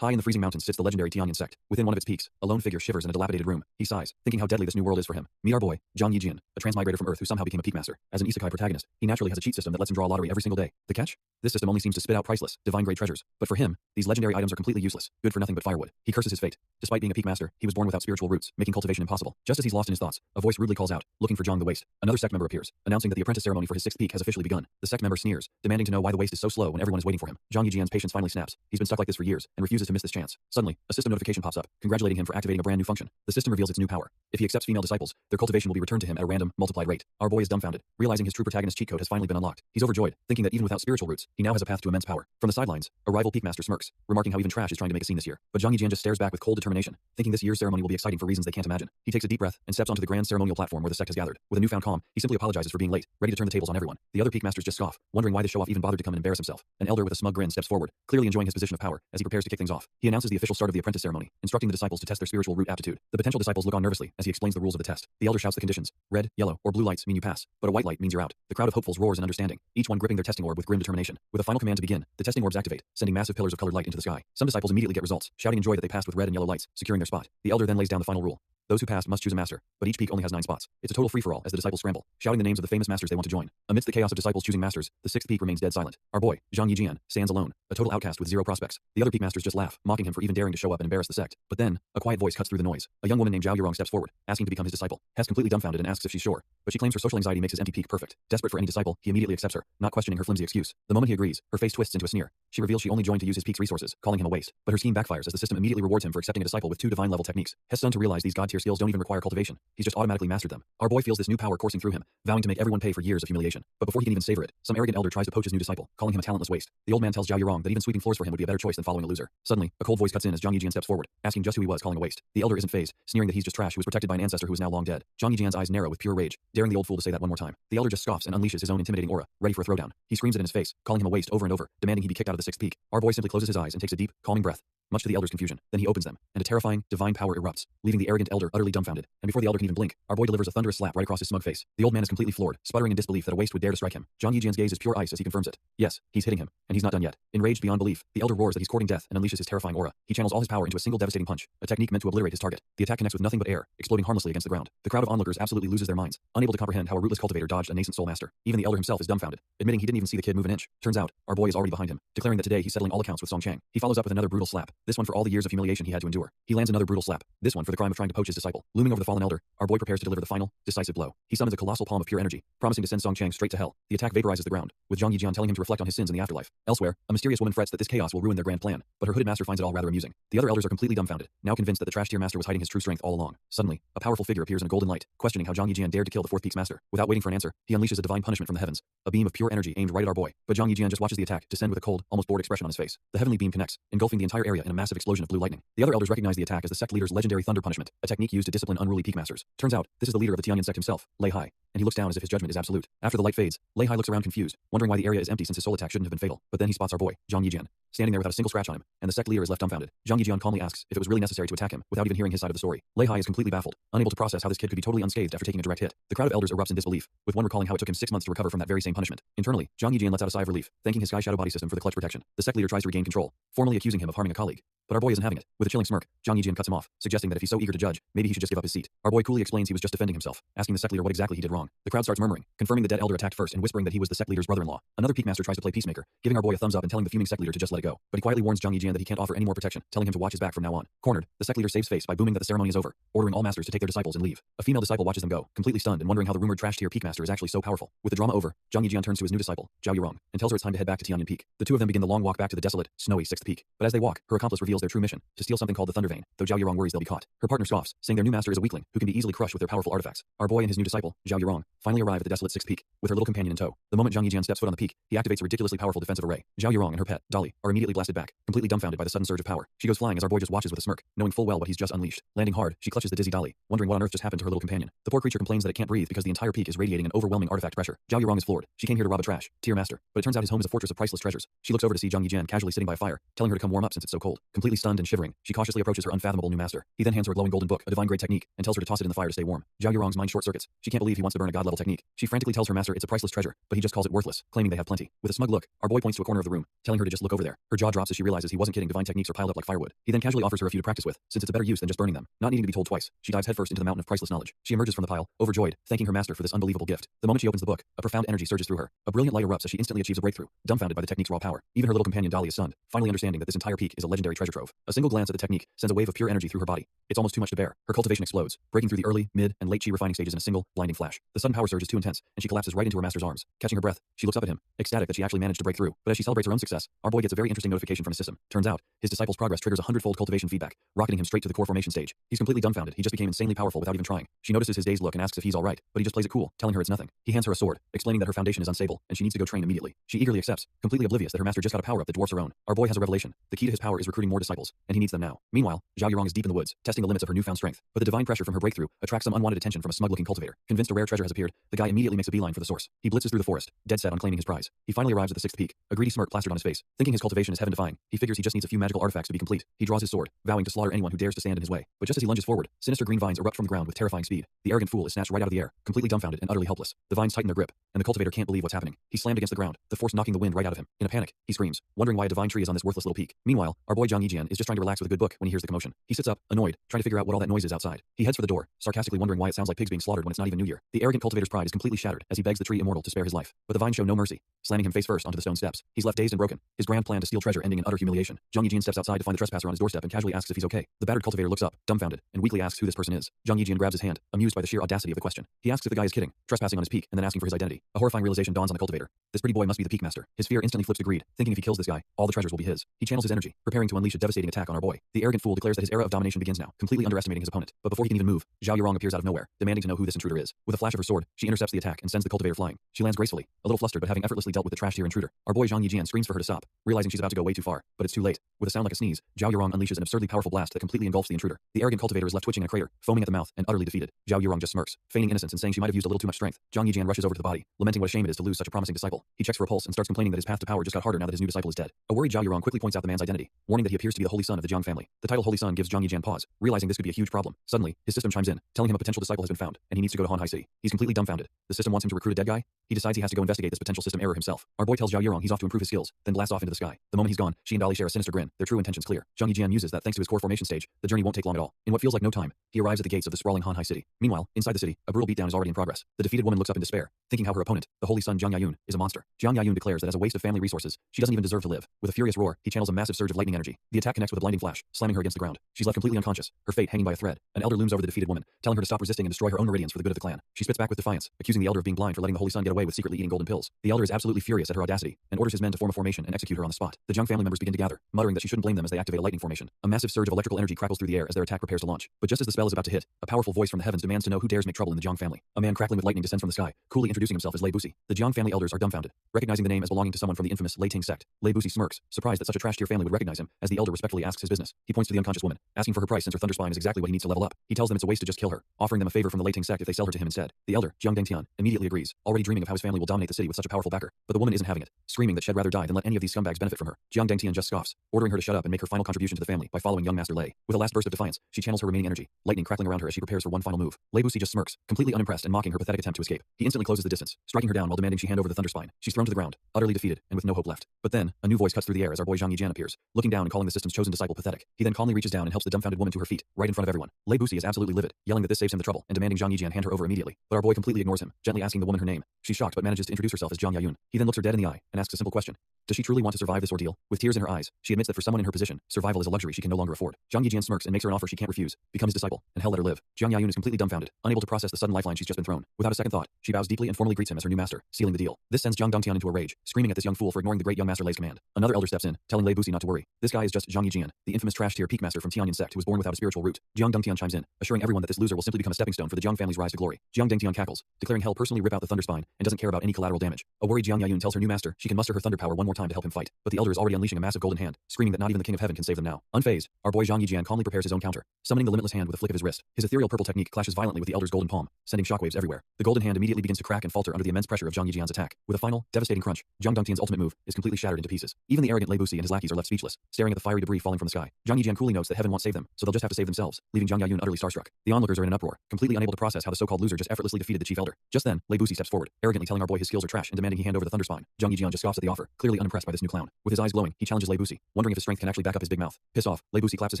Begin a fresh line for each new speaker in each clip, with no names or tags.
High in the freezing mountains sits the legendary Tianyan sect. Within one of its peaks, a lone figure shivers in a dilapidated room. He sighs, thinking how deadly this new world is for him. Meet our boy, Zhang Yijian, a transmigrator from Earth who somehow became a peak master. As an isekai protagonist, he naturally has a cheat system that lets him draw a lottery every single day. The catch? This system only seems to spit out priceless, divine-grade treasures. But for him, these legendary items are completely useless, good for nothing but firewood. He curses his fate. Despite being a peak master, he was born without spiritual roots, making cultivation impossible. Just as he's lost in his thoughts, a voice rudely calls out, looking for Zhang the Waste. Another sect member appears, announcing that the apprentice ceremony for his sixth peak has officially begun. The sect member sneers, demanding to know why the Waste is so slow when everyone is waiting for him. Zhang Yijian's patience finally snaps. He's been stuck like this for years and refuses to miss this chance. Suddenly, a system notification pops up, congratulating him for activating a brand new function. The system reveals its new power. If he accepts female disciples, their cultivation will be returned to him at a random, multiplied rate. Our boy is dumbfounded, realizing his true protagonist cheat code has finally been unlocked. He's overjoyed, thinking that even without spiritual roots, he now has a path to immense power. From the sidelines, a rival peak master smirks, remarking how even trash is trying to make a scene this year. But Zhang Yijian just stares back with cold determination, thinking this year's ceremony will be exciting for reasons they can't imagine. He takes a deep breath and steps onto the grand ceremonial platform where the sect has gathered. With a newfound calm, he simply apologizes for being late, ready to turn the tables on everyone. The other peak masters just scoff, wondering why the show-off even bothered to come and embarrass himself. An elder with a smug grin steps forward, clearly enjoying his position of power, as he prepares to kick things off. He announces the official start of the apprentice ceremony, instructing the disciples to test their spiritual root aptitude. The potential disciples look on nervously as he explains the rules of the test. The elder shouts the conditions. Red, yellow, or blue lights mean you pass, but a white light means you're out. The crowd of hopefuls roars in understanding, each one gripping their testing orb with grim determination. With a final command to begin, the testing orbs activate, sending massive pillars of colored light into the sky. Some disciples immediately get results, shouting in joy that they passed with red and yellow lights, securing their spot. The elder then lays down the final rule. Those who passed must choose a master, but each peak only has 9 spots. It's a total free-for-all as the disciples scramble, shouting the names of the famous masters they want to join. Amidst the chaos of disciples choosing masters, the 6th peak remains dead silent. Our boy, Zhang Yijian, stands alone, a total outcast with 0 prospects. The other peak masters just laugh, mocking him for even daring to show up and embarrass the sect. But then, a quiet voice cuts through the noise. A young woman named Zhao Yurong steps forward, asking to become his disciple. Hess completely dumbfounded and asks if she's sure, but she claims her social anxiety makes his empty peak perfect. Desperate for any disciple, he immediately accepts her, not questioning her flimsy excuse. The moment he agrees, her face twists into a sneer. She reveals she only joined to use his peak's resources, calling him a waste. But her scheme backfires as the system immediately rewards him for accepting a disciple with 2 divine-level techniques. Hess stunned to realize these god-tier skills don't even require cultivation. He's just automatically mastered them. Our boy feels this new power coursing through him, vowing to make everyone pay for years of humiliation. But before he can even savor it, some arrogant elder tries to poach his new disciple, calling him a talentless waste. The old man tells Zhao Yurong that even sweeping floors for him would be a better choice than following a loser. Suddenly, a cold voice cuts in as Zhang Yijian steps forward, asking just who he was calling a waste. The elder isn't fazed, sneering that he's just trash who was protected by an ancestor who is now long dead. Zhang Yijian's eyes narrow with pure rage, daring the old fool to say that one more time. The elder just scoffs and unleashes his own intimidating aura, ready for a throwdown. He screams it in his face, calling him a waste over and over, demanding he be kicked out of the 6th peak. Our boy simply closes his eyes and takes a deep, calming breath, much to the elder's confusion. Then he opens them, and a terrifying, divine power erupts, leaving the arrogant elder utterly dumbfounded. And before the elder can even blink, our boy delivers a thunderous slap right across his smug face. The old man is completely floored, sputtering in disbelief that a waste would dare to strike him. Zhang Yijian's gaze is pure ice as he confirms it. Yes, he's hitting him, and he's not done yet. Enraged beyond belief, the elder roars that he's courting death and unleashes his terrifying aura. He channels all his power into a single devastating punch, a technique meant to obliterate his target. The attack connects with nothing but air, exploding harmlessly against the ground. The crowd of onlookers absolutely loses their minds, unable to comprehend how a rootless cultivator dodged a nascent soul master. Even the elder himself is dumbfounded, admitting he didn't even see the kid move an inch. Turns out, our boy is already behind him, declaring that today he's settling all accounts with Song Chang. He follows up with another brutal slap, this one for all the years of humiliation he had to endure. He lands another brutal slap, this one for the crime of trying to poach his disciple. Looming over the fallen elder, our boy prepares to deliver the final, decisive blow. He summons a colossal palm of pure energy, promising to send Song Chang straight to hell. The attack vaporizes the ground, with Zhang Yijian telling him to reflect on his sins in the afterlife. Elsewhere, a mysterious woman frets that this chaos will ruin their grand plan, but her hooded master finds it all rather amusing. The other elders are completely dumbfounded, now convinced that the trash tier master was hiding his true strength all along. Suddenly, a powerful figure appears in a golden light, questioning how Zhang Yijian dared to kill the 4th peak's master. Without waiting for an answer, he unleashes a divine punishment from the heavens, a beam of pure energy aimed right at our boy. But Zhang Yijian just watches the attack descend with a cold, almost bored expression on his face. The heavenly beam connects, engulfing the entire area in a massive explosion of blue lightning. The other elders recognize the attack as the sect leader's legendary thunder punishment, a technique used to discipline unruly peak masters. Turns out, this is the leader of the Tianyan sect himself, Lei Hai, and he looks down as if his judgment is absolute. After the light fades, Lei Hai looks around confused, wondering why the area is empty since his soul attack shouldn't have been fatal. But then he spots our boy, Zhang Yijian, standing there without a single scratch on him, and the sect leader is left dumbfounded. Zhang Yijian calmly asks if it was really necessary to attack him, without even hearing his side of the story. Lei Hai is completely baffled, unable to process how this kid could be totally unscathed after taking a direct hit. The crowd of elders erupts in disbelief, with one recalling how it took him 6 months to recover from that very same punishment. Internally, Zhang Yijian lets out a sigh of relief, thanking his Sky Shadow body system for the clutch protection. The sect leader tries to regain control, formally accusing him of harming a colleague. But our boy isn't having it. With a chilling smirk, Zhang Yijian cuts him off, suggesting that if he's so eager to judge, maybe he should just give up his seat. Our boy coolly explains he was just defending himself, asking the sect leader what exactly he did wrong. The crowd starts murmuring, confirming the dead elder attacked first and whispering that he was the sect leader's brother-in-law. Another peak master tries to play peacemaker, giving our boy a thumbs up and telling the fuming sect leader to just let it go. But he quietly warns Zhang Yijian that he can't offer any more protection, telling him to watch his back from now on. Cornered, the sect leader saves face by booming that the ceremony is over, ordering all masters to take their disciples and leave. A female disciple watches them go, completely stunned and wondering how the rumored trash tier peak master is actually so powerful. With the drama over, Zhang Yijian turns to his new disciple, Zhao Yurong, and tells her it's time to head back to Tianyan Peak. The two of them begin the long walk back to the desolate, snowy 6th peak. But as they walk, her accomplice reveals their true mission, to steal something called the Thunder Vein, though Zhao Yurong worries they'll be caught. Her partner scoffs, saying their new master is a weakling who can be easily crushed with their powerful artifacts. Our boy and his new disciple, Zhao Yurong, finally arrive at the desolate 6th peak, with her little companion in tow. The moment Zhang Yijian steps foot on the peak, he activates a ridiculously powerful defensive array. Zhao Yurong and her pet, Dolly, are immediately blasted back, completely dumbfounded by the sudden surge of power. She goes flying as our boy just watches with a smirk, knowing full well what he's just unleashed. Landing hard, she clutches the dizzy Dolly, wondering what on earth just happened to her little companion. The poor creature complains that it can't breathe because the entire peak is radiating an overwhelming artifact pressure. Zhao Yurong is floored. She came here to rob a trash tier master, but it turns out his home is a fortress of priceless treasures. She looks over to see Zhang Yijian casually sitting by a fire, telling her to come warm up since it's so cold. Completely Completely stunned and shivering, she cautiously approaches her unfathomable new master. He then hands her a glowing golden book, a divine-grade technique, and tells her to toss it in the fire to stay warm. Zhao Yurong's mind short-circuits. She can't believe he wants to burn a god-level technique. She frantically tells her master it's a priceless treasure, but he just calls it worthless, claiming they have plenty. With a smug look, our boy points to a corner of the room, telling her to just look over there. Her jaw drops as she realizes he wasn't kidding. Divine techniques are piled up like firewood. He then casually offers her a few to practice with, since it's a better use than just burning them. Not needing to be told twice, she dives headfirst into the mountain of priceless knowledge. She emerges from the pile, overjoyed, thanking her master for this unbelievable gift. The moment she opens the book, a profound energy surges through her. A brilliant light erupts as she instantly achieves a breakthrough, dumbfounded by the technique's raw power. Even her little companion Dali is stunned, finally understanding that this entire peak is a legendary treasure trove. A single glance at the technique sends a wave of pure energy through her body. It's almost too much to bear. Her cultivation explodes, breaking through the early, mid, and late chi refining stages in a single, blinding flash. The sudden power surge is too intense, and she collapses right into her master's arms. Catching her breath, she looks up at him, ecstatic that she actually managed to break through. But as she celebrates her own success, our boy gets a very interesting notification from his system. Turns out, his disciple's progress triggers 100-fold cultivation feedback, rocketing him straight to the core formation stage. He's completely dumbfounded. He just became insanely powerful without even trying. She notices his dazed look and asks if he's alright, but he just plays it cool, telling her it's nothing. He hands her a sword, explaining that her foundation is unstable, and she needs to go train immediately. She eagerly accepts, completely oblivious that her master just got a power-up that dwarfs her own. Our boy has a revelation. The key to his power is recruiting more disciples, and he needs them now. Meanwhile, Zhao Yurong is deep in the woods, testing the limits of her newfound strength. But the divine pressure from her breakthrough attracts some unwanted attention from a smug-looking cultivator. Convinced a rare treasure has appeared, the guy immediately makes a beeline for the source. He blitzes through the forest, dead set on claiming his prize. He finally arrives at the sixth peak, a greedy smirk plastered on his face. Thinking his cultivation is heaven-defying, he figures he just needs a few magical artifacts to be complete. He draws his sword, vowing to slaughter anyone who dares to stand in his way. But just as he lunges forward, sinister green vines erupt from the ground with terrifying speed. The arrogant fool is snatched right out of the air, completely dumbfounded and utterly helpless. The vines tighten their grip, and the cultivator can't believe what's happening. He's slammed against the ground, the force knocking the wind right out of him. In a panic, he screams, wondering why a divine tree is on this worthless little peak. Meanwhile, our boy Zhang Yijian is just trying to relax with a good book when he hears the commotion. He sits up, annoyed, trying to figure out what all that noise is outside. He heads for the door, sarcastically wondering why it sounds like pigs being slaughtered when it's not even New Year. The arrogant cultivator's pride is completely shattered as he begs the tree immortal to spare his life. But the vines show no mercy, slamming him face first onto the stone steps. He's left dazed and broken, his grand plan to steal treasure ending in utter humiliation. Zhang Yijian steps outside to find the trespasser on his doorstep and casually asks if he's okay. The battered cultivator looks up, dumbfounded, and weakly asks who this person is. Zhang Yijian grabs his hand, amused by the sheer audacity of the question. He asks if the guy is kidding, trespassing on his peak, and then asking for his identity. A horrifying realization dawns on the cultivator. This pretty boy must be the peak master. His fear instantly flips to greed, thinking if he kills this guy, all the treasures will be his. He channels his energy, preparing to unleash a devastating attack on our boy. The arrogant fool declares that his era of domination begins now, completely underestimating his opponent. But before he can even move, Zhao Yurong appears out of nowhere, demanding to know who this intruder is. With a flash of her sword, she intercepts the attack and sends the cultivator flying. She lands gracefully, a little flustered but having effortlessly dealt with the trash-tier intruder. Our boy Zhang Yijian screams for her to stop, realizing she's about to go way too far, but it's too late. With a sound like a sneeze, Zhao Yurong unleashes an absurdly powerful blast that completely engulfs the intruder. The arrogant cultivator is left twitching in a crater, foaming at the mouth, and utterly defeated. Zhao Yurong just smirks, feigning innocence and saying she might have used a little too much strength. Zhang Yijian rushes over to the body, lamenting what a shame it is to lose such a promising disciple. He checks for a pulse and starts complaining that his path to power just got harder now that his new disciple is dead. A worried Zhao Yurong quickly points out the man's identity, warning that he appears to be the Holy Son of the Jiang family. The title Holy Son gives Zhang Yijian pause, realizing this could be a huge problem. Suddenly, his system chimes in, telling him a potential disciple has been found, and he needs to go to Han Hai City. He's completely dumbfounded. The system wants him to recruit a dead guy. He decides he has to go investigate this potential system error himself. Our boy tells Zhao Yurong he's off to improve his skills, then blasts off into the sky. The moment he's gone, she and Dali share a sinister grin, their true intentions clear. Zhang Yijian muses that thanks to his core formation stage, the journey won't take long at all. In what feels like no time, he arrives at the gates of the sprawling Han Hai City. Meanwhile, inside the city, a brutal beatdown is already in progress. The defeated woman looks up in despair, thinking how her opponent, the Holy Son Jiang Yayun, is a monster. Jiang Yayun declares that as a waste of family resources, she doesn't even deserve to live. With a furious roar, he channels a massive surge of lightning energy. The attack connects with a blinding flash, slamming her against the ground. She's left completely unconscious, her fate hanging by a thread. An elder looms over the defeated woman, telling her to stop resisting and destroy her own meridians for the good of the clan. She spits back with defiance, accusing the elder of being blind for letting the Holy Son get away with secretly eating golden pills. The elder is absolutely furious at her audacity and orders his men to form a formation and execute her on the spot. The Jiang family members begin to gather, muttering that she shouldn't blame them as they activate a lightning formation. A massive surge of electrical energy crackles through the air as their attack prepares to launch. But just as the spell is about to hit, a powerful voice from the heavens demands to know who dares make trouble in the Jiang family. A man crackling with lightning descends from the sky, coolly introducing himself as Lei Busi. The Jiang family elders are dumbfounded, recognizing the name as belonging to someone from the infamous Lei Ting sect. Lei Busi smirks, surprised that such a trash-tier family would recognize him, as the elder respectfully asks his business. He points to the unconscious woman, asking for her price since her thunder spine is exactly what he needs to level up. He tells them it's a waste to just kill her, offering them a favor from the Lei Ting sect if they sell her to him instead. The elder, Jiang Dengtian, immediately agrees, already dreaming of how his family will dominate the city with such a powerful backer. But the woman isn't having it, screaming that she'd rather die than let any of these scumbags benefit from her. Jiang Dengtian just scoffs, ordering her to shut up and make her final contribution to the family by following young Master Lei. With a last burst of defiance, she channels her remaining energy, lightning crackling around her as she prepares for one final move. Lei Busi just smirks, completely unimpressed and mocking her pathetic attempt to escape. He instantly closes the distance, striking her down while demanding she hand over the thunder spine. She's thrown to the ground, utterly defeated and with no hope left. But then, a new voice cuts through the air as our boy Zhang Yijian appears, looking down and calling the system's chosen disciple pathetic. He then calmly reaches down and helps the dumbfounded woman to her feet, right in front of everyone. Lei Busi is absolutely livid, yelling that this saves him the trouble and demanding Zhang Yijian hand her over immediately. But our boy completely ignores him, gently asking the woman her name. She's shocked but manages to introduce herself as Jiang Yayun. He then looks her dead in the eye and asks a simple question. Does she truly want to survive this ordeal? With tears in her eyes, she admits that for someone in her position, survival is a luxury she can no longer afford. Zhang Yijian smirks and makes her an offer she can't refuse. Become his disciple, and hell let her live. Jiang Yayun is completely dumbfounded, unable to process the sudden lifeline she's just been thrown. Without a second thought, she bows deeply and formally greets him as her new master, sealing the deal. This sends Jiang Dongtian into a rage, screaming at this young fool for ignoring the great young master Lei's command. Another elder steps in, telling Lei Busi not to worry. This guy is just Zhang Yijian, the infamous trash-tier peak master from Tianyan sect who was born without a spiritual root. Jiang Dongtian chimes in, assuring everyone that this loser will simply become a stepping stone for the Jiang family's rise to glory. Jiang Dongtian cackles, declaring hell personally rip out the thunder spine and doesn't care about any collateral damage. A worried Jiang Yayun tells her new master she can muster her thunder power one more time to help him fight, but the elder is already unleashing a massive golden hand, screaming that not even the king of heaven can save them now. Unfazed, our boy Zhang Yijian calmly prepares his own counter, summoning the limitless hand with a flick of his wrist. His ethereal purple technique clashes violently with the elder's golden palm, sending shockwaves everywhere. The golden hand immediately begins to crack and falter under the immense pressure of Zhang Yijian's attack. With a final, devastating crunch, Jiang Dongtian's ultimate move is completely shattered into pieces. Even the arrogant Lei Busi and his lackeys are left speechless, staring at the fire fiery debris falling from the sky. Zhang Yijian coolly notes that heaven won't save them, so they'll just have to save themselves, leaving Jiang Yayun utterly starstruck. The onlookers are in an uproar, completely unable to process how the so-called loser just effortlessly defeated the chief elder. Just then, Lei Busi steps forward, arrogantly telling our boy his skills are trash and demanding he hand over the Thunder Spine. Zhang Yijian just scoffs at the offer, clearly unimpressed by this new clown. With his eyes glowing, he challenges Lei Busi, wondering if his strength can actually back up his big mouth. Pissed off, Lei Busi claps his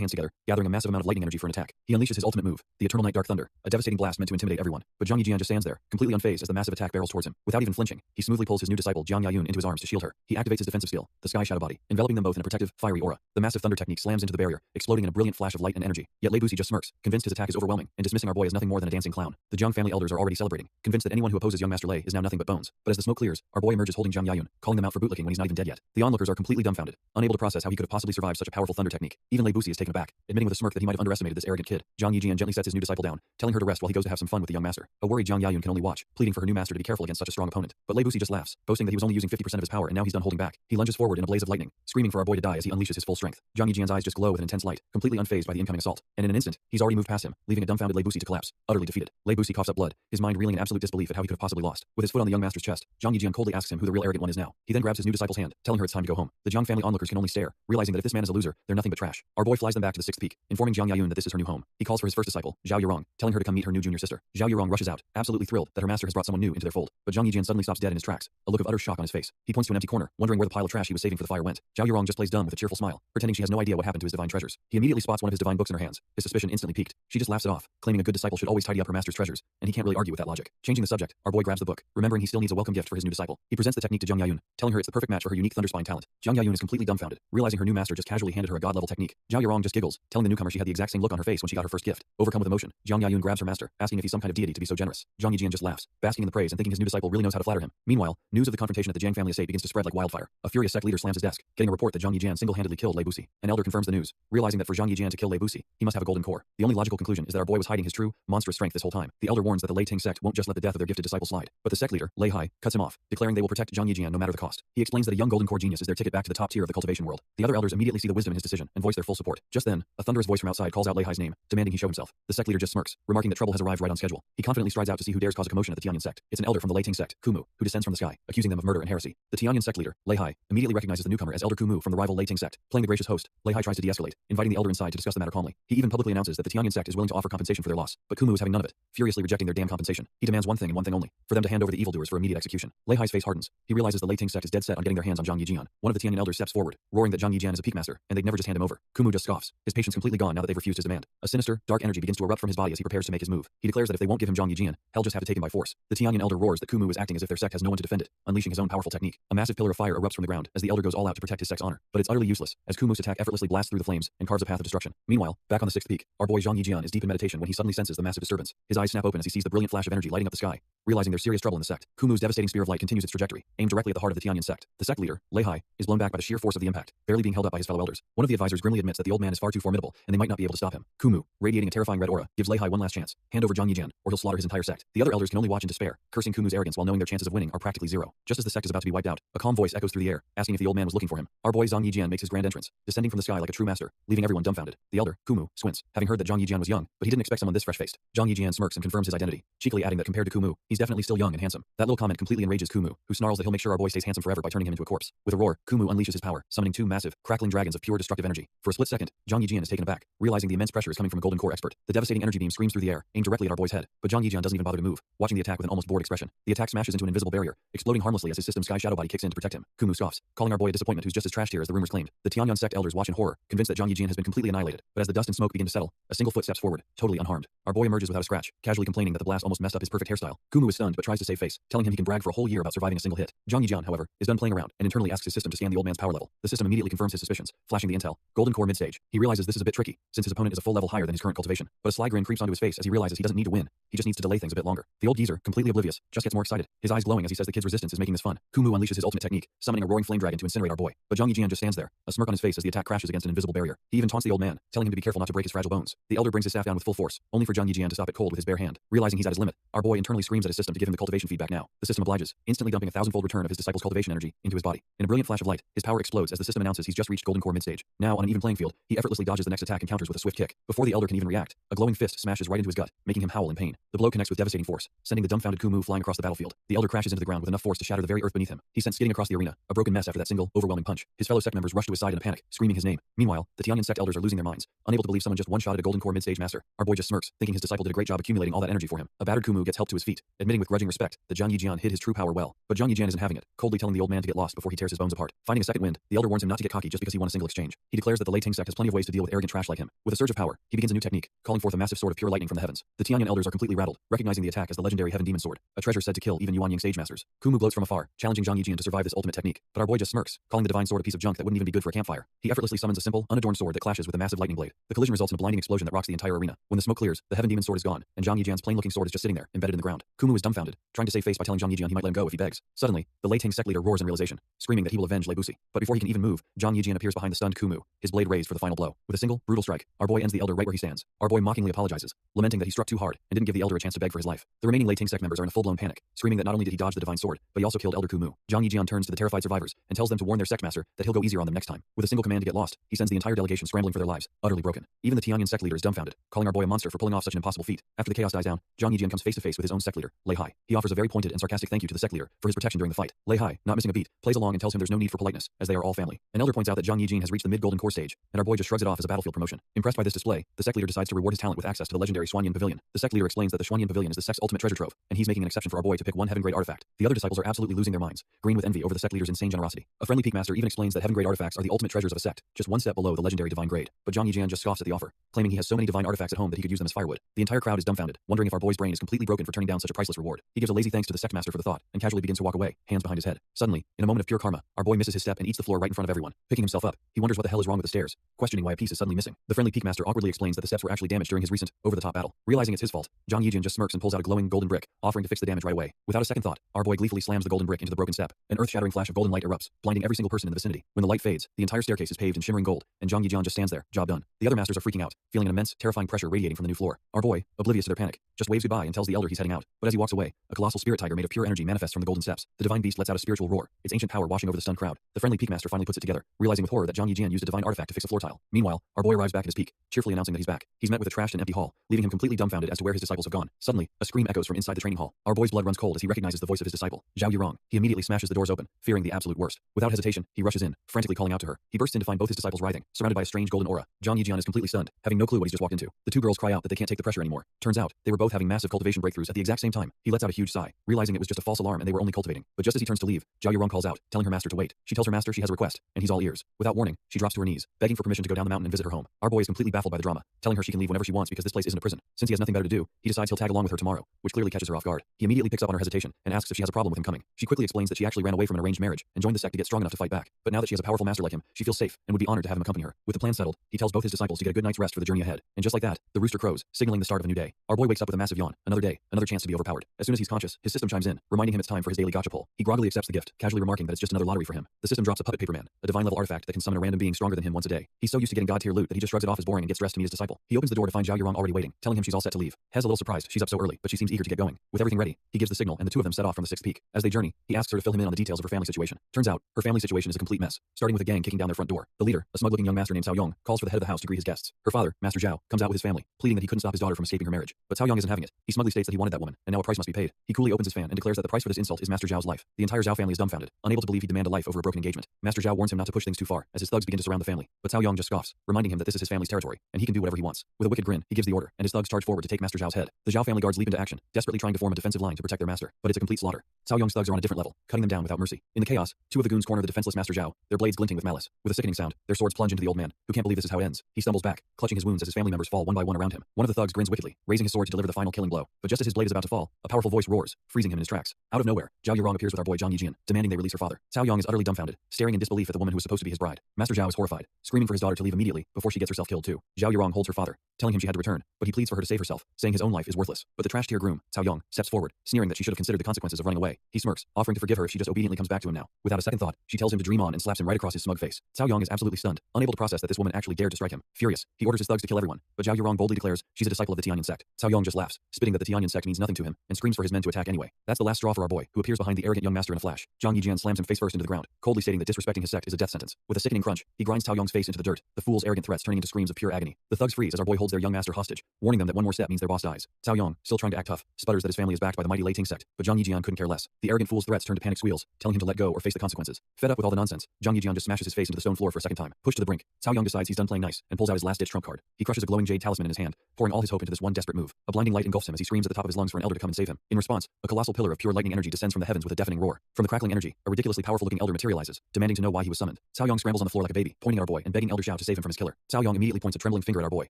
hands together, gathering a massive amount of lightning energy for an attack. He unleashes his ultimate move, the Eternal Night Dark Thunder, a devastating blast meant to intimidate everyone. But Zhang Yijian just stands there, completely unfazed as the massive attack barrels towards him. Without even flinching, he smoothly pulls his new disciple Jiang Yayun into his arms to shield her. He activates his defensive skill, the Sky Shadow Body, enveloping them both in a protective, fiery aura. The massive thunder technique slams into the barrier, exploding in a brilliant flash of light and energy. Yet Lei Busi just smirks, convinced his attack is overwhelming, and dismissing our boy as nothing more than a dancing clown. The Jiang family elders are already celebrating, convinced that anyone who opposes young Master Lei is now nothing but bones. But as the smoke clears, our boy emerges holding Jiang Yayun, calling them out for bootlicking when he's not even dead yet. The onlookers are completely dumbfounded, unable to process how he could have possibly survived such a powerful thunder technique. Even Lei Busi is taken aback, admitting with a smirk that he might have underestimated this arrogant kid. Jiang Yijian gently sets his new disciple down, telling her to rest while he goes to have some fun with the young master. A worried Jiang Yayun can only watch, pleading for her new master to be careful against such a strong opponent. But Lei Busi just laughs, boasting that he was only using 50% of his power and now he's done holding back. He lunges forward in a blaze of lightning, screaming for our boy to die as he unleashes his full strength. Jiang Yijian's eyes just glow with an intense light, completely unfazed by the incoming assault. And in an instant, he's already moved past him, leaving a dumbfounded Lei Busi to collapse, utterly defeated. Lei Busi coughs up blood, his mind reeling in absolute disbelief at how he could have possibly lost. With his foot on the young master's chest, Jiang Yijian coldly asks him who the real arrogant one is now. He then grabs his new disciple's hand, telling her it's time to go home. The Jiang family onlookers can only stare, realizing that if this man is a loser, they're nothing but trash. Our boy flies them back to the sixth peak, informing Jiang Yayun that this is her new home. He calls for his first disciple, Zhao Yurong, telling her to come meet her new junior sister. Zhao Yurong rushes out, absolutely thrilled that her master has brought someone new into their fold. But Jiang Yijian suddenly stops dead in his tracks, a look of utter shock on his face. He points to an empty corner, wondering where the pile of trash he was saving for the fire went. Zhao Yurong just plays dumb with a cheerful smile, pretending she has no idea what happened to his divine treasures. He immediately spots one of his divine books in her hands. His suspicion instantly peaked. She just laughs it off, claiming a good disciple should always tidy up her master's treasures, and he can't really argue with that logic. Changing the subject, our boy grabs the book, remembering he still needs a welcome gift for his new disciple. He presents the technique to Jiang Yayun, telling her it's the perfect match for her unique Thunder Spine talent. Jiang Yayun is completely dumbfounded, realizing her new master just casually handed her a god-level technique. Zhao Yurong just giggles, telling the newcomer she had the exact same look on her face when she got her first gift. Overcome with emotion, Jiang Yayun grabs her master, asking if he's some kind of deity to be so generous. Jiang Yijian just laughs, basking in the praise and thinking his new disciple really knows how to flatter him. Meanwhile, news of the confrontation at the Jiang family estate begins to spread like wildfire. A furious sect leader slams his desk, getting a report that Jiang Yijian single-handedly killed Lei Busi. An elder confirms the news, realizing that for Jiang Yijian to kill Lei Busi, he must have a golden core. The only logical conclusion is that our boy was hiding his true, monstrous strength this whole time. The elder warns that the Lei Ting sect won't just let the death of their gifted disciple slide, but the sect leader, Lei Hai, cuts him off, declaring they will protect Jiang Yijian no matter the cost. He explains that a young golden core genius is their ticket back to the top tier of the cultivation world. The other elders immediately see the wisdom in his decision and voice their full support. Just then, a thunderous voice from outside calls out Lei Hai's name, demanding he show himself. The sect leader just smirks, remarking that trouble has arrived right on schedule. He confidently strides out to see who dares cause a commotion at the Tianyan sect. It's an elder from the Lei Ting sect, Kumu, who descends from the sky, accusing them of murder and heresy. The Tianyan sect leader, Lei Hai, immediately recognizes the newcomer as Elder Kumu from the rival Lei Ting sect. Playing the gracious host, Lei Hai tries to de-escalate, inviting the elder inside to discuss the matter calmly. He even publicly announces that the Tianyan sect is willing to offer compensation for their loss, but Kumu is having none of it, furiously rejecting their damn compensation. He demands one thing and one thing only, for them to hand over the evildoers for immediate execution. Lei Hai's face hardens. He realizes the Lei Ting sect is dead set on getting their hands on Jiang Yijian. One of the Tianyan elders steps forward, roaring that Jiang Yijian is a peak master, and they'd never just hand him over. Kumu just scoffs, his patience completely gone now that they've refused his demand. A sinister, dark energy begins to erupt from his body as he prepares to make his move. He declares that if they won't give him Jiang Yijian, hell just have to take him by force. The Tianyan elder roars that Kumu is acting as if their sect has no one to defend it, unleashing his own powerful technique. A massive pillar of fire erupts from the ground as the elder goes all out to protect his sect's honor, but it's utterly useless as Kumu's attack effortlessly blasts through the flames and carves a path of destruction. Meanwhile, back on the sixth peak, our boy Jiang Yijian is deep in meditation when he suddenly senses the massive disturbance. His eyes snap open as he sees the brilliant flash of energy lighting up the sky. Realizing there's serious trouble in the sect, Kumu's devastating spear of light continues its trajectory, aimed directly at the heart of the Tianyan sect. The sect leader, Lei Hai, is blown back by the sheer force of the impact, barely being held up by his fellow elders. One of the advisors grimly admits that the old man is far too formidable, and they might not be able to stop him. Kumu, radiating a terrifying red aura, gives Lei Hai one last chance. Hand over Jiang Yijian, or he'll slaughter his entire sect. The other elders can only watch in despair, cursing Kumu's arrogance while knowing their chances of winning are practically zero. Just as the sect is about to be wiped out, a calm voice echoes through the air, asking if the old man was looking for him. Our boy Jiang Yijian makes his grand entrance, descending from the sky like a true master, leaving everyone dumbfounded. The elder, Kumu, squints, having heard that Jiang Yijian was young, but he didn't expect someone this fresh-faced. Jiang Yijian smirks and confirms his identity, cheekily adding that compared to Kumu, he's definitely still young and handsome. That little comment completely enrages Kumu, who snarls that he'll make sure our boy stays handsome forever by turning him into a corpse. With a roar, Kumu unleashes his power, summoning two massive, crackling dragons of pure destructive energy. For a split second, Jiang Yijian is taken aback, realizing the immense pressure is coming from a golden core expert. The devastating energy beam screams through the air, aimed directly at our boy's head, but Jiang Yijian doesn't even bother to move, watching the attack with an almost bored expression. The attack smashes into an invisible barrier, exploding harmlessly as his system's Sky Shadow Body kicks in to protect him. Kumu scoffs, calling our boy a disappointment who's just as trash tier as the rumors claimed. The Tianyan sect elders watch in horror, convinced that Jiang Yijian has been completely annihilated. But as the dust and smoke begin to settle, a single foot steps forward, totally unharmed. Our boy emerges without a scratch, casually complaining that the blast almost messed up his perfect hairstyle. Kumu is stunned but tries to save face, telling him he can brag for a whole year about surviving a single hit. Jiang Yijian, however, is done playing around and internally asks his system to scan the old man's power level. The system immediately confirms his suspicions, flashing the intel. Golden core mid-stage. He realizes this is a bit tricky, since his opponent is a full level higher than his current cultivation. But a sly grin creeps onto his face as he realizes he doesn't need to win. He just needs to delay things a bit longer. The old geezer, completely oblivious, just gets more excited, his eyes glowing as he says the kid's resistance is making this fun. Kumu unleashes his ultimate technique, summoning a roaring flame dragon to incinerate our boy. But Jiang Yijian just stands there, a smirk on his face as the attack crashes against an invisible barrier. He even taunts the old man, telling him to be careful not to break his fragile bones. The elder brings his staff down with full force, only for Jiang Yijian to stop it cold with his bare hand. Realizing he's at his limit, our boy internally screams at his his system to give him the cultivation feedback now. The system obliges, instantly dumping 1,000-fold return of his disciple's cultivation energy into his body. In a brilliant flash of light, his power explodes as the system announces he's just reached Golden Core mid-stage. Now, on an even playing field, he effortlessly dodges the next attack and counters with a swift kick. Before the elder can even react, a glowing fist smashes right into his gut, making him howl in pain. The blow connects with devastating force, sending the dumbfounded Kumu flying across the battlefield. The elder crashes into the ground with enough force to shatter the very earth beneath him. He's sent skidding across the arena, a broken mess after that single, overwhelming punch. His fellow sect members rush to his side in a panic, screaming his name. Meanwhile, the Tianyan sect elders are losing their minds, unable to believe someone just one-shotted a Golden Core mid-stage master. Our boy just smirks, thinking his disciple did a great job accumulating all that energy for him. A battered Kumu gets help to his feet, admitting with grudging respect that Zhang Yijian hid his true power well. But Zhang Yijian isn't having it, coldly telling the old man to get lost before he tears his bones apart. Finding a second wind, the elder warns him not to get cocky just because he won a single exchange. He declares that the Lei Ting sect has plenty of ways to deal with arrogant trash like him. With a surge of power, he begins a new technique, calling forth a massive sword of pure lightning from the heavens. The Tianyan elders are completely rattled, recognizing the attack as the legendary Heaven Demon Sword, a treasure said to kill even Yuanying stage masters. Kumu gloats from afar, challenging Zhang Yijian to survive this ultimate technique. But our boy just smirks, calling the divine sword a piece of junk that wouldn't even be good for a campfire. He effortlessly summons a simple, unadorned sword that clashes with a massive lightning blade. The collision results in a blinding explosion that rocks the entire arena. When the smoke clears, the Heaven Demon Sword is gone, and Zhang Yijian's plain-looking sword is just sitting there, embedded in the ground. Kumu is dumbfounded, trying to save face by telling Zhang Yijian he might let him go if he begs. Suddenly, the Lei Ting sect leader roars in realization, screaming that he will avenge Lei Busi. But before he can even move, Zhang Yijian appears behind the stunned Kumu, his blade raised for the final blow. With a single, brutal strike, our boy ends the elder right where he stands. Our boy mockingly apologizes, lamenting that he struck too hard and didn't give the elder a chance to beg for his life. The remaining Lei Ting sect members are in a full-blown panic, screaming that not only did he dodge the divine sword, but he also killed Elder Kumu. Zhang Yijian turns to the terrified survivors and tells them to warn their sect master that he'll go easier on them next time. With a single command to get lost, he sends the entire delegation scrambling for their lives, utterly broken. Even the Tianyan sect leader is dumbfounded, calling our boy a monster for pulling off such an impossible feat. After the chaos dies down, Zhang Yijian comes face to face with his own sect leader, Lei Hai. He offers a very pointed and sarcastic thank you to the sect leader for his protection during the fight. Lei Hai, not missing a beat, plays along and tells him there's no need for politeness, as they are all family. An elder points out that Zhang Yijian has reached the mid-Golden Core stage, and our boy just shrugs it off as a battlefield promotion. Impressed by this display, the sect leader decides to reward his talent with access to the legendary Xuanyan Pavilion. The sect leader explains that the Xuanyan Pavilion is the sect's ultimate treasure trove, and he's making an exception for our boy to pick one heaven-grade artifact. The other disciples are absolutely losing their minds, green with envy over the sect leader's insane generosity. A friendly peak master even explains that heaven-grade artifacts are the ultimate treasures of a sect, just one step below the legendary divine grade. But Zhang Yijian just scoffs at the offer, claiming he has so many divine artifacts at home that he could use them as firewood. The entire crowd is dumbfounded, wondering if our boy's brain is completely broken for turning down such a priceless reward. He gives a lazy thanks to the sect master for the thought, and casually begins to walk away, hands behind his head. Suddenly, in a moment of pure karma, our boy misses his step and eats the floor right in front of everyone. Picking himself up, he wonders what the hell is wrong with the stairs, questioning why a piece is suddenly missing. The friendly peak master awkwardly explains that the steps were actually damaged during his recent, over-the-top battle. Realizing it's his fault, Zhang Yijian just smirks and pulls out a glowing golden brick, offering to fix the damage right away. Without a second thought, our boy gleefully slams the golden brick into the broken step. An earth-shattering flash of golden light erupts, blinding every single person in the vicinity. When the light fades, the entire staircase is paved in shimmering gold, and Zhang Yijian just stands there, job done. The other masters are freaking out, feeling an immense, terrifying pressure radiating from the new floor. Our boy, oblivious to their panic, just waves goodbye and tells the elder he's heading out. But as he walks away, a colossal spirit tiger made of pure energy manifests from the golden steps. The divine beast lets out a spiritual roar, its ancient power washing over the stunned crowd. The friendly peak master finally puts it together, realizing with horror that Zhang Yijian used a divine artifact to fix a floor tile. Meanwhile, our boy arrives back at his peak, cheerfully announcing that he's back. He's met with a trashed and empty hall, leaving him completely dumbfounded as to where his disciples have gone. Suddenly, a scream echoes from inside the training hall. Our boy's blood runs cold as he recognizes the voice of his disciple, Zhao Yurong. He immediately smashes the doors open, fearing the absolute worst. Without hesitation, he rushes in, frantically calling out to her. He bursts in to find both his disciples writhing, surrounded by a strange golden aura. Zhang Yijian is completely stunned, having no clue what he's just walked into. The two girls cry out that they can't take the pressure anymore. Turns out, they were both having massive cultivation breakthroughs at the exact same time. He lets out a huge sigh, realizing it was just a false alarm and they were only cultivating. But just as he turns to leave, Zhao Yurong calls out, telling her master to wait. She tells her master she has a request, and he's all ears. Without warning, she drops to her knees, begging for permission to go down the mountain and visit her home. Our boy is completely baffled by the drama, telling her she can leave whenever she wants because this place isn't a prison. Since he has nothing better to do, he decides he'll tag along with her tomorrow, which clearly catches her off guard. He immediately picks up on her hesitation and asks if she has a problem with him coming. She quickly explains that she actually ran away from an arranged marriage and joined the sect to get strong enough to fight back. But now that she has a powerful master like him, she feels safe and would be honored to have him accompany her. With the plan settled, he tells both his disciples to get a good night's rest for the journey ahead. And just like that, the rooster crows, signaling the start of a new day. Our boy wakes up with a massive yawn. Another day, another chance to be overpowered. As soon as he's conscious, his system chimes in, reminding him it's time for his daily gacha pull. He groggily accepts the gift, casually remarking that it's just another lottery for him. The system drops a puppet paper man, a divine level artifact that can summon a random being stronger than him once a day. He's so used to getting god tier loot that he just shrugs it off as boring and gets dressed to meet his disciple. He opens the door to find Zhao Yurong already waiting, telling him she's all set to leave. Hez a little surprised she's up so early, but she seems eager to get going. With everything ready, he gives the signal and the two of them set off from the sixth peak. As they journey, he asks her to fill him in on the details of her family situation. Turns out, her family situation is a complete mess, starting with a gang kicking down their front door. The leader, a smug-looking young master named Cao Yong, calls for the head of the house to greet his guests. Her father, Master Zhao, comes out with his family, pleading that he couldn't stop his daughter from escaping her marriage. But Cao Yong isn't having it. He smugly states that he wanted that woman, and now a price must be paid. He coolly opens his fan and declares that the price for this insult is Master Zhao's life. The entire Zhao family is dumbfounded, unable to believe he'd demand a life over a broken engagement. Master Zhao warns him not to push things too far, as his thugs begin to surround the family. But Cao Yong just scoffs, reminding him that this is his family's territory, and he can do whatever he wants. With a wicked grin, he gives the order, and his thugs charge forward to take Master Zhao's head. The Zhao family guards leap into action, desperately trying to form a defensive line to protect their master, but it's a complete slaughter. Cao Yong's thugs are on a different level, cutting them down without mercy. In the chaos, two of the goons corner the defenseless Master Zhao, their blades glinting with malice. With a sickening sound, their swords plunge into the old man, who can't believe this is how it ends. He stumbles back, clutching his wounds as his family members fall one by one around him. One of the thugs grins wickedly, raising his sword to deliver the final killing blow. But just as his blade is about to fall, a powerful voice roars, freezing him in his tracks. Out of nowhere, Zhao Yurong appears with our boy Zhang Yijian, demanding they release her father. Cao Yong is utterly dumbfounded, staring in disbelief at the woman who was supposed to be his bride. Master Zhao is horrified, screaming for his daughter to leave immediately before she gets herself killed too. Zhao Yurong holds her father, telling him she had to return, but he pleads for her to save herself, saying his own life is worthless. But the trash-tier groom, Cao Yong, steps forward, sneering that she should have considered the consequences of running away. He smirks, offering to forgive her if she just obediently comes back to him now. Without a second thought, she tells him to dream on and slaps him right across his smug face. Cao Yong is absolutely stunned, unable to process that this woman actually dared to strike him. Furious, he orders his thugs to kill everyone, but Zhao Yurong boldly declares she's a disciple of the Tianyan sect. Cao Yong just laughs, spitting that the Tianyan sect means nothing to him, and screams for his men to attack anyway. That's the last straw for our boy, who appears behind the arrogant young master in a flash. Zhang Yijian slams him face first into the ground, coldly stating that disrespecting his sect is a death sentence. With a sickening crunch, he grinds Cao Yong's face into the dirt, the fool's arrogant threats turning into screams of pure agony. The thugs freeze as our boy holds their young master hostage, warning them that one more step means their boss dies. Cao Yong, still trying to act tough, sputters that his family is backed by the mighty Lei Ting sect, but Zhang Yijian couldn't care less. The arrogant fool's threats turn to panic squeals, telling him to let go or face the consequences. Fed up with all the nonsense, Zhang Yijian just smashes his face into the stone floor for a second time. Pushed to the brink, Cao Yong decides he's done playing nice and pulls out his last-ditch trump card. He crushes a glowing jade talisman in his hand, pouring all his hope into this one desperate move. A blinding light engulfs him as he screams at the top of his lungs for an elder to come and save him. In response, a colossal pillar of pure lightning energy descends from the heavens with a deafening roar. From the crackling energy, a ridiculously powerful-looking elder materializes, demanding to know why he was summoned. Cao Yong scrambles on the floor like a baby, pointing at our boy and begging Elder Xiao to save him from his killer. Cao Yong immediately points a trembling finger at our boy,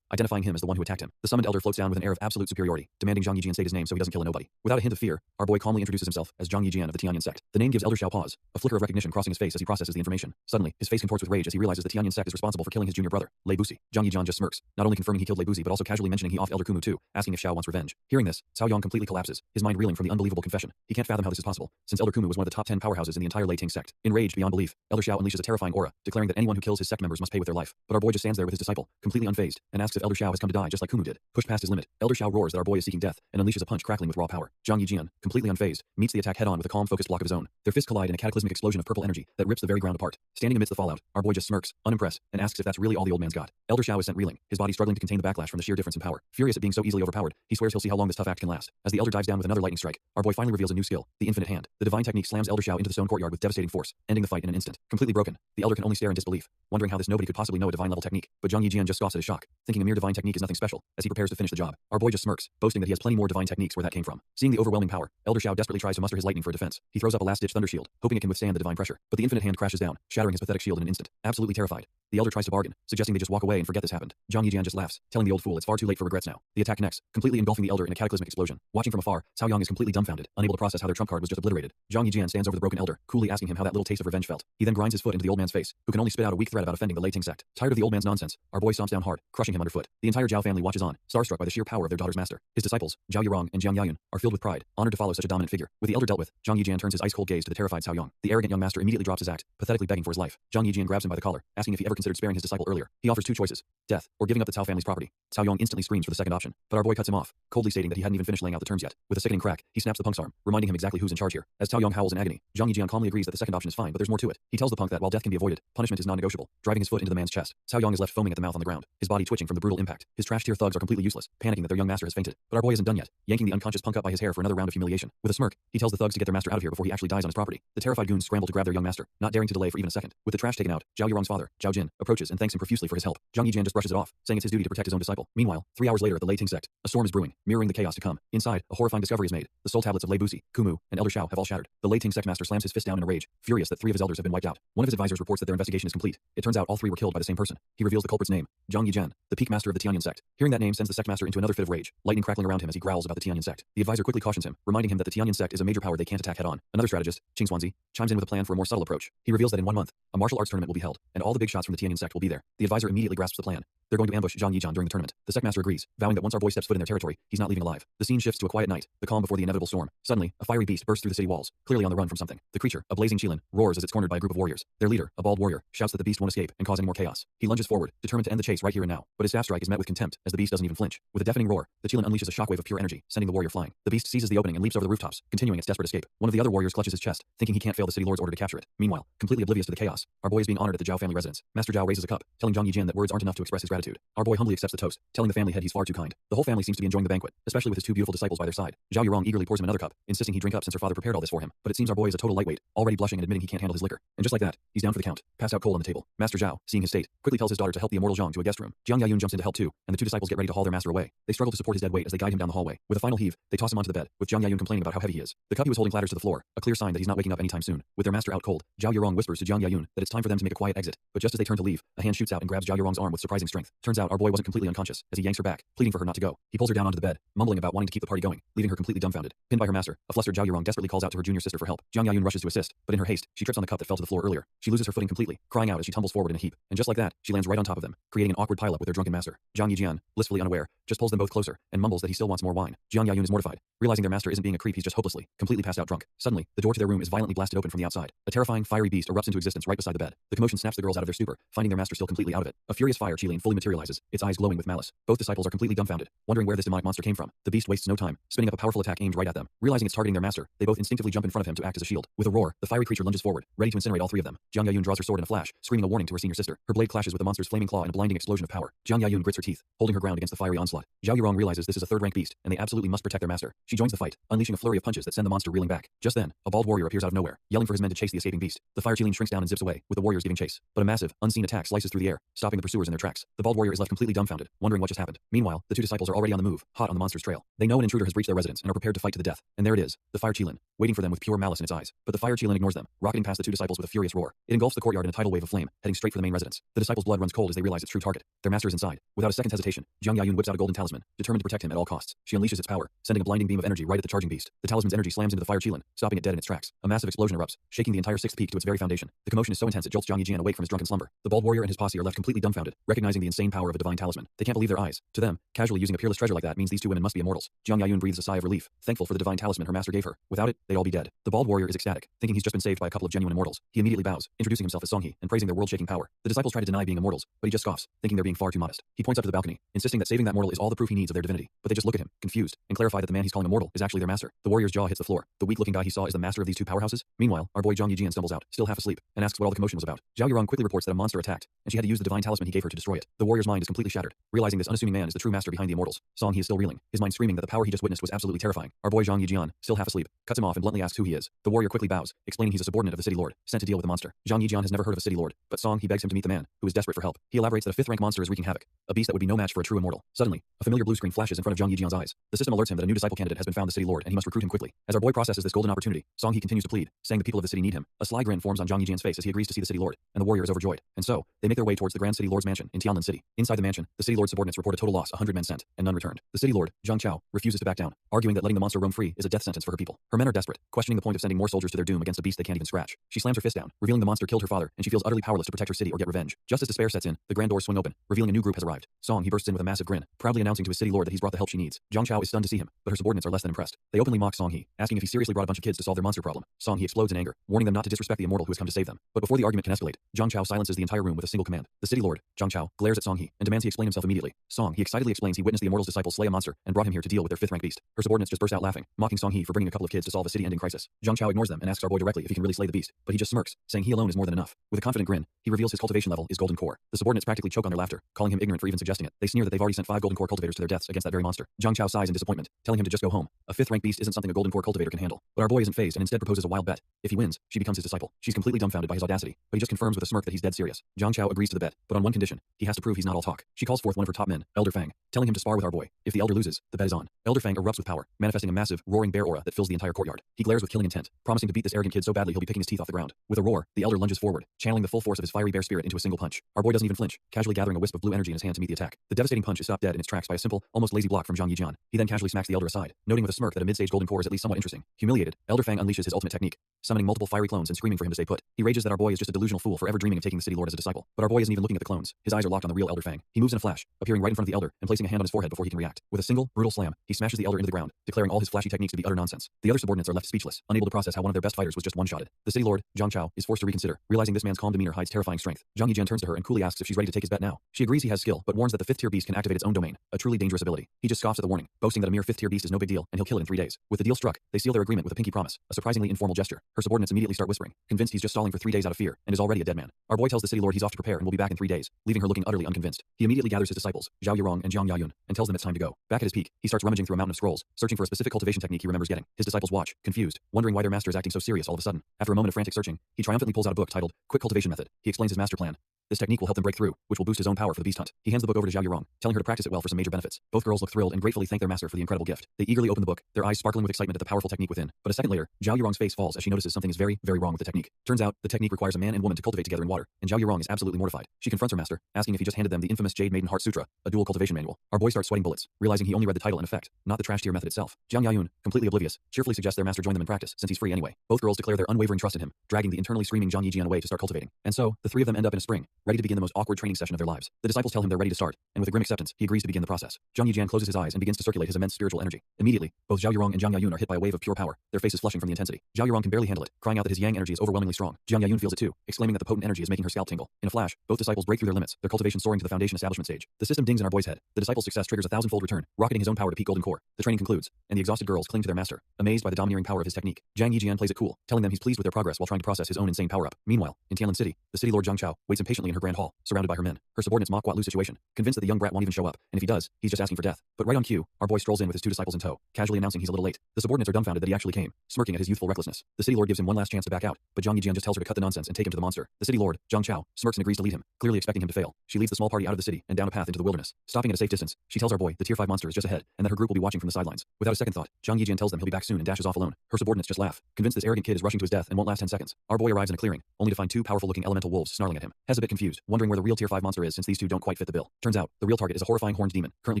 identifying him as the one who attacked him. The summoned elder floats down with an air of absolute superiority, demanding Zhang Yijian state his name so he doesn't kill a nobody. Without a hint of fear, our boy calmly introduces himself as Zhang Yijian of the Tianyan sect. The name gives Elder Xiao pause, a flicker of recognition crossing his face as he processes the information. Suddenly, his face contorts with rage as he realizes the Tianyan sect is responsible for killing his junior brother, Lei Busi. Zhang Yijian just smirks, not only confirming he killed Lei Busi but also casually mentioning he off Elder Kumu too, asking if Xiao wants revenge. Hearing this, Cao Yong completely collapses, his mind reeling from the unbelievable confession. He can't fathom how this is possible, since Elder Kumu was one of the top 10 powerhouses in the entire Lei Ting sect. Enraged beyond belief, Elder Xiao unleashes a terrifying aura, declaring that anyone who kills his sect members must pay with their life. But our boy just stands there with his disciple, completely unfazed, and asks if Elder Xiao has come to die just like Kumu did. Pushed past his limit, Elder Xiao roars that our boy is seeking death and unleashes a punch crackling with raw power. Zhang Yijian, completely unfazed, meets the attack head-on with a calm, focused block of his own. Their fists collide in a cataclysmic explosion of purple energy that rips the very ground apart. Standing amidst the fallout, our boy just smirks, unimpressed, and asks if that's really all the old man's got. Elder Xiao is sent reeling, his body struggling to contain the backlash from the sheer difference in power. Furious at being so easily overpowered, he swears he'll see how long this tough act can last. As the elder dives down with another lightning strike, our boy finally reveals a new skill, the Infinite Hand. The divine technique slams Elder Xiao into the stone courtyard with devastating force, ending the fight in an instant. Completely broken, the elder can only stare in disbelief, wondering how this nobody could possibly know a divine level technique. But Zhang Yijian just scoffs at his shock, thinking a mere divine technique is nothing special, as he prepares to finish the job. Our boy just smirks, boasting that he has plenty more divine techniques where that came from. Seeing the overwhelming power, Elder Xiao desperately tries to muster his lightning for a defense. He throws up a last-ditch thunder shield, hoping it can withstand the divine pressure, but the Infinite Hand crashes down, shattering his pathetic shield in an instant. Absolutely terrified, the elder tries to bargain, suggesting they just walk away and forget this happened. Zhang Yijian just laughs, telling the old fool it's far too late for regrets now. The attack connects, completely engulfing the elder in a cataclysmic explosion. Watching from afar, Cao Yong is completely dumbfounded, unable to process how their trump card was just obliterated. Zhang Yijian stands over the broken elder, coolly asking him how that little taste of revenge felt. He then grinds his foot into the old man's face, who can only spit out a weak threat about offending the Lei Ting sect. Tired of the old man's nonsense, our boy stomps down hard, crushing him underfoot. The entire Zhao family watches on, starstruck by the sheer power of their daughter's master. His disciples, Zhao Yurong and Jiang Yayun, are filled with pride, honored to follow such a dominant figure. With the elder dealt with, Zhang Yijian turns his ice-cold gaze to the terrified Cao Yong. The arrogant young master immediately drops his act, pathetically begging for his life. Zhang Yijian grabs him by the collar, asking if he ever considered sparing his disciple earlier. He offers two choices: death, or giving up the Cao family's property. Cao Yong instantly screams for the second option, but our boy cuts him off, coldly stating that he hadn't even finished laying out the terms yet. With a sickening crack, he snaps the punk's arm, reminding him exactly who's in charge here. As Cao Yong howls in agony, Zhang Yijian calmly agrees that the second option is fine, but there's more to it. He tells the punk that while death can be avoided, punishment is non-negotiable, driving his foot into the man's chest. Cao Yong is left foaming at the mouth on the ground, his body twitching from the brutal impact. His trash-tier thugs are completely useless, panicking that their young master has fainted. But our boy isn't done yet, yanking the unconscious punk up by his hair for another round of humiliation. With a smirk, he tells the thugs to get their master out of here before he actually dies on his property. The terrified goons scramble to grab their young master, not daring to delay for even a second. With the trash taken out, Zhao Yurong's father, Zhao Jin, approaches and thanks him profusely for his help. Zhang Yijian just brushes it off, saying it's his duty to protect his own disciple. Meanwhile, 3 hours later at the Lei Ting sect, a storm is brewing, mirroring the chaos to come. Inside, a horrifying discovery is made. The soul tablets of Lei Busi, Kumu, and Elder Xiao have all shattered. The Lei Ting sect master slams his fist down in a rage, furious that 3 of his elders have been wiped out. One of his advisors reports that their investigation is complete. It turns out all 3 were killed by the same person. He reveals the culprit's name, Zhang Yijian, the peak master of the Tianyan sect. Hearing that name sends the sect master into another fit of rage, lightning crackling around him as he growls about the Tianyan sect. The advisor quickly cautions him, reminding him that the Tianyan sect is a major power they can't attack head-on. Another strategist, Qing Xuanzi, chimes in with a plan for a more subtle approach. He reveals that in 1 month, a martial arts tournament will be held, and all the big shots from the Tianyan sect will be there. The advisor immediately grasps the plan. They're going to ambush Zhang Yijian during the tournament. The sect master agrees, vowing that once our boy steps foot in their territory, he's not leaving alive. The scene shifts to a quiet night, the calm before the inevitable storm. Suddenly, a fiery beast bursts through the city walls, clearly on the run from something. The creature, a blazing qilin, roars as it's cornered by a group of warriors. Their leader, a bald warrior, shouts that the beast won't escape and cause any more chaos. He lunges forward, determined to end the chase right here and now. But his staff strike is met with contempt, as the beast doesn't even flinch. With a deafening roar, the qilin unleashes a shockwave of pure energy, sending the warrior flying. The beast seizes the opening and leaps over the rooftops, continuing its desperate escape. One of the other warriors clutches his chest, thinking he can't fail the city lord's order to capture it. Meanwhile, completely oblivious to the chaos, our boy is being honored at the Zhao family residence. Master Zhao raises a cup, telling Zhang Yijian that words aren't enough to express his gratitude. Our boy humbly accepts the toast, telling the family head he's far too kind. The whole family seems to be enjoying the banquet, especially with his 2 beautiful disciples by their side. Zhao Yurong eagerly pours him another cup, insisting he drink up since her father prepared all this for him. But it seems our boy is a total lightweight, already blushing and admitting he can't handle his liquor. And just like that, he's down for the count, passed out cold on the table. Master Zhao, seeing his state, quickly tells his daughter to help the immortal Zhang to a guest room. Jiang Yayun jumps in to help too, and the 2 disciples get ready to haul their master away. They struggle to support his dead weight as they guide him down the hallway. With a final heave, they toss him onto the bed, with Jiang Yayun complaining about how heavy he is. The cup he was holding clatters to the floor, a clear sign that he's not waking up anytime soon. With their master out cold, Zhao Yurong whispers to Jiang Yayun that it's time for them to make a quiet exit. But just as they turn to leave, a hand shoots out and grabs Zhao Yurong's arm with surprising strength. Turns out our boy wasn't completely unconscious, as he yanks her back, pleading for her not to go. He pulls her down onto the bed, mumbling about wanting to keep the party going, leaving her completely dumbfounded. Pinned by her master, a flustered Zhao Yurong desperately calls out to her junior sister for help. Jiang Yayun rushes to assist, but in her haste, she trips on the cup that fell to the floor earlier. She loses her footing completely, crying out as she tumbles forward in a heap, and just like that, she lands right on top of them, creating an awkward pileup with their drunken master. Jiang Yijian, blissfully unaware, just pulls them both closer and mumbles that he still wants more wine. Jiang Yayun is mortified, realizing their master isn't being a creep, he's just hopelessly, completely passed out drunk. Suddenly, the door to their room is violently blasted open from the outside. A terrifying, fiery beast erupts into existence right beside the bed. The commotion snaps the girls out of their stupor, finding their master still completely out of it. A furious fire Qilin fully materializes, its eyes glowing with malice. Both disciples are completely dumbfounded, wondering where this demonic monster came from. The beast wastes no time, spinning up a powerful attack aimed right at them. Realizing it's targeting their master, they both instinctively jump in front of him to act as a shield. With a roar, the fiery creature lunges forward, ready to incinerate all three of them. Jiang Yayun draws her sword in a flash, screaming a warning to her senior sister. Her blade clashes with the monster's flaming claw in a blinding explosion of power. Jiang Yayun grits her teeth, holding her ground against the fiery onslaught. Zhao Yurong realizes this is a third-rank beast, and they absolutely must protect their master. She joins the fight, unleashing a flurry of punches that send the monster reeling back. Just then, a bald warrior appears out of nowhere, yelling for his men to chase the escaping beast. The fire Qilin shrinks down and zips away, with the warriors giving chase. But a massive, unseen attack slices through the air, stopping the pursuers in their tracks. The bald warrior is left completely dumbfounded, wondering what just happened. Meanwhile, the two disciples are already on the move, hot on the monster's trail. They know an intruder has breached their residence and are prepared to fight to the death. And there it is, the fire Qilin, waiting for them with pure malice in its eyes. But the fire Qilin ignores them, rocketing past the two disciples with a furious roar. It engulfs the courtyard in a tidal wave of flame, heading straight for the main residence. The disciples' blood runs cold as they realize its true target. Their master is inside. Without a second's hesitation, Jiang Yayun whips out a golden talisman, determined to protect him at all costs. She unleashes its power, sending a blinding beam of energy right at the charging beast. The talisman's energy slams into the fire Qilin, stopping it dead in its tracks. A massive explosion erupts, shaking the entire sixth peak to its very foundation. The commotion is so intense it jolts Jiang Yijian awake from his drunken slumber. The bald warrior and his posse are left completely dumbfounded, recognizing the insane power of a divine talisman. They can't believe their eyes. To them, casually using a peerless treasure like that means these two women must be immortals. Jiang Yayun breathes a sigh of relief, thankful for the divine talisman her master gave her. Without it, they'd all be dead. The bald warrior is ecstatic, thinking he's just been saved by a couple of genuine immortals. He immediately bows, introducing himself as Songhe and praising their world-shaking power. The disciples try to deny being immortals, but he just scoffs, thinking they're being far too modest. He points up to the balcony, insisting that saving that mortal is all the proof he needs of their divinity. But they just look at him, confused, and clarify that the man he's calling immortal is actually their master. The warrior's jaw hits the floor. The weak-looking guy he saw is the master of these two powerhouses. Meanwhile, our boy Jiang Yijian stumbles out, still half asleep, and asks what all the commotion was about. Zhao Yurong quickly reports that a monster attacked, and she had to use the divine talisman he gave her to destroy it. The warrior's mind is completely shattered, realizing this unassuming man is the true master behind the immortals. Song he is still reeling, his mind screaming that the power he just witnessed was absolutely terrifying. Our boy Jiang Yijian, still half asleep, cuts him off and bluntly asks who he is. The warrior quickly bows, explaining he's a subordinate of the city lord, sent to deal with the monster. Jiang Yijian has never heard of a city lord, but Song he begs him to meet the man, who is desperate for help. He elaborates that a fifth-rank monster is wreaking havoc, a beast that would be no match for a true immortal. Suddenly, a familiar blue screen flashes in front of Jiang Yijian's eyes. The system alerts him that a new disciple candidate has been found, the city lord, and he must recruit him quickly. As our boy processes this golden opportunity, Song he continues to plead, saying the people of the city need him. A sly grin forms on Jiang Yijian's face as he agrees to see the city lord, and the warrior is overjoyed. And so, they make their way towards the Grand City Lord's mansion in Tianlin City. Inside the mansion, the city lord's subordinates report a total loss, 100 men sent, and none returned. The city lord, Zhang Chao, refuses to back down, arguing that letting the monster roam free is a death sentence for her people. Her men are desperate, questioning the point of sending more soldiers to their doom against a beast they can't even scratch. She slams her fist down, revealing the monster killed her father, and she feels utterly powerless to protect her city or get revenge. Just as despair sets in, the grand doors swing open, revealing a new group has arrived. Song he bursts in with a massive grin, proudly announcing to his city lord that he's brought the help she needs. Zhang Chao is stunned to see him, but her subordinates are less than impressed. They openly mock Song he, asking if he seriously brought a bunch of kids to solve their monster problem. Song he explodes in anger, warning them not to disrespect the immortal who has come to save them. But before the argument can escalate, Zhang Chao silences the entire room with a single command. The city lord, Zhang Chao, glares at Song he and demands he explain himself immediately. Song he excitedly explains he witnessed the immortal's disciple slay a monster and brought him here to deal with their fifth-rank beast. Her subordinates just burst out laughing, mocking Song he for bringing a couple of kids to solve a city-ending crisis. Zhang Chao ignores them and asks our boy directly if he can really slay the beast, but he just smirks, saying he alone is more than enough. With a confident grin, he reveals his cultivation level is golden core. The subordinates practically choke on their laughter, calling him ignorant for even suggesting it. They sneer that they've already sent 5 golden core cultivators to their deaths against that very monster. Zhang Chao sighs in disappointment, telling him to just go home. A fifth-rank beast isn't something a golden core cultivator can handle. But our boy isn't fazed and instead proposes a wild bet. If he wins, she becomes his disciple. She's completely dumbfounded by his audacity, but he just confirms with a smirk that he's dead serious. Zhang Chao agrees to the bet, but on one condition: he has to prove he's not all talk. She calls forth one of her top men, Elder Fang, telling him to spar with our boy. If the elder loses, the bet is on. Elder Fang erupts with power, manifesting a massive, roaring bear aura that fills the entire courtyard. He glares with killing intent, promising to beat this arrogant kid so badly he'll be picking his teeth off the ground. With a roar, the elder lunges forward, channeling the full force of his fiery bear spirit into a single punch. Our boy doesn't even flinch, casually gathering a wisp of blue energy in his hand to meet the attack. The devastating punch is stopped dead in its tracks by a simple, almost lazy block from Jiang Yijian. He then casually smacks the elder aside, noting with a smirk that a mid-stage golden core is at least somewhat interesting. Humiliated, Elder Fang unleashes his ultimate technique, summoning multiple fiery clones and screaming for him to stay put. He rages that our boy is just a delusional fool forever dreaming of taking the city lord as a disciple. But our boy isn't even looking at the clones. His eyes are locked on the real Elder Fang. He moves in a flash, appearing right in front of the elder and placing a hand on his forehead before he can react. With a single, brutal slam, he smashes the elder into the ground, declaring all his flashy techniques to be utter nonsense. The other subordinates are left speechless, unable to process how one of their best fighters was just one-shotted. The city lord, Zhang Chao, is forced to reconsider, realizing this man's calm demeanor hides terrifying strength. Jiang Yijian turns to her and coolly asks if she's ready to take his bet now. She agrees he has skill, but warns that the fifth-tier beast can activate its own domain, a truly dangerous ability. He just scoffs at the warning, boasting that a mere fifth-tier beast is no big deal and he'll kill it in 3 days. With the deal struck, they seal their agreement with a pinky promise, a surprisingly informal gesture. Her subordinates immediately start whispering, convinced he's just stalling for 3 days out of fear and is already a dead man. Our boy tells the city lord he's off to prepare and will be back in 3 days, leaving her looking utterly unconvinced. He immediately gathers his disciples, Zhao Yurong and Jiang Yayun, and tells them it's time to go. Back at his peak, he starts rummaging through a mountain of scrolls, searching for a specific cultivation technique he remembers getting. His disciples watch, confused, wondering why their master is acting so serious all of a sudden. After a moment of frantic searching, he triumphantly pulls out a book titled Quick Cultivation Method. He explains his master plan. This technique will help them break through, which will boost his own power for the beast hunt. He hands the book over to Zhao Yurong, telling her to practice it well for some major benefits. Both girls look thrilled and gratefully thank their master for the incredible gift. They eagerly open the book, their eyes sparkling with excitement at the powerful technique within. But a second later, Zhao Yurong's face falls as she notices something is very, very wrong with the technique. Turns out, the technique requires a man and woman to cultivate together in water, and Zhao Yurong is absolutely mortified. She confronts her master, asking if he just handed them the infamous Jade Maiden Heart Sutra, a dual cultivation manual. Our boy starts sweating bullets, realizing he only read the title in effect, not the trash tier method itself. Jiang Yayun, completely oblivious, cheerfully suggests their master join them in practice, since he's free anyway. Both girls declare their unwavering trust in him, dragging the internally screaming Jiang Yijian away to start cultivating. And so, the three of them end up in a spring, ready to begin the most awkward training session of their lives. The disciples tell him they're ready to start, and with a grim acceptance, he agrees to begin the process. Zhang Yijian closes his eyes and begins to circulate his immense spiritual energy. Immediately, both Zhao Yurong and Jiang Yayun are hit by a wave of pure power, their faces flushing from the intensity. Zhao Yurong can barely handle it, crying out that his yang energy is overwhelmingly strong. Jiang Yayun feels it too, exclaiming that the potent energy is making her scalp tingle. In a flash, both disciples break through their limits, their cultivation soaring to the foundation establishment stage. The system dings in our boy's head. The disciple's success triggers a thousandfold return, rocketing his own power to peak golden core. The training concludes, and the exhausted girls cling to their master, amazed by the domineering power of his technique. Zhang Yijian plays it cool, telling them he's pleased with their progress while trying to process his own insane power-up. Meanwhile, in Tianlin City, the city lord Zhang Chao waits impatiently in her grand hall, surrounded by her men. Her subordinates mock Guat Lu's situation, convinced that the young brat won't even show up, and if he does, he's just asking for death. But right on cue, our boy strolls in with his two disciples in tow, casually announcing he's a little late. The subordinates are dumbfounded that he actually came, smirking at his youthful recklessness. The city lord gives him one last chance to back out, but Zhang Yijian just tells her to cut the nonsense and take him to the monster. The city lord, Zhang Chao, smirks and agrees to lead him, clearly expecting him to fail. She leads the small party out of the city and down a path into the wilderness. Stopping at a safe distance, she tells our boy the tier 5 monster is just ahead, and that her group will be watching from the sidelines. Without a second thought, Zhang Yijian tells them he'll be back soon and dashes off alone. Her subordinates just laugh, convinced this arrogant kid is rushing to his death and won't last 10 seconds. Our boy arrives in a clearing, only to find two powerful-looking elemental wolves snarling at him. Hez a bit confused, wondering where the real tier 5 monster is since these two don't quite fit the bill. Turns out, the real target is a horrifying horned demon, currently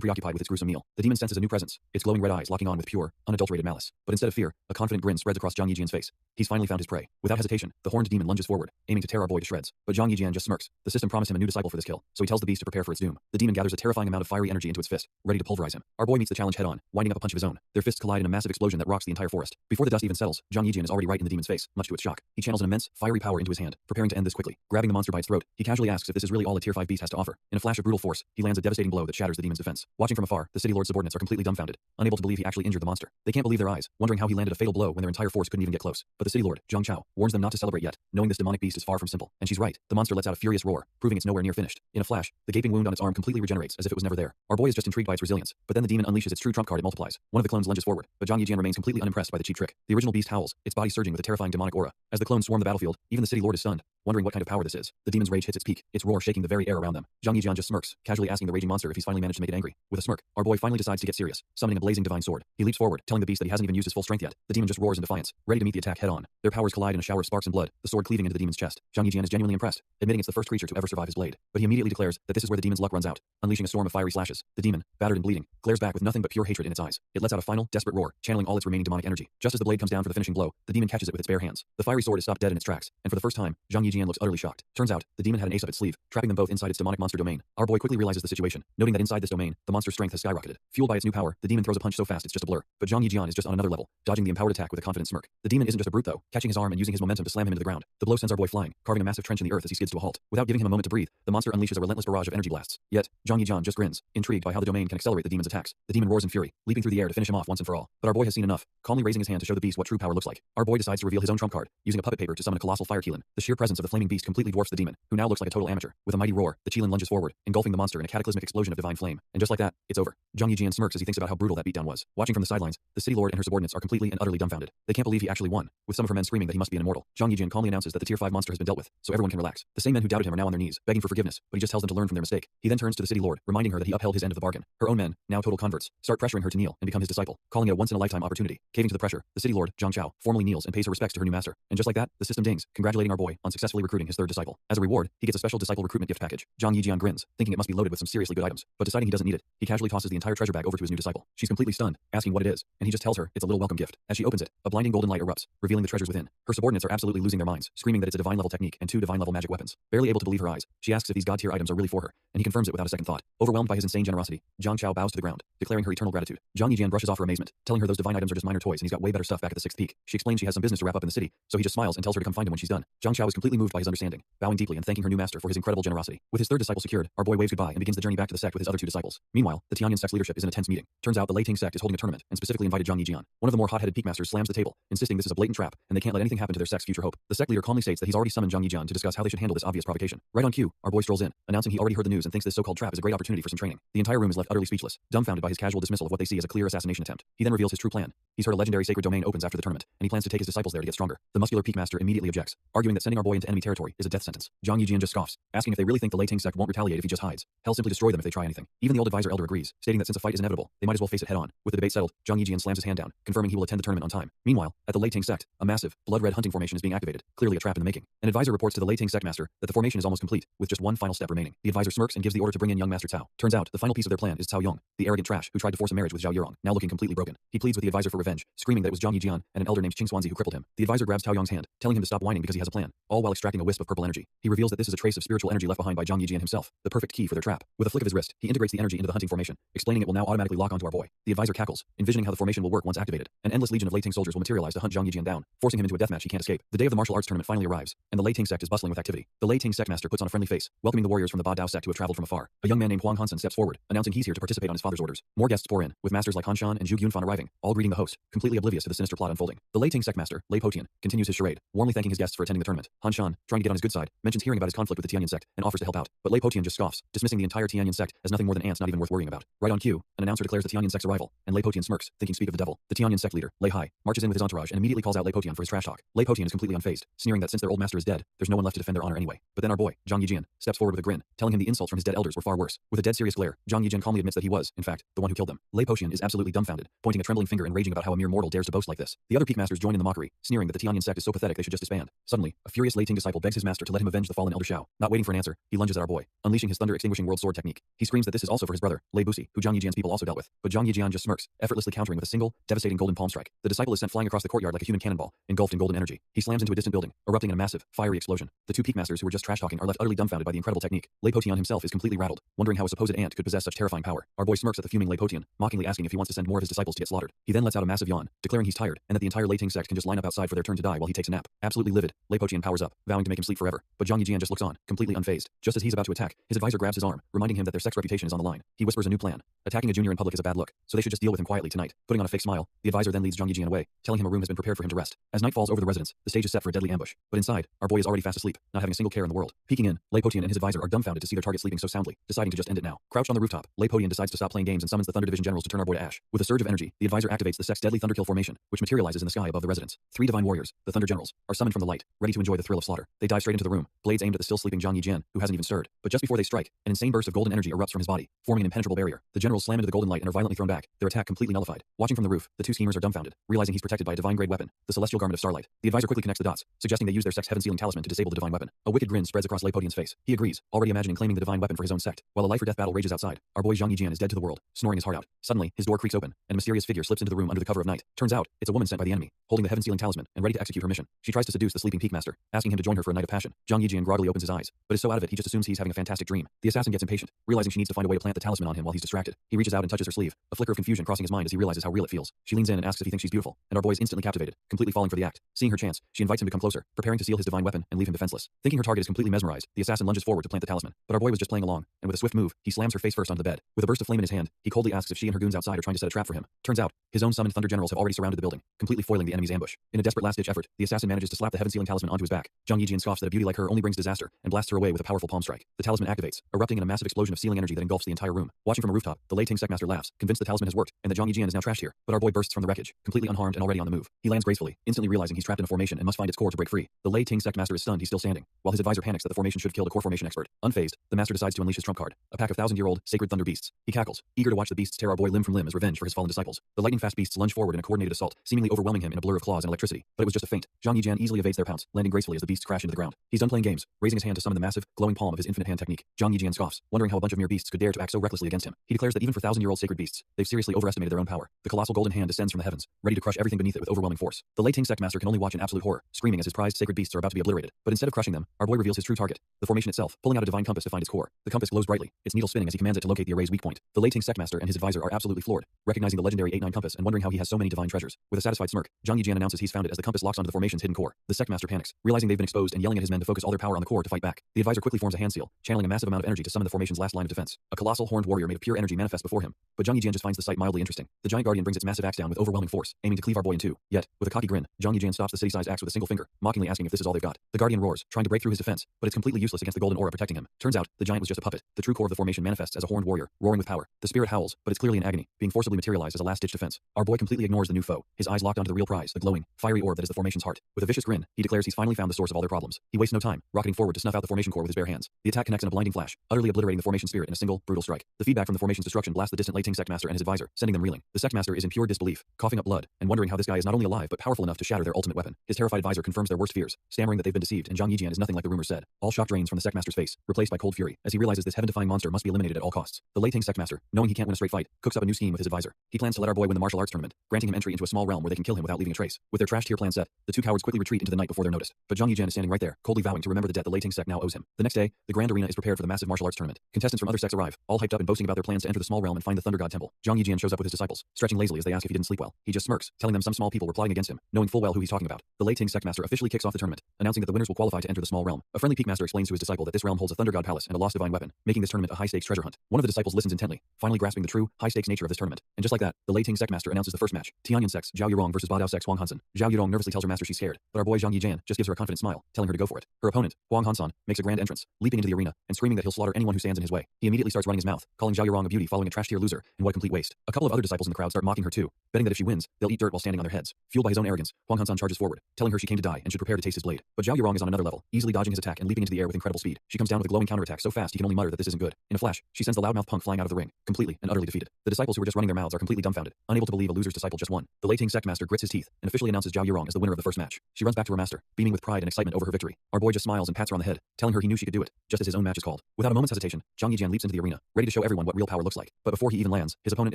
preoccupied with its gruesome meal. The demon senses a new presence, its glowing red eyes locking on with pure, unadulterated malice. But instead of fear, a confident grin spreads across Zhang Yijian's face. He's finally found his prey. Without hesitation, the horned demon lunges forward, aiming to tear our boy to shreds. But Zhang Yijian just smirks. The system promised him a new disciple for this kill, so he tells the beast to prepare for its doom. The demon gathers a terrifying amount of fiery energy into its fist, ready to pulverize him. Our boy meets the challenge head-on, winding up a punch of his own. Their fists collide in a massive explosion that rocks the entire forest. Before the dust even settles, Zhang Yijian is already right in the demon's face, much to its shock. He channels an immense, fiery power into his hand, preparing to end this quickly. Grabbing the monster by its throat, he casually asks if this is really all a tier 5 beast has to offer. In a flash of brutal force, he lands a devastating blow that shatters the demon's defense. Watching from afar, the city lord's subordinates are completely dumbfounded, unable to believe he actually injured the monster. They can't believe their eyes, wondering how he landed a fatal blow when their entire force couldn't even get close. But the city lord, Zhang Chao, warns them not to celebrate yet, knowing this demonic beast is far from simple. And she's right. The monster lets out a furious roar, proving it's nowhere near finished. In a flash, the gaping wound on its arm completely regenerates as if it was never there. Our boy is just intrigued by its resilience, but then the demon unleashes its true trump card. It multiplies. One of the clones lunges forward, but Zhang Yijian remains completely unimpressed by the cheap trick. The original beast howls, its body surging with a terrifying demonic aura. As the clones swarm the battlefield, even the city lord is stunned, wondering what kind of power this is. The demon's rage hits its peak, its roar shaking the very air around them. Zhang Yijian just smirks, casually asking the raging monster if he's finally managed to make it angry. With a smirk, our boy finally decides to get serious, summoning a blazing divine sword. He leaps forward, telling the beast that he hasn't even used his full strength yet. The demon just roars in defiance, ready to meet the attack head-on. Their powers collide in a shower of sparks and blood, the sword cleaving into the demon's chest. Zhang Yijian is genuinely impressed, admitting it's the first creature to ever survive his blade. But he immediately declares that this is where the demon's luck runs out, unleashing a storm of fiery slashes. The demon, battered and bleeding, glares back with nothing but pure hatred in its eyes. It lets out a final, desperate roar, channeling all its remaining demonic energy. Just as the blade comes down for the finishing blow, the demon catches it with its bare hands. The fiery sword is stopped dead in its tracks, and for the first time, Zhang Yijian looks utterly shocked. Turns out, the demon had an ace up its sleeve, trapping them both inside its demonic monster domain. Our boy quickly realizes the situation, noting that inside this domain, the monster's strength has skyrocketed. Fueled by its new power, the demon throws a punch so fast it's just a blur. But Zhang Yijian is just on another level, dodging the empowered attack with a confident smirk. The demon isn't just a brute though, catching his arm and using his momentum to slam him into the ground. The blow sends our boy flying, carving a massive trench in the earth as he skids to a halt. Without giving him a moment to breathe, the monster unleashes a relentless barrage of energy blasts. Yet, Zhang Yijian just grins, intrigued by how the domain can accelerate the demon's attacks. The demon roars in fury, leaping through the air to finish him off once and for all. But our boy has seen enough, calmly raising his hand to show the beast what true power looks like. Our boy decides to reveal his own trump card, using a puppet paper to summon a colossal fire Qilin. The sheer presence of the flaming beast completely dwarfs the demon, who now looks like a total amateur. With a mighty roar, the Qilin lunges forward, engulfing the monster in a cataclysmic explosion of divine flame. And just like that, it's over. Zhang Yijian smirks as he thinks about how brutal that beatdown was. Watching from the sidelines, the city lord and her subordinates are completely and utterly dumbfounded. They can't believe he actually won, with some of her men screaming that he must be an immortal. Zhang Yijian calmly announces that the tier 5 monster has been dealt with, so everyone can relax. The same men who doubted him are now on their knees, begging for forgiveness, but he just tells them to learn from their mistake. He then turns to the city lord, reminding her that he upheld his end of the bargain. Her own men, now total converts, start pressuring her to kneel and become his disciple, calling it a once-in-a-lifetime opportunity. Caving to the pressure, the city lord, Zhang Chao, formally kneels and pays her respects to her new master. And just like that, the system dings, congratulating our boy on successfully recruiting his third disciple. As a reward, he gets a special disciple recruitment gift package. Zhang Yijian grins, thinking it must be loaded with some seriously good items, but deciding he doesn't need it, he casually tosses the entire treasure bag over to his new disciple. She's completely stunned, asking what it is, and he just tells her it's a little welcome gift. As she opens it, a blinding golden light erupts, revealing the treasures within. Her subordinates are absolutely losing their minds, screaming that it's a divine level technique and 2 divine level magic weapons. Barely able to believe her eyes, she asks if these god tier items are really for her, and he confirms it without a second thought. Overwhelmed by his insane generosity, Zhang Chao bows to the ground, declaring her eternal gratitude. Zhang Yijian brushes off her amazement, telling her those divine items are just minor toys and he's got way better stuff back at the 6th peak. She explains she has some business to wrap up in the city, so he just smiles and tells her to come find him when she's done. Zhang Chao is completely moved by his understanding, bowing deeply and thanking her new master for his incredible generosity. With his third disciple secured, our boy waves goodbye and begins the journey back to the sect with his other 2 disciples. Meanwhile, the Tianyan sect's leadership is in a tense meeting. Turns out the Lei Ting sect is holding a tournament and specifically invited Zhang Yijian. One of the more hot-headed peak masters slams the table, insisting this is a blatant trap and they can't let anything happen to their sect's future hope. The sect leader calmly states that he's already summoned Zhang Yijian to discuss how they should handle this obvious provocation. Right on cue, our boy strolls in, announcing he already heard the news and thinks this so-called trap is a great opportunity for some training. The entire room is left utterly speechless, dumbfounded by his casual dismissal of what they see as a clear assassination attempt. He then reveals his true plan. He's heard a legendary sacred domain opens after the tournament, and he plans to take his disciples there to get stronger. The muscular peak master immediately objects, arguing that sending our boy into enemy territory is a death sentence. Zhang Yijian just scoffs, asking if they really think the Lei Ting sect won't retaliate if he just hides. Hell simply destroy them if they try anything. Even the old advisor elder agrees, stating that since a fight is inevitable, they might as well face it head on. With the debate settled, Zhang Yijian slams his hand down, confirming he will attend the tournament on time. Meanwhile, at the Lei Ting sect, a massive, blood-red hunting formation is being activated, clearly a trap in the making. An advisor reports to the Lei Ting sect master that the formation is almost complete, with just one final step remaining. The advisor smirks and gives the order to bring in young Master Cao. Turns out, the final piece of their plan is Cao Yong, the arrogant trash who tried to force a marriage with Zhao Yurong, now looking completely broken. He pleads with the advisor for revenge, screaming that it was Zhang Yijian and an elder named Qing Xuanzi who crippled him. The advisor grabs Cao Yong's hand, telling him to stop whining because he has a plan, all while extracting a wisp of purple energy. He reveals that this is a trace of spiritual energy left behind by Zhang Yijian himself, the perfect key for their trap. With a flick of his wrist, he integrates the energy into the hunting formation, explaining it will now automatically lock onto our boy. The advisor cackles, envisioning how the formation will work once activated. An endless legion of Lei Ting soldiers will materialize to hunt Zhang Yijian down, forcing him into a deathmatch he can't escape. The day of the martial arts tournament finally arrives, and the Lei Ting sect is bustling with activity. The Lei Ting sect master puts on a friendly face, welcoming the warriors from the Ba Dao sect who have traveled from afar. A young man named Huang Hansen steps forward, announcing he's here to participate on his father's orders. More guests pour in, with masters like Han Shan and Zhu Yunfan arriving, all greeting the host, completely oblivious to the sinister plot unfolding. The Lei Ting sect master, Lei Potian, continues his charade, warmly thanking his guests for attending the tournament. Han Shan, trying to get on his good side, mentions hearing about his conflict with the Tianyan sect and offers to help out, but Lei Potian just scoffs, dismissing the entire Tianyan sect as nothing more than ants not even worth worrying about. Right on cue, an announcer declares the Tianyan sect's arrival, and Lei Potian smirks, thinking speak of the devil. The Tianyan sect leader, Lei Hai, marches in with his entourage and immediately calls out Lei Potian for his trash talk. Lei Potian is completely unfazed, sneering that since their old master is dead, there's no one left to defend their honor anyway. But then our boy, Zhang Yijian, steps forward with a grin, telling him the insults from his dead elders were far worse. With a dead serious glare, Zhang Yijian calmly admits that he was, in fact, the one who killed them. Lei Potian is absolutely dumbfounded, pointing a trembling finger and raging about how a mere mortal dares to boast like this. The other peak masters join in the mockery, sneering that the Tianyan sect is so pathetic they should just disband. Suddenly, a furious Lei Ting disciple begs his master to let him avenge the fallen Elder Shao. Not waiting for an answer, he lunges at our boy, unleashing his thunder-extinguishing world sword technique. He screams that this is also for his brother, Lei Busi, who Zhang Yijian's people also dealt with. But Zhang Yijian just smirks, effortlessly countering with a single, devastating golden palm strike. The disciple is sent flying across the courtyard like a human cannonball, engulfed in golden energy. He slams into a distant building, erupting in a massive, fiery explosion. The two peak masters who were just trash-talking are left utterly dumbfounded by the incredible technique. Lei Potian himself is completely rattled, wondering how a supposed ant could possess such terrifying power. Our boy smirks at the fuming Lei Potian, mockingly asking if he wants to send more of his disciples to get slaughtered. He then lets out a massive yawn, declaring he's tired, and that the entire Lei Ting sect can just line up outside for their turn to die while he takes a nap. Absolutely livid, Lei Potian powers up, vowing to make him sleep forever. But Zhang Yijian just looks on, completely unfazed. Just as he's about to attack, his advisor grabs his arm, reminding him that their sect's reputation is on the line. He whispers a new plan. Attacking a junior in public is a bad look, so they should just deal with him quietly tonight. Putting on a fake smile, the advisor then leads Zhang Yijian away, telling him a room has been prepared for him to rest. As night falls over the residence, the stage is set for a deadly ambush. But inside, our boy is already fast asleep, not having a single care in the world. Peeking in, Lei Potian and his advisor are dumbfounded to see their target sleeping so soundly, deciding to just end it now. Crouched on the rooftop, Lei Potian decides to stop playing games and summons the Thunder Division generals to turn our boy to ash. With a surge of energy, the advisor activates the sect's deadly Thunderkill formation, which materializes in the sky above the residence. Three divine warriors, the Thunder generals, are summoned from the light, ready to enjoy the thrill of slaughter. They dive straight into the room, blades aimed at the still sleeping Zhang Yijian, who hasn't even stirred. But just before they strike, an insane burst of golden energy erupts from his body, forming an impenetrable barrier. The generals slam into the golden light and are violently thrown back, their attack completely nullified. Watching from the roof, the two schemers are dumbfounded, realizing he's protected by a divine-grade weapon, the celestial garment of starlight. The advisor quickly connects the dots, suggesting they use their sect's heaven-sealing talisman to disable the divine weapon. A wicked grin spreads across Lei Potian's face. He agrees, already imagining claiming the divine weapon for his own sect. While a life-or-death battle rages outside, our boy Zhang Yijian is dead to the world, snoring his heart out. Suddenly, his door creaks open, and a mysterious figure slips into the room under the cover of night. Turns out, it's a woman sent by the enemy, holding the heaven-sealing talisman and ready to execute her mission. She tries to seduce the sleeping peak master, asking him to join her for a night of passion. Zhang Yijian groggily opens his eyes, but is so out of it he just assumes he's having a fantastic dream. The assassin gets impatient, realizing she needs to find a way to plant the talisman on him while he's distracted. He reaches out and touches her sleeve, a flicker of confusion crossing his mind as he realizes how real it feels. She leans in and asks if he thinks she's beautiful, and our boy is instantly captivated, completely falling for the act. Seeing her chance, she invites him to come closer, preparing to seal his divine weapon and leave him defenseless. Thinking her target is completely mesmerized, the assassin lunges forward to plant the talisman, but our boy was just playing along, and with a swift move, he slams her face first onto the bed. With a burst of flame in his hand, he coldly asks if she and her goons outside are trying to set a trap for him. Turns out, his own summoned Thunder generals have already surrounded the building, completely foiling the enemy's ambush. In a desperate last-ditch effort, the assassin manages to slap the heaven-sealing talisman onto his back. Zhang Yijian scoffs that a beauty like her only brings disaster, and blasts her away with a powerful palm strike. The talisman activates, erupting in a massive explosion of sealing energy that engulfs the entire room. Watching from a rooftop, the Lei Ting sect master laughs, convinced the talisman has worked, and that Zhang Yijian is now trashed here. But our boy bursts from the wreckage, completely unharmed and already on the move. He lands gracefully, instantly realizing he's trapped in a formation and must find its core to break free. The Lei Ting sect master is stunned he's still standing, while his advisor panics that the formation should have killed a core formation expert. Unfazed, the master decides to unleash his trump card, a pack of 1,000-year-old sacred thunder beasts. He cackles, eager to watch the beasts tear our boy limb from limb as revenge for his fallen disciples. The lightning-fast beasts lunge forward in a coordinated assault, seemingly overwhelming him in a blur of claws and electricity. But it was just a feint. Zhang Yijian easily evades their pounce, landing gracefully as the beasts crash into the ground. He's done playing games, raising his hand to summon the massive, glowing palm of his infinite hand technique. Zhang Yijian scoffs, wondering how a bunch of mere beasts could dare to act so recklessly against him. He declares that even for 1,000-year-old sacred beasts, they've seriously overestimated their own power. The colossal golden hand descends from the heavens, ready to crush everything beneath it with overwhelming force. The Lei Ting sect master can only watch in absolute horror, screaming as his prized sacred beasts are about to be obliterated. But instead of crushing them, our boy reveals his true target, the formation itself, pulling out a divine compass to find its core. The compass glows brightly, its needle spinning as he commands it to locate the array's weak point. The Lei Ting sect master and his advisor are absolutely floored, recognizing the legendary 8-9 compass and wondering how he has so many divine treasures. With a satisfied smirk, Zhang Yijian announces he's found it as the compass locks onto the formation's hidden core. The sect master panics, realizing they've been exposed and yelling at his men to focus all their power on the core to fight back. The advisor quickly forms a hand seal, channeling a massive amount of energy to summon the formation's last line of defense. A colossal horned warrior made of pure energy manifests before him, but Zhang Yijian just finds the sight mildly interesting. The giant guardian brings its massive axe down with overwhelming force, aiming to cleave our boy in two. Yet, with a cocky grin, Zhang Yijian stops the city-sized axe with a single finger, mockingly asking if this is all they've got. The guardian roars, trying to break through his defense, but it's completely useless against the golden aura protecting him. Turns out, the giant was just a puppet. The true core of the formation manifests as a horned warrior, roaring with power. The spirit howls, but it's clearly in agony, being forcibly materialized as a last-ditch defense. Our boy completely ignores the new foe, his eyes locked onto the real prize, the glowing, fiery orb that is the formation's heart. With a vicious grin, he declares he's finally found the source of all their problems. He wastes no time, rocketing forward to snuff out the formation core with his bare hands. The attack connects in a blinding flash, utterly obliterating the formation spirit in a single, brutal strike. The feedback from the formation's destruction blasts the distant Lei Ting sect master and his advisor, sending them reeling. The sect master is in pure disbelief, coughing up blood, and wondering how this guy is not only alive but powerful enough to shatter their ultimate weapon. His terrified advisor confirms their worst fears, stammering that they've been deceived and Zhang Yijian is nothing like the rumors said. All shock drains from the sect master's face, replaced by cold fury, as he realizes this heaven-defying monster must be eliminated at all costs. The Lei Ting sect master, knowing he can't win a straight fight, cooks up a new scheme with his advisor. He plans to let our boy win the martial arts tournament, granting him entry into a small realm where they can kill him without leaving a trace. With their trash tier plan set, the two cowards quickly retreat into the night before they're noticed. But Zhang Yijian is standing right there, coldly vowing to remember the debt the Lei Ting sect now owes him. The next day, the grand arena is prepared for the massive martial arts tournament. Contestants from other sects arrive, all hyped up and boasting about their plans to enter the small realm and find the Thunder God Temple. Zhang Yijian shows up with his disciples, stretching lazily as they ask if he didn't sleep well. He just smirks, telling them some small people were plotting against him, knowing full well who he's talking about. The Lei Ting sect master officially kicks off the tournament, announcing that the winners will qualify to enter the small realm. A friendly peak master explains to his disciple that this realm holds a Thunder God palace and a lost divine weapon, making this tournament a high-stakes treasure hunt. One of the disciples listens intently, finally grasping the true, high-stakes nature of this tournament. And just like that, the Lei Ting sect master announces the first match: Tianyan sect's Zhao Yurong versus Badao sect's Huang Hansen. Zhao Yurong nervously tells her master she's scared, but our boy Zhang Yijian just gives her a confident smile, telling her to go for it. Her opponent, Huang Hansan, makes a grand entrance, leaping into the arena and screaming that he'll slaughter anyone who stands in his way. He immediately starts running his mouth, calling Zhao Yurong a beauty following a trash-tier loser, and what a complete waste. A couple of other disciples in the crowd start mocking her too, betting that if she wins, they'll eat dirt while standing on their heads. Fueled by his own arrogance, Huang Hansan charges forward, telling her she came to die and should prepare to taste his blade. But Zhao Yurong is on another level, easily dodging his attack and leaping into the air with incredible speed. She comes down with a glowing counterattack so fast he can only mutter that this isn't good. In a flash, she sends the loudmouth punk flying out of the ring, completely and utterly defeated. The disciples who were just running their mouths are completely dumbfounded, unable to believe a loser's disciple just won. The Lei Ting sect master grits his teeth and officially announces Zhao Yurong as the winner of the first match. She runs back to her master, beaming with pride and excitement over her victory. Our boy just smiles and pats her on the head, telling her he knew she could do it, just as his own match is called. Without a moment's hesitation, Zhang Yijian leaps into the arena, ready to show everyone what real power looks like. But before he even lands, his opponent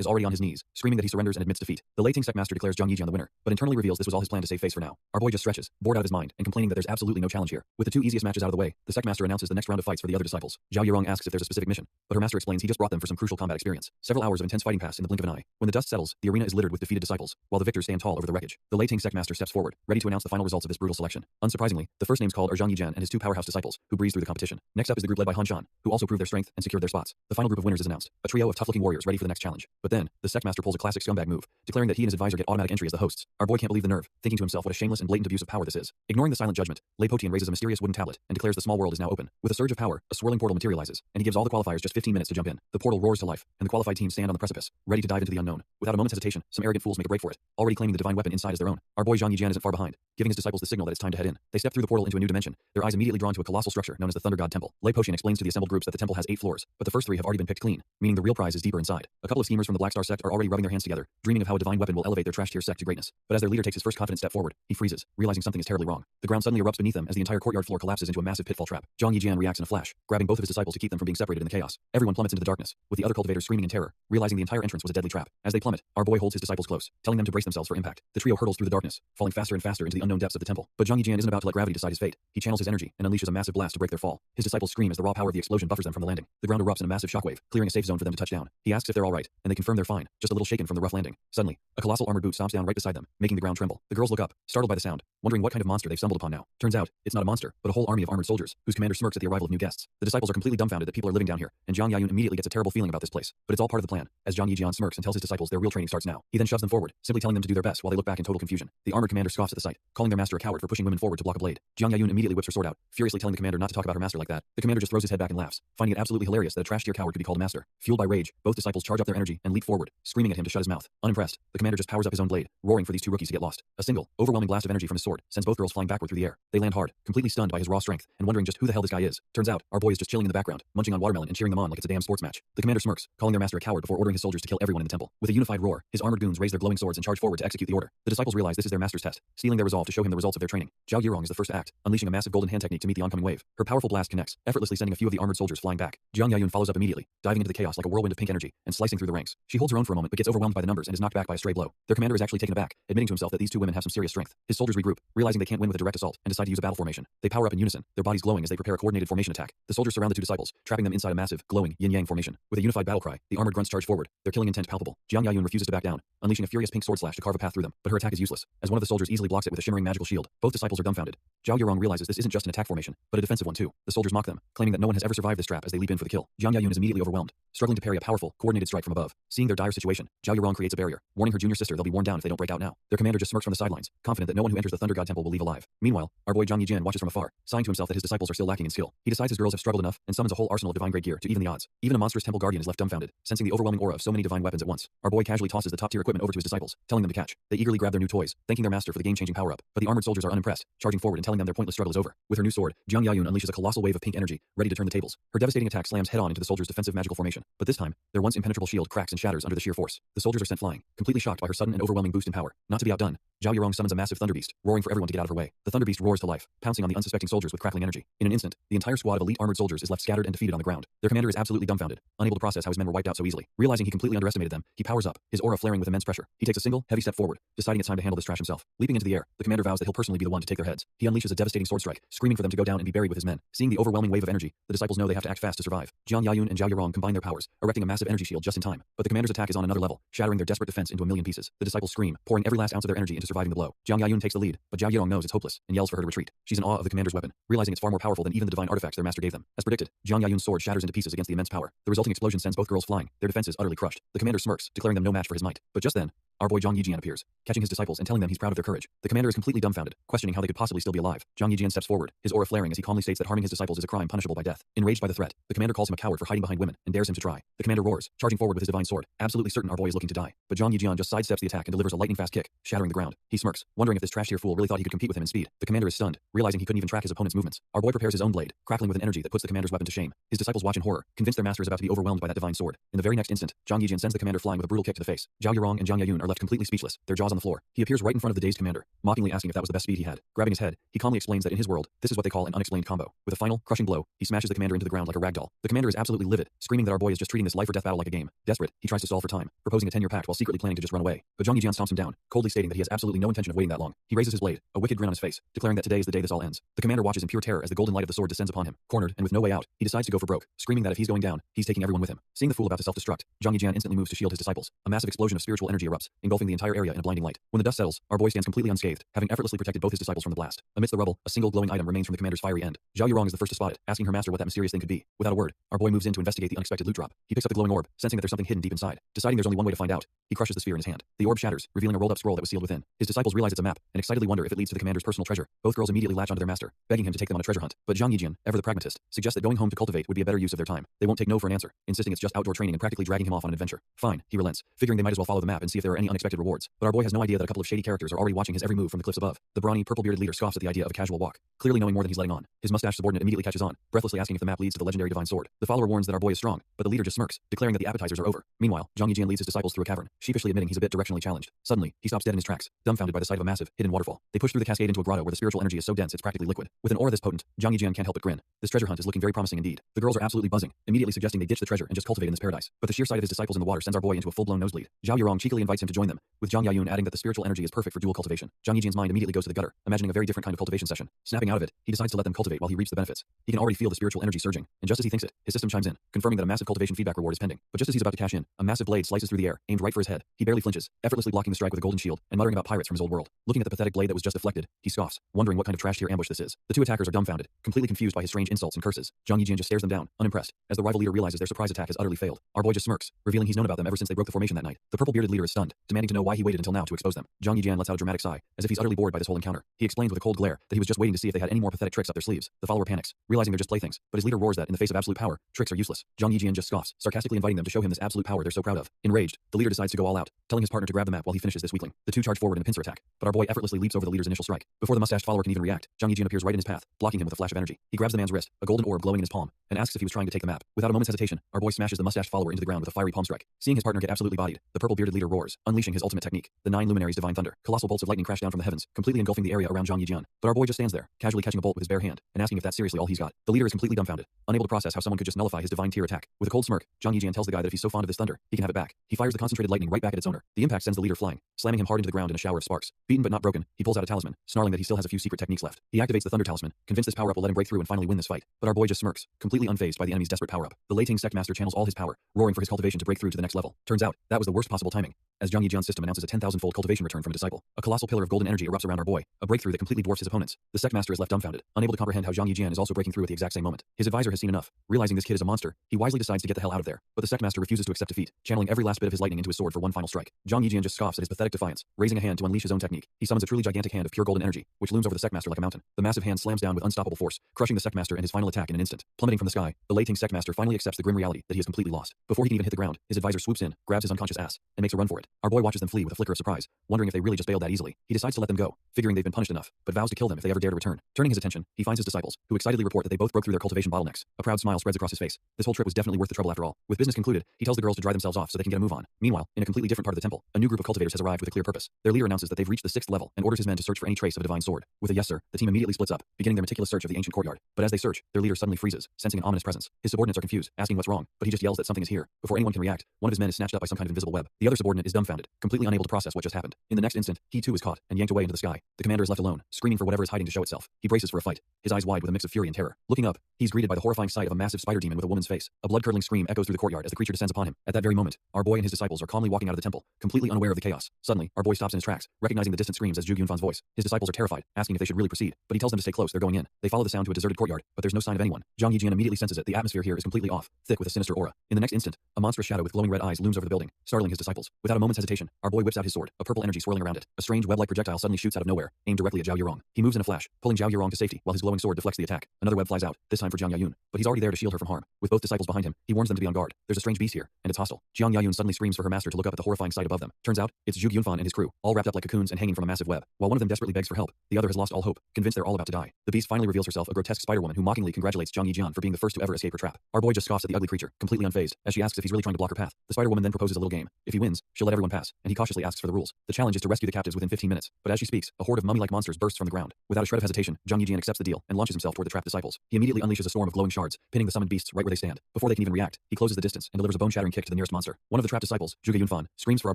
is already on his knees, screaming that he surrenders and admits defeat. The Lei Ting sect master declares Zhang Yijian the winner, but internally reveals this was all his plan to save face for now. Our boy just stretches, bored out of his mind, and complaining that there's absolutely no challenge here. With the two easiest matches out of the way, the sect master announces the next round of fights for the other disciples. Zhao Yurong asks if there's a specific mission, but her master explains he just brought them for some crucial combat experience. Several hours of intense fighting pass in the blink of an eye. When the dust settles, the arena is littered with defeated disciples, while the victors stand tall over the wreckage. The Lei Ting sect master steps forward, ready to announce the final results of this brutal selection. Unsurprisingly, the first names called are Zhang Yijian and his two powerhouse disciples, who breeze through the competition. Next up is the group led by Han Shan, who also proved their strength and secured their spots. The final group of winners is announced, a trio of tough-looking warriors ready for the next challenge. But then, the sect master pulls a classic scumbag move, declaring that he and his advisor get automatic entry as the hosts. Our boy can't believe the nerve, thinking to himself what a shameless and blatant abuse of power this is. Ignoring the silent judgment, Lei Potian raises a mysterious wooden tablet and declares the small world is now open. With a surge of power, a swirling portal materializes, and he gives all the qualifiers just 15 minutes to jump in. The portal roars to life, and the qualified team stand on the precipice, ready to dive into the unknown. Without a moment's hesitation, some arrogant fools make a break for it, already claiming the divine weapon inside as their own. Our boy Zhang Yijian isn't far behind, giving his disciples the signal that it's time to head in. They step through the portal into a new dimension, their eyes immediately drawn to a colossal structure known as the Thunder God Temple. Lei Potian explains to the assembled groups that the temple has 8 floors, but the first 3 have already been picked clean, meaning the real prize is deeper inside. A couple of schemers from the Black Star sect are already rubbing their hands together, dreaming of how a divine weapon will elevate their trash-tier sect to greatness. But as their leader takes his first confident step forward, he freezes, realizing something is terribly wrong. The ground suddenly erupts beneath them as the entire courtyard floor collapses into a massive pitfall trap. Zhang Yijian reacts in a flash, grabbing both of his disciples to keep them from being separated in the chaos. Everyone plummets into the darkness, with the other cultivators screaming in terror, realizing the entire entrance was a deadly trap. As they plummet, our boy holds his disciples close, telling them to brace themselves for impact. The trio hurtles through the darkness, falling faster and faster into the unknown depths of the temple. But Zhang Yijian isn't about to let gravity decide his fate. He channels his energy and unleashes a massive blast to break their fall. His disciples scream as the raw power of the explosion buffers them from the landing. The ground erupts in a massive shockwave, clearing a safe zone for them to touch down. He asks if they're all right, and they confirm they're fine, just a little shaken from the rough landing. Suddenly, a colossal armored boot stomps down right beside them, making the ground tremble. The girls look up, startled by the sound, wondering what kind of monster they've stumbled upon now. Turns out, it's not a monster, but a whole army of armored soldiers, whose commander smirks at the arrival of new guests. The disciples are completely dumbfounded that people are living down here, and Zhang Yayun immediately gets a terrible feeling about this place. But it's all part of the plan, as Zhang Yijian smirks and tells his disciples their real training starts now. He then shoves them forward, simply telling them to do their best while they look back in total confusion. The armored commander scoffs at the sight, calling their master a coward for pushing women forward to block a blade. Zhang Yayun immediately whips her sword out, furiously telling the commander not to talk about her master like that. The commander just throws his head back and laughs, finding it absolutely hilarious that a trash-tier coward could be called a master. Fueled by rage, both disciples charge up their energy and leap forward, screaming at him to shut his mouth. Unimpressed, the commander just powers up his own blade, roaring for these two rookies to get lost. A single, overwhelming blast of energy from his sword sends both girls flying backward through the air. They land hard, completely stunned by his raw strength, and wondering just who the hell this guy is. Turns out, our boy is just chilling in the background, munching on watermelon and cheering them on like it's a damn sports match. The commander smirks, calling their master a coward before ordering his soldiers to kill everyone in the temple. With a unified roar, his armored goons raise their glowing swords and charge forward to execute the order. The disciples realize this is their master's test, sealing their resolve to show him the results of their training. Zhao Yurong is the first to act, unleashing a massive golden hand technique to meet the oncoming wave. Her powerful blast connects, effortlessly sending a few of the armored soldiers flying back. Zhang Yayun follows up immediately, diving into the chaos like a whirlwind of pink energy and slicing through the ranks. She holds her own for a moment but gets overwhelmed by the numbers and is knocked back by a stray blow. Their commander is actually taken aback, admitting to himself that these two women have some serious strength. His soldiers regroup, realizing they can't win with a direct assault, and decide to use a battle formation. They power up in unison, their bodies glowing as they prepare a coordinated formation attack. The soldiers surround the two disciples, trapping them inside a massive, glowing yin-yang formation. With a unified battle cry, the armored grunts charge forward, their killing intent palpable. Zhang Yayun refuses to back down, unleashing a furious pink sword slash to carve a path through them, but her attack is useless, as one of the soldiers easily blocks it with a shimmering magical shield. Both disciples are dumbfounded. Zhao Yurong realizes this isn't just an attack formation, but a defensive one too. The soldiers mock them, claiming that no one has ever survived this trap as they leap in for the kill. Zhang Yayun is immediately overwhelmed, struggling to parry a powerful, coordinated strike from above. Seeing their dire situation, Zhao Yurong creates a barrier, warning her junior sister they'll be worn down if they don't break out now. Their commander just smirks from the sidelines, confident that no one who enters the Thunder God Temple will leave alive. Meanwhile, our boy Zhang Yijian watches from afar, sighing to himself that his disciples are still lacking in skill. He decides his girls have struggled enough and summons a whole arsenal of divine grade gear to even the odds. Even a monstrous temple guardian is left dumbfounded, sensing the overwhelming aura of so many divine weapons at once. Our boy casually tosses the top-tier equipment over to his disciples, telling them to catch. They eagerly grab their new toys, thanking their master for the game-changing power-up. But the armored soldiers are unimpressed, charging forward and telling them their pointless struggle is over. With her new sword, Zhang Yayun unleashes a colossal wave of pink energy, ready to turn the tables. Her devastating attack slams head-on into the soldiers' defensive magical formation. But this time, their once impenetrable shield cracks and shatters under the sheer force. The soldiers are sent flying, completely shocked by her sudden and overwhelming boost in power. Not to be outdone, Zhao Yurong summons a massive thunder beast, roaring for everyone to get out of her way. The thunder beast roars to life, pouncing on the unsuspecting soldiers with crackling energy. In an instant, the entire squad of elite armored soldiers is left scattered and defeated on the ground. Their commander is absolutely dumbfounded, unable to process how his men were wiped out so easily. Realizing he completely underestimated them, he powers up, his aura flaring with immense pressure. He takes a single, heavy step forward, deciding it's time to handle this trash himself. Leaping into the air, the commander vows that he'll personally be the one to take their heads. He unleashes a devastating sword strike, screaming for them to go down and be buried with his men. Seeing the overwhelming wave of energy, the disciples know they have to act fast to survive. Jiang Yayun and Zhao Yurong combine their powers, erecting a massive energy shield just in time. But the commander's attack is on another level, shattering their desperate defense into a million pieces. The disciples scream, pouring every last ounce of their energy into surviving the blow. Jiang Yayun takes the lead, but Zhao Yurong knows it's hopeless and yells for her to retreat. She's in awe of the commander's weapon, realizing it's far more powerful than even the divine artifacts their master gave them. As predicted, Jiang Yayun's sword shatters into pieces against the immense power. The resulting explosion sends both girls flying, their defenses utterly crushed. The commander smirks, declaring them no match for his might. But just then, our boy Zhang Yijian appears, catching his disciples and telling them he's proud of their courage. The commander is completely dumbfounded, questioning how they could possibly still be alive. Zhang Yijian steps forward, his aura flaring as he calmly states that harming his disciples is a crime punishable by death. Enraged by the threat, the commander calls him a coward for hiding behind women and dares him to try. The commander roars, charging forward with his divine sword, absolutely certain our boy is looking to die. But Zhang Yijian just sidesteps the attack and delivers a lightning-fast kick, shattering the ground. He smirks, wondering if this trash-tier fool really thought he could compete with him in speed. The commander is stunned, realizing he couldn't even track his opponent's movements. Our boy prepares his own blade, crackling with an energy that puts the commander's weapon to shame. His disciples watch in horror, convinced their master is about to be overwhelmed by that divine sword. In the very next instant, Zhang Yijian sends the commander flying with a brutal kick to the face. Zhao Yurong and Jiang Yayun are left completely speechless, their jaws on the floor. He appears right in front of the dazed commander, mockingly asking if that was the best speed he had. Grabbing his head, he calmly explains that in his world, this is what they call an unexplained combo. With a final, crushing blow, he smashes the commander into the ground like a ragdoll. The commander is absolutely livid, screaming that our boy is just treating this life or death battle like a game. Desperate, he tries to stall for time, proposing a 10-year pact while secretly planning to just run away. But Zhang Yijian stomps him down, coldly stating that he has absolutely no intention of waiting that long. He raises his blade, a wicked grin on his face, declaring that today is the day this all ends. The commander watches in pure terror as the golden light of the sword descends upon him. Cornered and with no way out, he decides to go for broke, screaming that if he's going down, he's taking everyone with him. Seeing the fool about to self-destruct, Zhang Yijian instantly moves to shield his disciples. A massive explosion of spiritual energy erupts, engulfing the entire area in a blinding light. When the dust settles, our boy stands completely unscathed, having effortlessly protected both his disciples from the blast. Amidst the rubble, a single glowing item remains from the commander's fiery end. Zhao Yurong is the first to spot it, asking her master what that mysterious thing could be. Without a word, our boy moves in to investigate the unexpected loot drop. He picks up the glowing orb, sensing that there's something hidden deep inside. Deciding there's only one way to find out, he crushes the sphere in his hand. The orb shatters, revealing a rolled-up scroll that was sealed within. His disciples realize it's a map, and excitedly wonder if it leads to the commander's personal treasure. Both girls immediately latch onto their master, begging him to take them on a treasure hunt. But Zhang Yijian, ever the pragmatist, suggests that going home to cultivate would be a better use of their time. They won't take no for an answer, insisting it's just outdoor training and practically dragging him off on an adventure. Fine, he relents, figuring they might as well follow the map and see if there are any unexpected rewards. But our boy has no idea that a couple of shady characters are already watching his every move from the cliffs above. The brawny, purple-bearded leader scoffs at the idea of a casual walk, clearly knowing more than he's letting on. His mustache subordinate immediately catches on, breathlessly asking if the map leads to the legendary divine sword. The follower warns that our boy is strong, but the leader just smirks, declaring that the appetizers are over. Meanwhile, Zhang Yijian leads his disciples through a cavern, sheepishly admitting he's a bit directionally challenged. Suddenly, he stops dead in his tracks, dumbfounded by the sight of a massive, hidden waterfall. They push through the cascade into a grotto where the spiritual energy is so dense it's practically liquid. With an aura this potent, Zhang Yijian can't help but grin. This treasure hunt is looking very promising indeed. The girls are absolutely buzzing, immediately suggesting they ditch the treasure and just cultivate in this paradise. But the sheer sight of his disciples in the water sends our boy into a full-blown nosebleed. Zhao Yurong cheekily invites him to join them, with Jiang Yayun adding that the spiritual energy is perfect for dual cultivation. Zhang Yijian's mind immediately goes to the gutter, imagining a very different kind of cultivation session. Snapping out of it, he decides to let them cultivate while he reaps the benefits. He can already feel the spiritual energy surging, and just as he thinks it, his system chimes in, confirming that a massive cultivation feedback reward is pending. But just as he's about to cash in, a massive blade slices through the air, aimed right for his head. He barely flinches, effortlessly blocking the strike with a golden shield, and muttering about pirates from his old world. Looking at the pathetic blade that was just deflected, he scoffs, wondering what kind of trash-tier ambush this is. The two attackers are dumbfounded, completely confused by his strange insults and curses. Zhang Yijian just stares them down, unimpressed, as the rival leader realizes their surprise attack has utterly failed. Our boy just smirks, revealing he's known about them ever since they broke the formation that night. The purple-bearded leader is stunned, demanding to know why he waited until now to expose them. Zhang Yijian lets out a dramatic sigh, as if he's utterly bored by this whole encounter. He explains with a cold glare that he was just waiting to see if they had any more pathetic tricks up their sleeves. The follower panics, realizing they're just playthings, but his leader roars that in the face of absolute power, tricks are useless. Zhang Yijian just scoffs, sarcastically inviting them to show him this absolute power they're so proud of. Enraged, the leader decides to go all out, telling his partner to grab the map while he finishes this weakling. The two charge forward in a pincer attack, but our boy effortlessly leaps over the leader's initial strike. Before the mustached follower can even react, Zhang Yijian appears right in his path, blocking him with a flash of energy. He grabs the man's wrist, a golden orb glowing in his palm, and asks if he was trying to take the map. Without a moment's hesitation, our boy smashes the mustached follower into the ground with a fiery palm strike. Seeing his partner get absolutely bodied, the purple-bearded leader roars, unleashing his ultimate technique, the 9 luminaries divine thunder. Colossal bolts of lightning crash down from the heavens, completely engulfing the area around Zhang Yijian. But our boy just stands there, casually catching a bolt with his bare hand, and asking if that's seriously all he's got. The leader is completely dumbfounded, unable to process how someone could just nullify his divine tier attack. With a cold smirk, Zhang Yijian tells the guy that if he's so fond of this thunder, he can have it back. He fires the concentrated lightning right back at its owner. The impact sends the leader flying, slamming him hard into the ground in a shower of sparks. Beaten but not broken, he pulls out a talisman, snarling that he still has a few secret techniques left. He activates the thunder talisman, convinced this power-up will let him break through and finally win this fight. But our boy just smirks, completely unfazed by the enemy's desperate power-up. The Lei Ting sect master channels all his power, roaring for his cultivation to break through to the next level. Turns out, that was the worst possible timing, as Zhang Yijian's system announces a 10,000-fold cultivation return from a disciple. A colossal pillar of golden energy erupts around our boy, a breakthrough that completely dwarfs his opponents. The sect master is left dumbfounded, unable to comprehend how Zhang Yijian is also breaking through at the exact same moment. His advisor has seen enough. Realizing this kid is a monster, he wisely decides to get the hell out of there. But the sect master refuses to accept defeat, channeling every last bit of his lightning into his sword for one final strike. Zhang Yijian just scoffs at his pathetic defiance, raising a hand to unleash his own technique. He summons a truly gigantic hand of pure golden energy, which looms over the sect master like a mountain. The massive hand slams down with unstoppable force, crushing the sect master and his final attack in an instant. Plummeting from the sky, the Lei Ting sect master finally accepts the grim reality that he is completely lost. Before he can even hit the ground, his advisor swoops in, grabs his unconscious ass, and makes a run for it. that. Our boy watches them flee with a flicker of surprise, wondering if they really just bailed that easily. He decides to let them go, figuring they've been punished enough, but vows to kill them if they ever dare to return. Turning his attention, he finds his disciples, who excitedly report that they both broke through their cultivation bottlenecks. A proud smile spreads across his face. This whole trip was definitely worth the trouble after all. With business concluded, he tells the girls to dry themselves off so they can get a move on. Meanwhile, in a completely different part of the temple, a new group of cultivators has arrived with a clear purpose. Their leader announces that they've reached the 6th level and orders his men to search for any trace of a divine sword. With a yes sir, the team immediately splits up, beginning their meticulous search of the ancient courtyard. But as they search, their leader suddenly freezes, sensing an ominous presence. His subordinates are confused, asking what's wrong, but he just yells that something is here. Before anyone can react, one of his men is snatched up by some kind of invisible web. The other subordinate is dumbfounded, completely unable to process what just happened. In the next instant, he too is caught and yanked away into the sky. The commander is left alone, screaming for whatever is hiding to show itself. He braces for a fight, his eyes wide with a mix of fury and terror. Looking up, he's greeted by the horrifying sight of a massive spider demon with a woman's face. A blood-curdling scream echoes through the courtyard as the creature descends upon him. At that very moment, our boy and his disciples are calmly walking out of the temple, completely unaware of the chaos. Suddenly, our boy stops in his tracks, recognizing the distant screams as Zhuge Yunfan's voice. His disciples are terrified, asking if they should really proceed, but he tells them to stay close. They're going in. They follow the sound to a deserted courtyard, but there's no sign of anyone. Zhang Yijian immediately senses it. The atmosphere here is completely off, thick with a sinister aura. In the next instant, a monstrous shadow with glowing red eyes looms over the building, startling his disciples. Without a moment's hesitation, our boy whips out his sword, a purple energy swirling around it. A strange web-like projectile suddenly shoots out of nowhere, aimed directly at Zhao Yurong. He moves in a flash, pulling Zhao Yurong to safety while his glowing sword deflects the attack. Another web flies out, this time for Jiang Yayun, but he's already there to shield her from harm. With both disciples behind him, he warns them to be on guard. There's a strange beast here, and it's hostile. Jiang Yayun suddenly screams for her master to look up at the horrifying sight above them. Turns out, it's Zhuge Yunfan and his crew, all wrapped up like cocoons and hanging from a massive web. While one of them desperately begs for help, the other has lost all hope, convinced they're all about to die. The beast finally reveals herself, a grotesque spider woman who mockingly congratulates Zhang Yijian for being the first to ever escape her trap. Our boy just scoffs at the ugly creature, completely unfazed, as she asks if he's really trying to block her path. The spider woman then proposes a little game. If he wins, she'll let everyone pass, and he cautiously asks for the rules. The challenge is to rescue the captives within 15 minutes, but as she speaks, a horde of mummy-like monsters bursts from the ground. Without a shred of hesitation, Zhang Yijian accepts the deal and launches himself toward the trapped disciples. He immediately unleashes a storm of glowing shards, pinning the summoned beasts right where they stand. Before they can even react, he closes the distance and delivers a bone-shattering kick to the nearest monster. One of the trapped disciples, Zhuge Yunfan, screams for our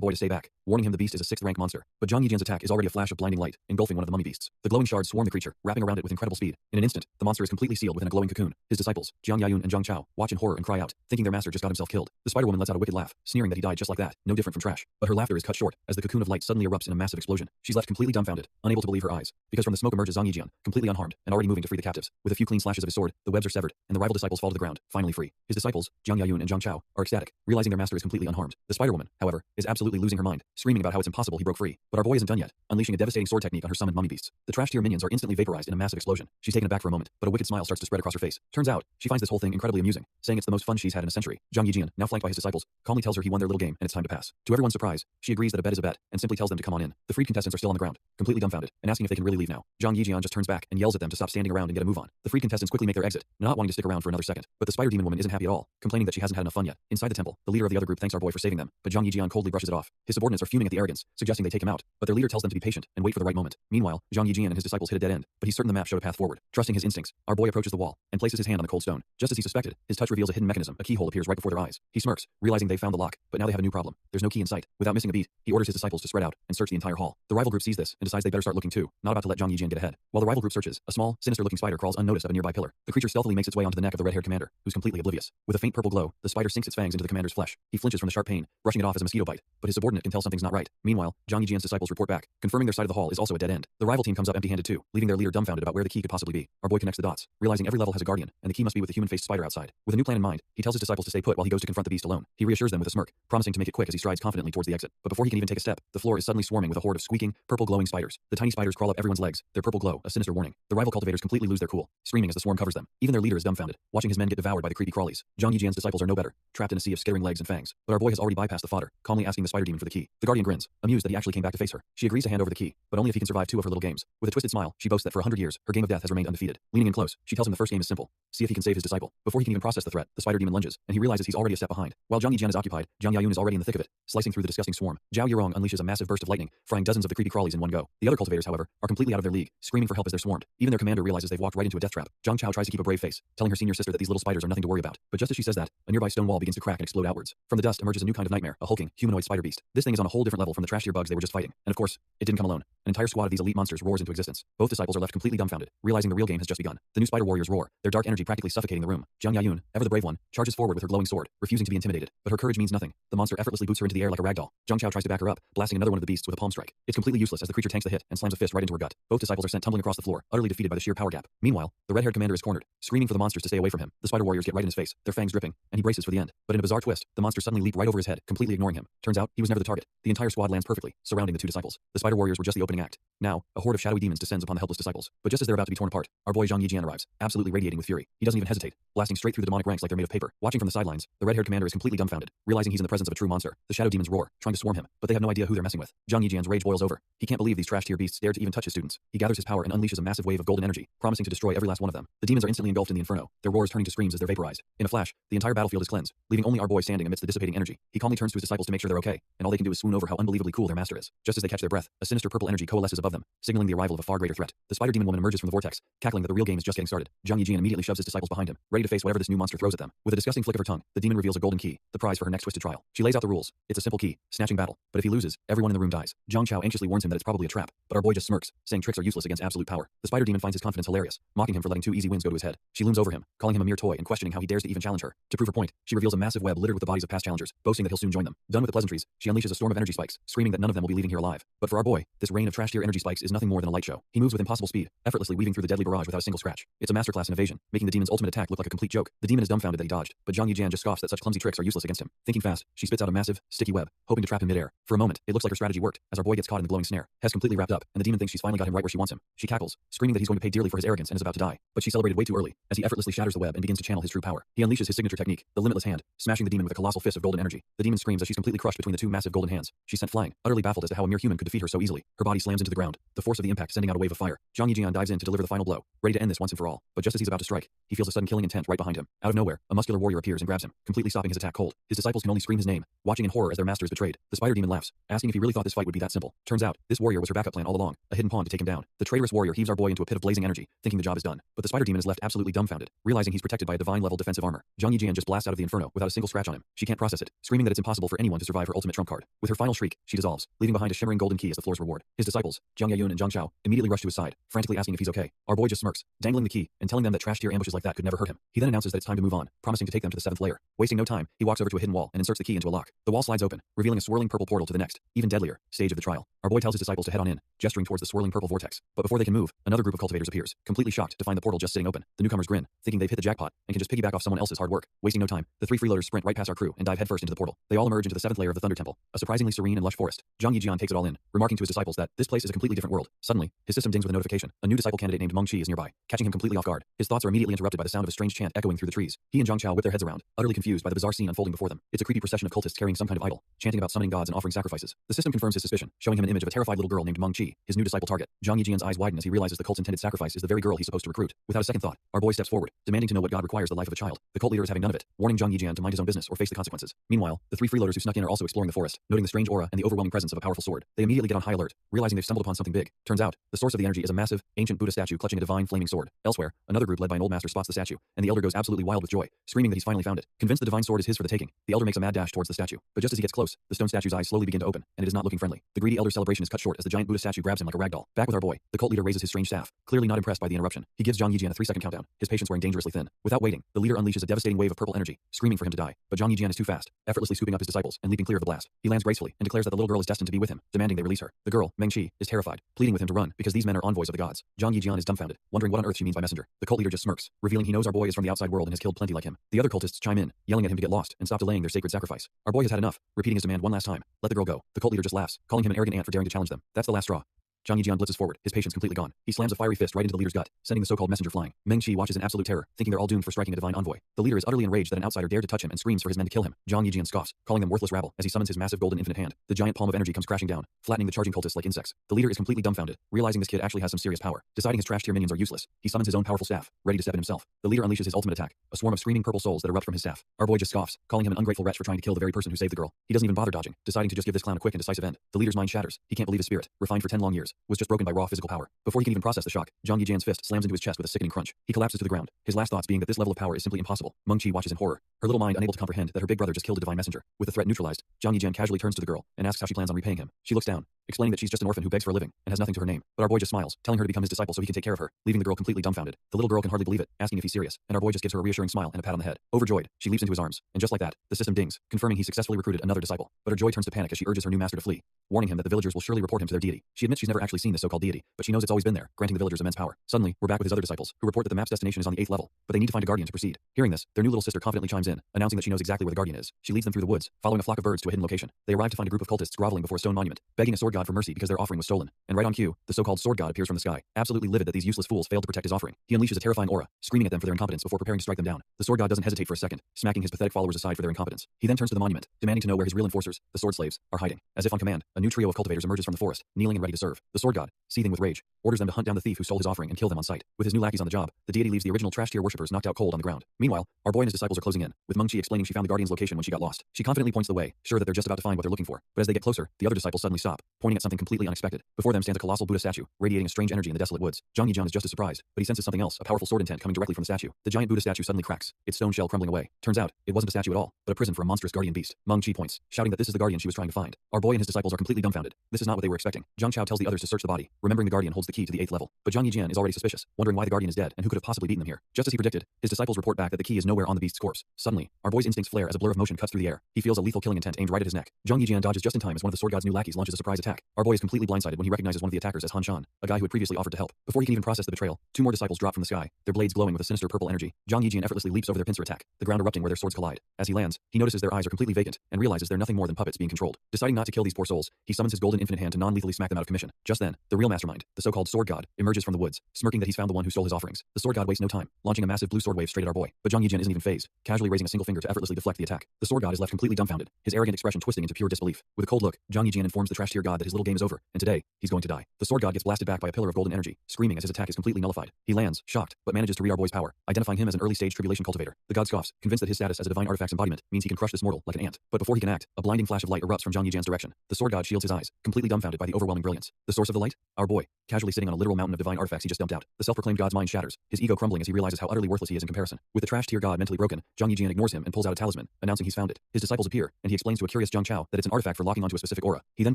boy to stay back, warning him the beast is a 6th-rank monster. But Zhang Yijian's attack is already a flash of blinding light, engulfing one of the mummy beasts. The glowing shards swarm the creature, wrapping around it with incredible speed. In an instant, the monster is completely sealed within a glowing cocoon. His disciples, Jiang Yayun and Zhang Chao, watch in horror and cry out, thinking their master just got himself killed. The spider woman lets out a wicked laugh, sneering that he died just like that, no different from trash. But her laughter is cut short as the cocoon of light suddenly erupts in a massive explosion. She's left completely dumbfounded, unable to believe her eyes, because from the smoke emerges Zhang Yijian, completely unharmed and already moving to free the captives. With a few clean slashes of his sword, the webs are severed, and the rival disciples fall to the ground, finally free. His disciples, Jiang Yayun and Zhang Chao, are ecstatic, realizing their master is completely unharmed. The spider woman, however, is absolutely losing her mind, screaming about how it's impossible he broke free. But our boy isn't done yet, unleashing a devastating sword technique on her summoned mummy beasts. The trash tier minions are instantly vaporized in a massive explosion. She's taken aback for a moment, but a wicked smile starts to spread across her face. Turns out, she finds this whole thing incredibly amusing, saying it's the most fun she's had in a century. Zhang Yijian, now flanked by his disciples, calmly tells her he won their little game and it's time to pass. To everyone's surprise, she agrees that a bet is a bet and simply tells them to come on in. The freed contestants are still on the ground, completely dumbfounded, and asking if they can really leave now. Zhang Yijian just turns back and yells at them to stop standing around and get a move on. The freed contestants quickly make their exit, not wanting to stick around for another second. But the spider demon woman isn't happy at all, complaining that she hasn't had enough fun yet. Inside the temple, the leader of the other group thanks our boy for saving them, but Zhang Yijian coldly brushes it off. His subordinates are fuming at the arrogance, suggesting they take him out, but their leader tells them to be patient and wait for the right moment. Meanwhile, Zhang Yijian and his disciples hit a dead end, but he's certain the map showed a path forward. Trusting his instincts, our boy approaches the wall and places his hand on the cold stone. Just as he suspected, his touch reveals a hidden mechanism. A keyhole appears right before their eyes. He smirks, realizing they've found the lock, but now they have a new problem. There's no key in sight. Without missing a beat, he orders his disciples to spread out and search the entire hall. The rival group sees this and decides they better start looking too, not about to let Zhang Yijian get ahead. While the rival group searches, a small, sinister-looking spider crawls unnoticed up a nearby pillar. The creature stealthily makes its way onto the neck of the red-haired commander, who's completely oblivious. With a faint purple glow, the spider sinks its fangs into the commander's flesh. He flinches from the sharp pain, brushing it off as a mosquito bite, but his subordinate can tell something's not right. Meanwhile, Zhang Yijian's disciples report back, confirming their side of the hall is also a dead end. The rival team comes up empty-handed too, leaving their leader dumbfounded about where the key could possibly be. Our boy connects the dots, realizing every level has a guardian, and the key must be with the human-faced spider outside. With a new plan in mind, he tells his disciples to stay put while he goes to confront the beast alone. He reassures them with a smirk, promising to make it quick as he strides confidently towards the exit. But before he can even take a step, the floor is suddenly swarming with a horde of squeaking, purple glowing spiders. The tiny spiders crawl up everyone's legs, their purple glow a sinister warning. The rival cultivators completely lose their cool, screaming as the swarm covers them. Even their leader is dumbfounded, watching his men get devoured by the creepy crawlies. Zhang Yijian's disciples are no better, trapped in a sea of skittering legs and fangs. But our boy has already bypassed the fodder, calmly asking the spider demon for the key. The guardian grins, amused that he actually came back to face her. She agrees to hand over the key, but only if he can survive 2 of her little games. With a twisted smile, she boasts that for 100 years, her game of death has remained undefeated. Leaning in close, she tells him the first game is simple. See if he can save his disciple. Before he can even process the threat, the spider demon lunges, and he realizes he's already a step behind. While Zhang Yijian is occupied, Jiang Yayun is already in the thick of it, slicing through the disgusting swarm. Zhao Yurong unleashes a massive burst of lightning, frying dozens of the creepy crawlies in one go. The other cultivators, however, are completely out of their league, screaming for help as they're swarmed. Even their commander realizes they've walked right into a death trap. Zhang Chao tries to keep a brave face, telling her senior sister that these little spiders are nothing to worry about. But just as she says that, a nearby stone wall begins to crack and explode outwards. From the dust emerges a new kind of nightmare, a hulking, humanoid spider beast. This thing is on a whole different level from the trash tier bugs they were just fighting. And of course, it didn't come alone. An entire squad of these elite monsters roars into existence. Both disciples are left completely dumbfounded, realizing the real game has just begun. The new spider warriors roar, their dark energy practically suffocating the room. Jiang Yayun, ever the brave one, charges forward with her glowing sword, refusing to be intimidated. But her courage means nothing. The monster effortlessly boots her into the air like a ragdoll. Zhang Chao tries to back her up, blasting another one of the beasts with a palm strike. It's completely useless as the creature tanks the hit and slams a fist right into her gut. Both disciples are sent tumbling across the floor, utterly defeated by the sheer power gap. Meanwhile, the red-haired commander is cornered, screaming for the monsters to stay away from him. The spider warriors get right in his face, their fangs dripping, and he braces for the end. But in a bizarre twist, the monsters suddenly leap right over his head, completely ignoring him. Turns out, he was never the target. The entire squad lands perfectly, surrounding the 2 disciples. The spider warriors were just the opening act. Now, a horde of shadowy demons descends upon the helpless disciples. But just as they're about to be torn apart, our boy Zhang Yijian arrives, absolutely radiating with fury. He doesn't even hesitate, blasting straight through the demonic ranks like they're made of paper. Watching from the sidelines, the red-haired commander is completely dumbfounded, realizing he's in the presence of a true monster. The shadow demons roar, door, trying to swarm him, but they have no idea who they're messing with. Zhang Yijian's rage boils over. He can't believe these trash-tier beasts dared to even touch his students. He gathers his power and unleashes a massive wave of golden energy, promising to destroy every last one of them. The demons are instantly engulfed in the inferno, their roars turning to screams as they're vaporized. In a flash, the entire battlefield is cleansed, leaving only our boy standing amidst the dissipating energy. He calmly turns to his disciples to make sure they're okay, and all they can do is swoon over how unbelievably cool their master is. Just as they catch their breath, a sinister purple energy coalesces above them, signaling the arrival of a far greater threat. The spider demon woman emerges from the vortex, cackling that the real game is just getting started. Zhang Yijian immediately shoves his disciples behind him, ready to face whatever this new monster throws at them. With a disgusting flick of her tongue, the demon reveals a golden key, the prize for her next twisted trial. She lays out the rules. It's a simple key, snatching battle, but if he loses, everyone in the room dies. Zhang Chao anxiously warns him that it's probably a trap, but our boy just smirks, saying tricks are useless against absolute power. The spider demon finds his confidence hilarious, mocking him for letting two easy wins go to his head. She looms over him, calling him a mere toy and questioning how he dares to even challenge her. To prove her point, she reveals a massive web littered with the bodies of past challengers, boasting that he'll soon join them. Done with the pleasantries, she unleashes a storm of energy spikes, screaming that none of them will be leaving here alive. But for our boy, this rain of trash-tier energy spikes is nothing more than a light show. He moves with impossible speed, effortlessly weaving through the deadly barrage without a single scratch. It's a masterclass in evasion, making the demon's ultimate attack look like a complete joke. The demon is dumbfounded that he dodged, but Zhang Yijian just scoffs that such clumsy tricks are useless against him. Thinking fast, she spits out a massive, sticky web, hoping to trap him midair. For a moment, it looks like her strategy worked, as our boy gets caught in the glowing snare, has completely wrapped up, and the demon thinks she's finally got him right where she wants him. She cackles, screaming that he's going to pay dearly for his arrogance and is about to die. But she celebrated way too early, as he effortlessly shatters the web and begins to channel his true power. He unleashes his signature technique, the limitless hand, smashing the demon with a colossal fist of golden energy. The demon screams as she's completely crushed between the two massive golden hands. She's sent flying, utterly baffled as to how a mere human could defeat her so easily. Her body slams into the ground, the force of the impact sending out a wave of fire. Zhang Yijian dives in to deliver the final blow, ready to end this once and for all. But just as he's about to strike, he feels a sudden killing intent right behind him. Out of nowhere, a muscular warrior appears and grabs him, completely stopping his attack cold. His disciples can only scream his name, watching in horror as their master is betrayed. The spider demon laughs, asking if he really thought this fight would be that simple. Turns out, this warrior was her backup plan all along, a hidden pawn to take him down. The traitorous warrior heaves our boy into a pit of blazing energy, thinking the job is done. But the spider demon is left absolutely dumbfounded, realizing he's protected by a divine-level defensive armor. Zhang Yijian just blasts out of the inferno without a single scratch on him. She can't process it, screaming that it's impossible for anyone to survive her ultimate trump card. With her final shriek, she dissolves, leaving behind a shimmering golden key as the floor's reward. His disciples, Jiang Yayun and Zhang Chao, immediately rush to his side, frantically asking if he's okay. Our boy just smirks, dangling the key and telling them that trash-tier ambushes like that could never hurt him. He then announces that it's time to move on, promising to take them to the 7th layer. Wasting no time, he walks over to a hidden wall and inserts the key into a lock. The wall slides open, revealing a swirling purple portal to the next, even deadlier, stage of the trial. Our boy tells his disciples to head on in, gesturing towards the swirling purple vortex. But before they can move, another group of cultivators appears, completely shocked to find the portal just sitting open. The newcomers grin, thinking they've hit the jackpot and can just piggyback off someone else's hard work. Wasting no time, the three freeloaders sprint right past our crew and dive headfirst into the portal. They all emerge into the 7th layer of the Thunder Temple, a surprisingly serene and lush forest. Zhang Yijian takes it all in, remarking to his disciples that this place is a completely different world. Suddenly, his system dings with a notification. A new disciple candidate named Meng Qi is nearby, catching him completely off guard. His thoughts are immediately interrupted by the sound of a strange chant echoing through the trees. He and Zhang Chao whip their heads around, utterly confused by the bizarre scene unfolding before them. It's a creepy procession of cultists carrying some kind of idol, chanting about summoning gods and offering sacrifices. The system confirms his suspicion, showing him an image of a terrified little girl named Meng Qi, his new disciple target. Zhang Yijian's eyes widen as he realizes the cult's intended sacrifice is the very girl he's supposed to recruit. Without a second thought, our boy steps forward, demanding to know what god requires the life of a child. The cult leader is having none of it, warning Zhang Yijian to mind his own business or face the consequences. Meanwhile, the three freeloaders who snuck in are also exploring the forest, noting the strange aura and the overwhelming presence of a powerful sword. They immediately get on high alert, realizing they've stumbled upon something big. Turns out, the source of the energy is a massive, ancient Buddha statue clutching a divine flaming sword. Elsewhere, another group led by an old master spots the statue, and the elder goes absolutely wild with joy, screaming that he's finally found it. Convinced the divine sword is his for the taking, the elder makes a mad dash towards the statue. But just as he gets close, the stone statue's eyes slowly begin to open, and it is not looking friendly. The greedy elder's celebration is cut short as the giant Buddha statue grabs him like a ragdoll. Back with our boy, the cult leader raises his strange staff, clearly not impressed by the interruption. He gives Zhang Yijian a 3-second countdown, his patience wearing dangerously thin. Without waiting, the leader unleashes a devastating wave of purple energy, screaming for him to die. But Zhang Yijian is too fast, effortlessly scooping up his disciples and leaping clear of the blast. He lands gracefully and declares that the little girl is destined to be with him, demanding they release her. The girl, Meng Qi, is terrified, pleading with him to run because these men are envoys of the gods. Zhang Yijian is dumbfounded, wondering what on earth she means by messenger. The cult leader just smirks, revealing he knows our boy is from the outside world and has killed plenty like him. The other cultists chime in, yelling at him to get lost and stop delaying their sacred sacrifice. Our boy has had enough, repeating his demand one last time. Let the girl go. The cult leader just laughs, calling him an arrogant ant for daring to challenge them. That's the last straw. Zhang Yijian blitzes forward, his patience completely gone. He slams a fiery fist right into the leader's gut, sending the so-called messenger flying. Meng Qi watches in absolute terror, thinking they're all doomed for striking a divine envoy. The leader is utterly enraged that an outsider dared to touch him and screams for his men to kill him. Zhang Yijian scoffs, calling them worthless rabble, as he summons his massive golden infinite hand. The giant palm of energy comes crashing down, flattening the charging cultists like insects. The leader is completely dumbfounded, realizing this kid actually has some serious power. Deciding his trash-tier minions are useless, he summons his own powerful staff, ready to step in himself. The leader unleashes his ultimate attack, a swarm of screaming purple souls that erupt from his staff. Our boy just scoffs, calling him an ungrateful wretch for trying to kill the very person who saved the girl. He doesn't even bother dodging, deciding to just give this clown a quick and decisive end. The leader's mind shatters. He can't believe his spirit, refined for 10 long years, was just broken by raw physical power. Before he can even process the shock, Zhang Yijian's fist slams into his chest with a sickening crunch. He collapses to the ground, his last thoughts being that this level of power is simply impossible. Meng Qi watches in horror, her little mind unable to comprehend that her big brother just killed a divine messenger. With the threat neutralized, Zhang Yijian casually turns to the girl and asks how she plans on repaying him. She looks down, explaining that she's just an orphan who begs for a living and has nothing to her name. But our boy just smiles, telling her to become his disciple so he can take care of her, leaving the girl completely dumbfounded. The little girl can hardly believe it, asking if he's serious, and our boy just gives her a reassuring smile and a pat on the head. Overjoyed, she leaps into his arms, and just like that, the system dings, confirming he successfully recruited another disciple. But her joy turns to panic as she urges her new master to flee. warning him that the villagers will surely report him to their deity. She admits she's never actually seen this so-called deity, but she knows it's always been there, granting the villagers immense power. Suddenly, we're back with his other disciples, who report that the map's destination is on the 8th level, but they need to find a guardian to proceed. Hearing this, their new little sister confidently chimes in, announcing that she knows exactly where the guardian is. She leads them through the woods, following a flock of birds to a hidden location. They arrive to find a group of cultists groveling before a stone monument, begging a sword god for mercy because their offering was stolen. And right on cue, the so-called sword god appears from the sky, absolutely livid that these useless fools failed to protect his offering. He unleashes a terrifying aura, screaming at them for their incompetence before preparing to strike them down. The sword god doesn't hesitate for a second, smacking his pathetic followers aside for their incompetence. He then turns to the monument, demanding to know where his real enforcers, the sword slaves, are hiding. As if on command, a new trio of cultivators emerges from the forest, kneeling and ready to serve. The sword god, seething with rage, orders them to hunt down the thief who stole his offering and kill them on sight. With his new lackeys on the job, the deity leaves the original trash tier worshippers knocked out cold on the ground. Meanwhile, our boy and his disciples are closing in, with Meng Qi explaining she found the guardian's location when she got lost. She confidently points the way, sure that they're just about to find what they're looking for. But as they get closer, the other disciples suddenly stop, pointing at something completely unexpected. Before them stands a colossal Buddha statue, radiating a strange energy in the desolate woods. Zhang Yijian is just as surprised, but he senses something else, a powerful sword intent coming directly from the statue. The giant Buddha statue suddenly cracks, its stone shell crumbling away. Turns out, it wasn't a statue at all, but a prison for a monstrous guardian beast. Meng Qi points, shouting that this is the guardian she was trying to find. Our boy and his disciples are completely dumbfounded. This is not what they were expecting. Zhang Chao tells the others to search the body, remembering the guardian holds the key to the 8th level. But Zhang Yijian is already suspicious, wondering why the guardian is dead and who could have possibly beaten them here. Just as he predicted, his disciples report back that the key is nowhere on the beast's corpse. Suddenly, our boy's instincts flare as a blur of motion cuts through the air. He feels a lethal killing intent aimed right at his neck. Zhang Yijian dodges just in time as one of the sword god's new lackeys launches a surprise attack. Our boy is completely blindsided when he recognizes one of the attackers as Han Shan, a guy who had previously offered to help. Before he can even process the betrayal, two more disciples drop from the sky, their blades glowing with a sinister purple energy. Zhang Yijian effortlessly leaps over their pincer attack, the ground erupting where their swords collide. As he lands, he notices their eyes are completely vacant and realizes they're nothing more than puppets being controlled. Deciding not to kill these poor souls, he summons his golden infinite hand to non-lethally smack them out of commission. Just then, the real mastermind, the so-called sword god, emerges from the woods, smirking that he's found the one who stole his offerings. The sword god wastes no time, launching a massive blue sword wave straight at our boy. But Zhang Yijian isn't even phased, casually raising a single finger to effortlessly deflect the attack. The sword god is left completely dumbfounded, his arrogant expression twisting into pure disbelief. With a cold look, Zhang Yijian informs the trash tier god that his little game is over, and today, he's going to die. The sword god gets blasted back by a pillar of golden energy, screaming as his attack is completely nullified. He lands, shocked, but manages to read our boy's power, identifying him as an early-stage tribulation cultivator. The god scoffs, convinced that his status as a divine artifact's embodiment means he can crush this mortal like an ant. But before he can act, a blinding flash of light erupts from Zhang Yijian's direction. The sword god shields his eyes, completely dumbfounded by the overwhelming brilliance. The source of the light? Our boy, casually sitting on a literal mountain of divine artifacts he just dumped out. The self-proclaimed god's mind shatters, his ego crumbling as he realizes how utterly worthless he is in comparison. With the trash tier god mentally broken, Zhang Yijian ignores him and pulls out a talisman, announcing he's found it. His disciples appear, and he explains to a curious Zhang Chao that it's an artifact for locking onto a specific aura. He then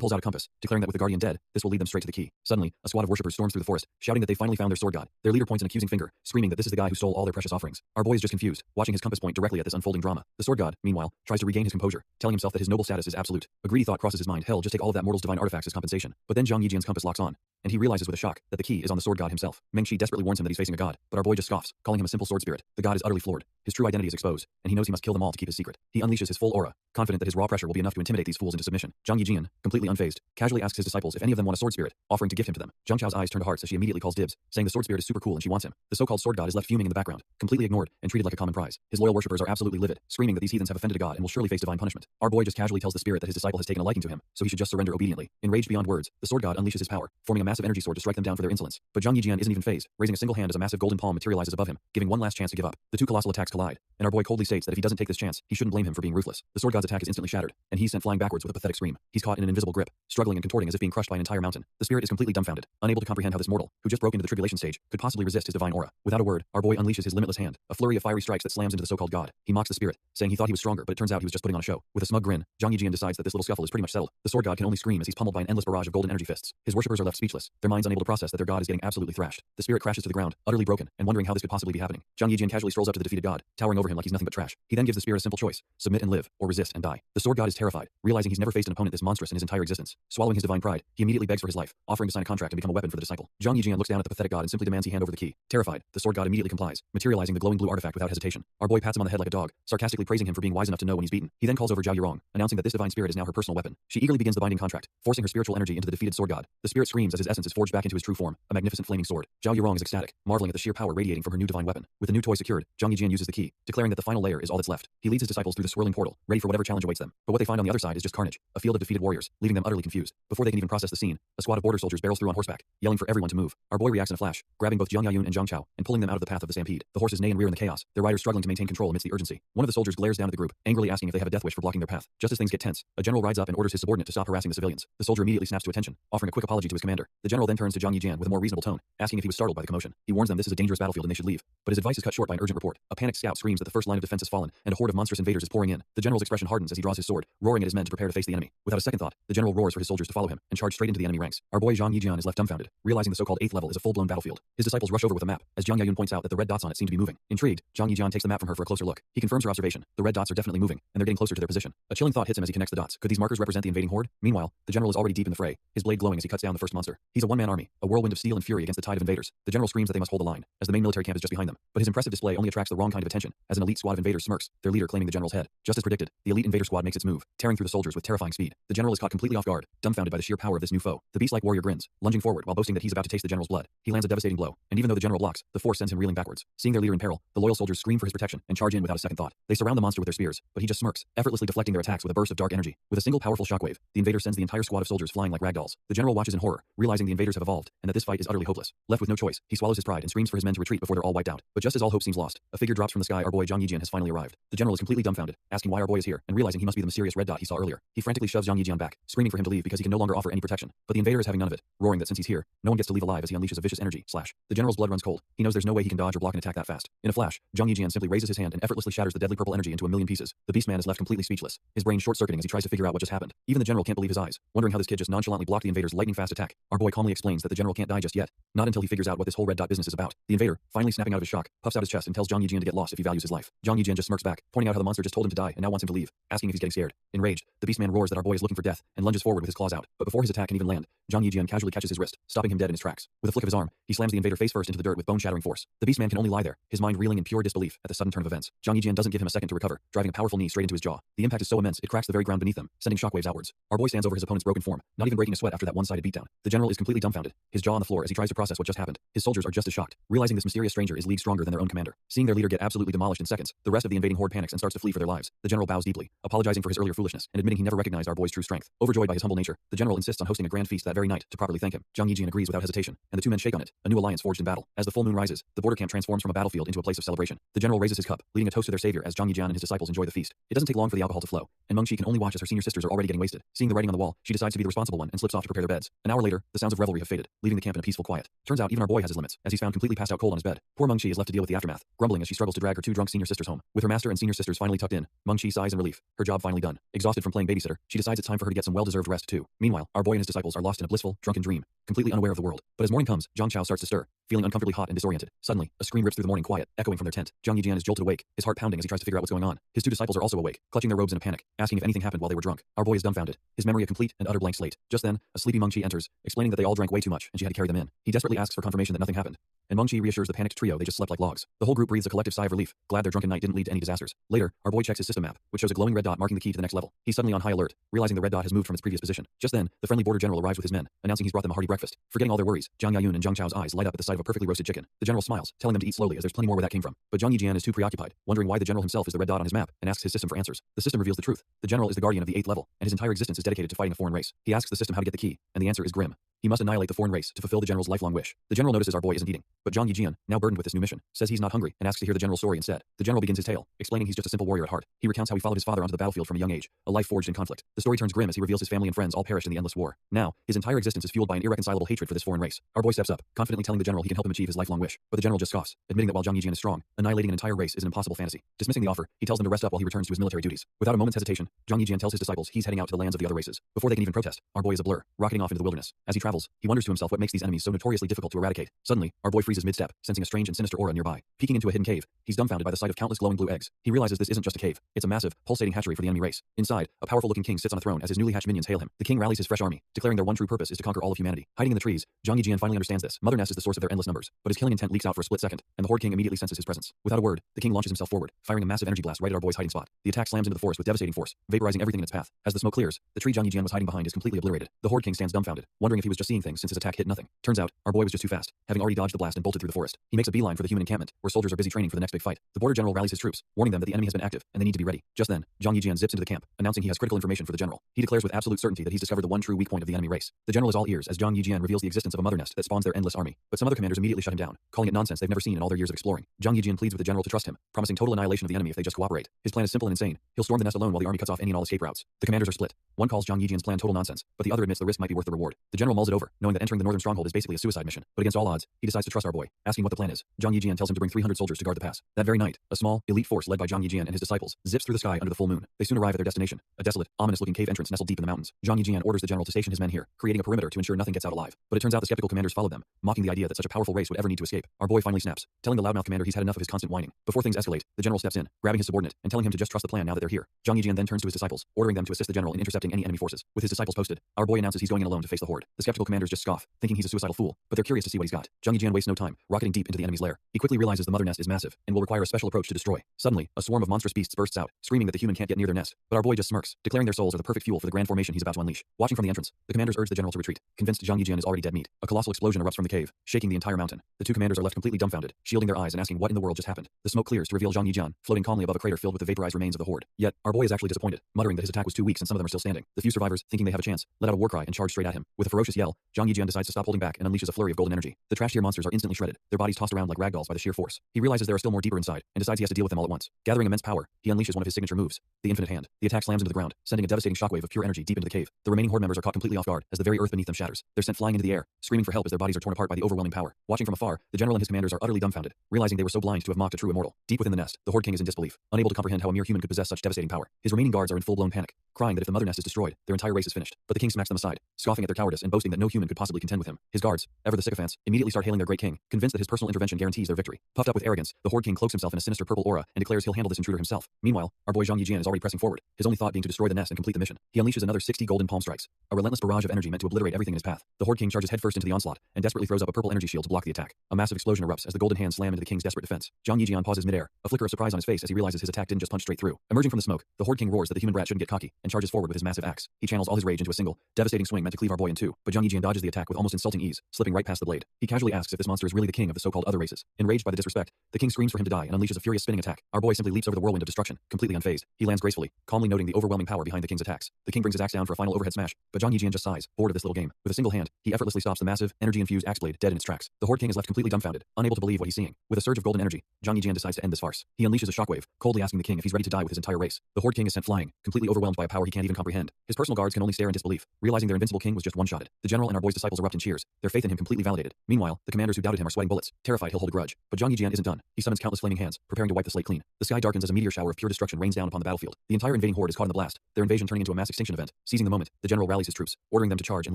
pulls out a compass, declaring that with the guardian dead, this will lead them straight to the key. Suddenly, a squad of worshippers storms through the forest, shouting that they finally found their sword god. Their leader points an accusing finger, screaming that this is the guy who stole all their precious offerings. Our boy is just confused, watching his compass point directly at this unfolding drama. The sword god, meanwhile, tries to regain his composure, telling himself that his noble status is absolute. A greedy thought crosses his mind, hell, just take all of that mortal's divine artifacts as compensation. But then Zhang Yijian's compass locks on, and he realizes with a shock that the key is on the sword god himself. Meng Qi desperately warns him that he's facing a god, but our boy just scoffs, calling him a simple sword spirit. The god is utterly floored. His true identity is exposed, and he knows he must kill them all to keep his secret. He unleashes his full aura, confident that his raw pressure will be enough to intimidate these fools into submission. Zhang Yijian, completely unfazed, casually asks his disciples if any of them want a sword spirit, offering to gift him to them. Zhang Chao's eyes turn to hearts as she immediately calls dibs, saying the sword spirit is super cool and she wants him. The so-called sword god is left fuming in the background, completely ignored and treated like a common prize. His loyal worshippers are absolutely livid, screaming that these heathens have offended a god and will surely face divine punishment. Our boy just casually tells the spirit that his disciple has taken a liking to him, so he should just surrender obediently. Enraged beyond words, the sword god unleashes his power, forming a massive energy sword to strike them down for their insolence. But Zhang Yijian isn't even phased, raising a single hand as a massive golden palm materializes above him, giving one last chance to give up. The two colossal attacks collide, and our boy coldly states that if he doesn't take this chance, he shouldn't blame him for being ruthless. The sword god's attack is instantly shattered, and he's sent flying backwards with a pathetic scream. He's caught in an invisible grip, struggling and contorting as if being crushed by an entire mountain. The spirit is completely dumbfounded, unable to comprehend how this mortal, who just broke into the tribulation stage, could possibly resist his divine aura. Without a word, our boy unleashes his limitless hand, a flurry of fiery strikes that slams into the so-called god. He mocks the spirit, saying he thought he was stronger, but it turns out he was just putting on a show. With a smug grin, Zhang Yijian decides that this little scuffle is pretty much settled. The sword god can only scream as he's pummeled by an endless barrage of golden energy fists. His worshippers are left speechless, their minds unable to process that their god is getting absolutely thrashed. The spirit crashes to the ground, utterly broken, and wondering how this could possibly be happening. Zhang Yijian casually strolls up to the defeated god, towering over him like he's nothing but trash. He then gives the spirit a simple choice: submit and live, or resist and die. The sword god is terrified, realizing he's never faced an opponent this monstrous in his entire existence. Swallowing his divine pride, he immediately begs for his life, offering to sign a contract and become a weapon for the disciple. Zhang Yijian looks down at the pathetic god and simply demands he hand over the key. Terrified, the sword god immediately complies, materializing the glowing blue artifact without hesitation. Our boy pats him on the head like a dog, sarcastically praising him for being wise enough to know when he's beaten. He then calls over Zhao Yurong, announcing that this divine spirit is now her personal weapon. She eagerly begins the binding contract, forcing her spiritual energy into the defeated sword god. The spirit screams as his essence is forged back into his true form, a magnificent flaming sword. Zhao Yurong is ecstatic, marveling at the sheer power radiating from her new divine weapon. With the new toy secured, Zhang Yijian uses the key, declaring that the final layer is all that's left. He leads his disciples through the swirling portal, ready for whatever challenge awaits them. But what they find on the other side is just carnage, a field of defeated warriors, leaving them utterly confused. Before they can even process the scene, a squad of border soldiers barrels through on horseback, yelling for everyone to move. Our boy reacts in a flash, grabbing both Jiang Yayun and Zhang Chao and pulling them out of the path of the stampede. The horses neigh and rear in the chaos, their riders struggling to maintain control amidst the urgency. One of the soldiers glares down at the group, angrily asking if they have a death wish for blocking their path. Just as things get tense, a general rides up and orders his subordinate to stop harassing the civilians. The soldier immediately snaps to attention, offering a quick apology to his commander. The general then turns to Zhang Yijian with a more reasonable tone, asking if he was startled by the commotion. He warns them this is a dangerous battlefield and they should leave, but his advice is cut short by an urgent report. A panicked scout screams that the first line of defense has fallen and a horde of monstrous invaders is pouring in. The general's expression hardens as he draws his sword, roaring at his men to prepare to face the enemy. Without a second thought, the general roars for his soldiers to follow him and charge straight into the enemy ranks. Our boy Zhang Yijian is left dumbfounded, realizing the so-called 8th level is a full-blown battlefield. His disciples rush over with a map, as Jiang Yayun points out that the red dots on it seem to be moving. Intrigued, Zhang Yijian takes the map from her for a closer look. He confirms her observation. The red dots are definitely moving, and they're getting closer to their position. A chilling thought hits him as he connects the dots. Could these markers represent the invading horde? Meanwhile, the general is already deep in the fray, his blade glowing as he cuts down the first monster. He's a one-man army, a whirlwind of steel and fury against the tide of invaders. The general screams that they must hold the line, as the main military camp is just behind them. But his impressive display only attracts the wrong kind of attention, as an elite squad of invaders smirks, their leader claiming the general's head. Just as predicted, the elite invader squad makes its move, tearing through the soldiers with terrifying speed. The general is caught completely off guard, dumbfounded by the sheer power of this new foe. The beast-like warrior grins, lunging forward while boasting that he's about to taste the general's blood. He lands a devastating blow, and even though the general blocks, the force sends him reeling backwards. Seeing their leader in peril, the loyal soldiers scream for his protection and charge in without a second thought. They surround the monster with their spears, but he just smirks, effortlessly deflecting their attacks with a burst of dark energy. With a single powerful shockwave, the invader sends the entire squad of soldiers flying like ragdolls. The general watches in horror, realizing the invaders have evolved, and that this fight is utterly hopeless. Left with no choice, he swallows his pride and screams for his men to retreat before they're all wiped out. But just as all hope seems lost, a figure drops from the sky. Our boy Zhang Yijian has finally arrived. The general is completely dumbfounded, asking why our boy is here, and realizing he must be the mysterious red dot he saw earlier. He frantically shoves Zhang Yijian back, screaming for him to leave because he can no longer offer any protection. But the invader is having none of it, roaring that since he's here, no one gets to leave alive as he unleashes a vicious energy slash. The general's blood runs cold. He knows there's no way he can dodge or block an attack that fast. In a flash, Zhang Yijian simply raises his hand and effortlessly shatters the deadly purple energy into a million pieces. The beast man is left completely speechless, his brain short-circuiting as he tries to figure out what just happened. Even the general can't believe his eyes, wondering how this kid just nonchalantly blocked the invader's lightning-fast attack. Our boy calmly explains that the general can't die just yet, not until he figures out what this whole red dot business is about. The invader, finally snapping out of his shock, puffs out his chest and tells Zhang Yijian to get lost if he values his life. Zhang Yijian just smirks back, pointing out how the monster just told him to die and now wants him to leave, asking if he's getting scared. Enraged, the beast man roars that our boy is looking for death and lunges forward with his claws out. But before his attack can even land, Zhang Yijian casually catches his wrist, stopping him dead in his tracks. With a flick of his arm, he slams the invader face first into the dirt with bone-shattering force. The beast man can only lie there, his mind reeling in pure disbelief at the sudden turn of events. Zhang Yijian doesn't give him a second to recover, driving a powerful knee straight into his jaw. The impact is so immense it cracks the very ground beneath them, sending shockwaves outwards. Our boy stands over his opponent's broken form, not even breaking a sweat after that one-sided beatdown. The general is completely dumbfounded, his jaw on the floor as he tries to process what just happened. His soldiers are just as shocked, realizing this mysterious stranger is leagues stronger than their own commander. Seeing their leader get absolutely demolished in seconds, the rest of the invading horde panics and starts to flee for their lives. The general bows deeply, apologizing for his earlier foolishness and admitting he never recognized our boy's true strength. Overjoyed by his humble nature, the general insists on hosting a grand feast that very night to properly thank him. Zhang Yijian agrees without hesitation, and the two men shake on it, a new alliance forged in battle. As the full moon rises, the border camp transforms from a battlefield into a place of celebration. The general raises his cup, leading a toast to their savior as Zhang Yijian and his disciples enjoy the feast. It doesn't take long for the alcohol to flow, and Meng Qi can only watch as her senior sisters are already getting wasted. Seeing the writing on the wall, she decides to be the responsible one and slips off to prepare their beds. An hour later, the sounds of revelry have faded, leaving the camp in a peaceful quiet. Turns out even our boy has his limits, as he's found completely passed out cold on his bed. Poor Meng Qi is left to deal with the aftermath, grumbling as she struggles to drag her two drunk senior sisters home. With her master and senior sisters finally tucked in, Meng Qi sighs in relief, her job finally done. Exhausted from playing babysitter, she decides it's time for her to get some well-deserved rest too. Meanwhile, our boy and his disciples are lost in a blissful, drunken dream, completely unaware of the world. But as morning comes, Zhang Chao starts to stir, feeling uncomfortably hot and disoriented. Suddenly, a scream rips through the morning quiet, echoing from their tent. Zhang Yijian is jolted awake, his heart pounding as he tries to figure out what's going on. His two disciples are also awake, clutching their robes in a panic, asking if anything happened while they were drunk. Our boy is dumbfounded, his memory a complete and utter blank slate. Just then, a sleepy Meng Qi enters, explaining that they all drank way too much and she had to carry them in. He desperately asks for confirmation that nothing happened, and Meng Qi reassures the panicked trio they just slept like logs. The whole group breathes a collective sigh of relief, glad their drunken night didn't lead to any disasters. Later, our boy checks his system map, which shows a glowing red dot marking the key to the next level. He's suddenly on high alert, realizing the red dot has moved from its previous position. Just then, the friendly border general arrives with his men, announcing he's brought them a hearty breakfast. Forgetting all their worries, Zhang Yayun and Zhang Chao's eyes light up at the sight of a perfectly roasted chicken. The general smiles, telling them to eat slowly as there's plenty more where that came from. But Zhang Yijian is too preoccupied, wondering why the general himself is the red dot on his map, and asks his system for answers. The system reveals the truth. The general is the guardian of the 8th level, and his entire existence is dedicated to fighting a foreign race. He asks the system how to get the key, and the answer is grim. He must annihilate the foreign race to fulfill the general's lifelong wish. The general notices our boy isn't eating, but Zhang Yijian, now burdened with this new mission, says he's not hungry and asks to hear the general's story instead. The general begins his tale, explaining he's just a simple warrior at heart. He recounts how he followed his father onto the battlefield from a young age, a life forged in conflict. The story turns grim as he reveals his family and friends all perished in the endless war. Now, his entire existence is fueled by an irreconcilable hatred for this foreign race. Our boy steps up, confidently telling the general he can help him achieve his lifelong wish, but the general just scoffs, admitting that while Zhang Yijian is strong, annihilating an entire race is an impossible fantasy. Dismissing the offer, he tells them to rest up while he returns to his military duties. Without a moment's hesitation, Zhang Yijian tells his disciples he's heading out to the lands of the other races. Before they can even protest, our boy is a blur, rocketing off into the wilderness. As he travels, he wonders to himself what makes these enemies so notoriously difficult to eradicate. Suddenly, our boy freezes mid-step, sensing a strange and sinister aura nearby. Peeking into a hidden cave, he's dumbfounded by the sight of countless glowing blue eggs. He realizes this isn't just a cave, it's a massive, pulsating hatchery for the enemy race. Inside, a powerful-looking king sits on a throne as his newly hatched minions hail him. The king rallies his fresh army, declaring their one true purpose is to conquer all of humanity. Hiding in the trees, Zhang Yijian finally understands this. Mother Nest is the source of their endless numbers, but his killing intent leaks out for a split second, and the Horde King immediately senses his presence. Without a word, the king launches himself forward, firing a massive energy blast right at our boy's hiding spot. The attack slams into the forest with devastating force, vaporizing everything in its path. As the smoke clears, the tree Zhang Yijian was hiding behind is completely obliterated. The Horde King stands dumbfounded, wondering if he was just seeing things since his attack hit nothing. Turns out, our boy was just too fast, having already dodged the blast and bolted through the forest. He makes a beeline for the human encampment, where soldiers are busy training for the next big fight. The border general rallies his troops, warning them that the enemy has been active and they need to be ready. Just then, Zhang Yijian zips into the camp, announcing he has critical information for the general. He declares with absolute certainty that he's discovered the one true weak point of the enemy race. The general is all ears as Zhang Yijian reveals the existence of a mother nest that spawns their endless army. But some other commanders immediately shut him down, calling it nonsense they've never seen in all their years of exploring. Zhang Yijian pleads with the general to trust him, promising total annihilation of the enemy if they just cooperate. His plan is simple and insane. He'll storm the nest alone while the army cuts off any and all escape routes. The commanders are split. One calls Zhang Yijian's plan total nonsense, but the other admits the risk might be worth the reward. The general mulls mulls it over, knowing that entering the northern stronghold is basically a suicide mission. But against all odds, he decides to trust our boy, asking what the plan is. Zhang Yijian tells him to bring 300 soldiers to guard the pass. That very night, a small, elite force led by Zhang Yijian and his disciples zips through the sky under the full moon. They soon arrive at their destination, a desolate, ominous-looking cave entrance nestled deep in the mountains. Zhang Yijian orders the general to station his men here, creating a perimeter to ensure nothing gets out alive. But it turns out the skeptical commanders followed them, mocking the idea that such a powerful race would ever need to escape. Our boy finally snaps, telling the loudmouth commander he's had enough of his constant whining. Before things escalate, the general steps in, grabbing his subordinate and telling him to just trust the plan now that they're here. Zhang Yijian then turns to his disciples, ordering them to assist the general in intercepting any enemy forces. With his disciples posted, our boy announces he's going in alone to face the horde. The skeptical commanders just scoff, thinking he's a suicidal fool, but they're curious to see what he's got. Zhang Yijian wastes no time, rocketing deep into the enemy's lair. He quickly realizes the mother nest is massive and will require a special approach to destroy. Suddenly, a swarm of monstrous beasts bursts out, screaming that the human can't get near their nest. But our boy just smirks, declaring their souls are the perfect fuel for the grand formation he's about to unleash. Watching from the entrance, the commanders urge the general to retreat, convinced Zhang Yijian is already dead meat. A colossal explosion erupts from the cave, shaking the entire mountain. The two commanders are left completely dumbfounded, shielding their eyes and asking what in the world just happened. The smoke clears to reveal Zhang Yijian, floating calmly above a crater filled with the vaporized remains of the horde. Yet, our boy is actually disappointed, muttering that his attack was too weak and some of them are still standing. The few survivors, thinking they have a chance, let out a war cry and charge straight at him. With a ferocious yell, Zhang Yijian decides to stop holding back and unleashes a flurry of golden energy. The trash tier monsters are instantly shredded, their bodies tossed around like ragdolls by the sheer force. He realizes there are still more deeper inside, and decides he has to deal with them all at once. Gathering immense power, he unleashes one of his signature moves, the Infinite Hand. The attack slams into the ground, sending a devastating shockwave of pure energy deep into the cave. The remaining horde members are caught completely off guard as the very earth beneath them shatters. They're sent flying into the air, screaming for help as their bodies are torn apart by the overwhelming power. Watching from afar, the general and his commanders are utterly dumbfounded, realizing they were so blind to have mocked a true immortal. Deep within the nest, the horde king is in disbelief, unable to comprehend how a mere human could possess such devastating power. His remaining guards are in full-blown panic, crying that if the mother nest is destroyed, their entire race is finished. But the king smacks them aside, scoffing at their cowardice and boasting that no human could possibly contend with him. His guards, ever the sycophants, immediately start hailing their great king, convinced that his personal intervention guarantees their victory. Puffed up with arrogance, the horde king cloaks himself in a sinister purple aura and declares he'll handle this intruder himself. Meanwhile, our boy Zhang Yijian is already pressing forward, his only thought being to destroy the nest and complete the mission. He unleashes another 60 golden palm strikes, a relentless barrage of energy meant to obliterate everything in his path. The horde king charges headfirst into the onslaught and desperately throws up a purple energy shield to block the attack. A massive explosion erupts as the golden hands slam into the king's desperate defense. Zhang Yijian pauses midair, a flicker of surprise on his face as he realizes his attack didn't just punch straight through. Emerging from the smoke, the horde king roars that the human brat shouldn't get cocky and charges forward with his massive axe. He channels all his rage into a single, devastating swing meant to cleave our boy in two, but Zhang Yijian dodges the attack with almost insulting ease, slipping right past the blade. He casually asks if this monster is really the king of the so-called other races. Enraged by the disrespect, the king screams for him to die and unleashes a furious spinning attack. Our boy simply leaps over the whirlwind of destruction, completely unfazed. He lands gracefully, calmly noting the overwhelming power behind the king's attacks. The king brings his axe down for a final overhead smash, but Zhang Yijian just sighs, bored of this little game. With a single hand, he effortlessly stops the massive, energy-infused axe blade dead in its tracks. The horde king is left completely dumbfounded, unable to believe what he's seeing. With a surge of golden energy, Zhang Yijian decides to end this farce. He unleashes a shockwave, coldly asking the king if he's ready to die with his entire race. The horde king is sent flying, completely overwhelmed by a power he can't even comprehend. His personal guards can only stare in disbelief, realizing their invincible king was just one-shotted. The general and our boy's disciples erupt in cheers, their faith in him completely validated. Meanwhile, the commanders who doubted him are sweating bullets, terrified he'll hold a grudge. But Zhang Yijian isn't done. He summons countless flaming hands, preparing to wipe the slate clean. The sky darkens as a meteor shower of pure destruction rains down upon the battlefield. The entire invading horde is caught in the blast, their invasion turning into a mass extinction event. Seizing the moment, the general rallies his troops, ordering them to charge and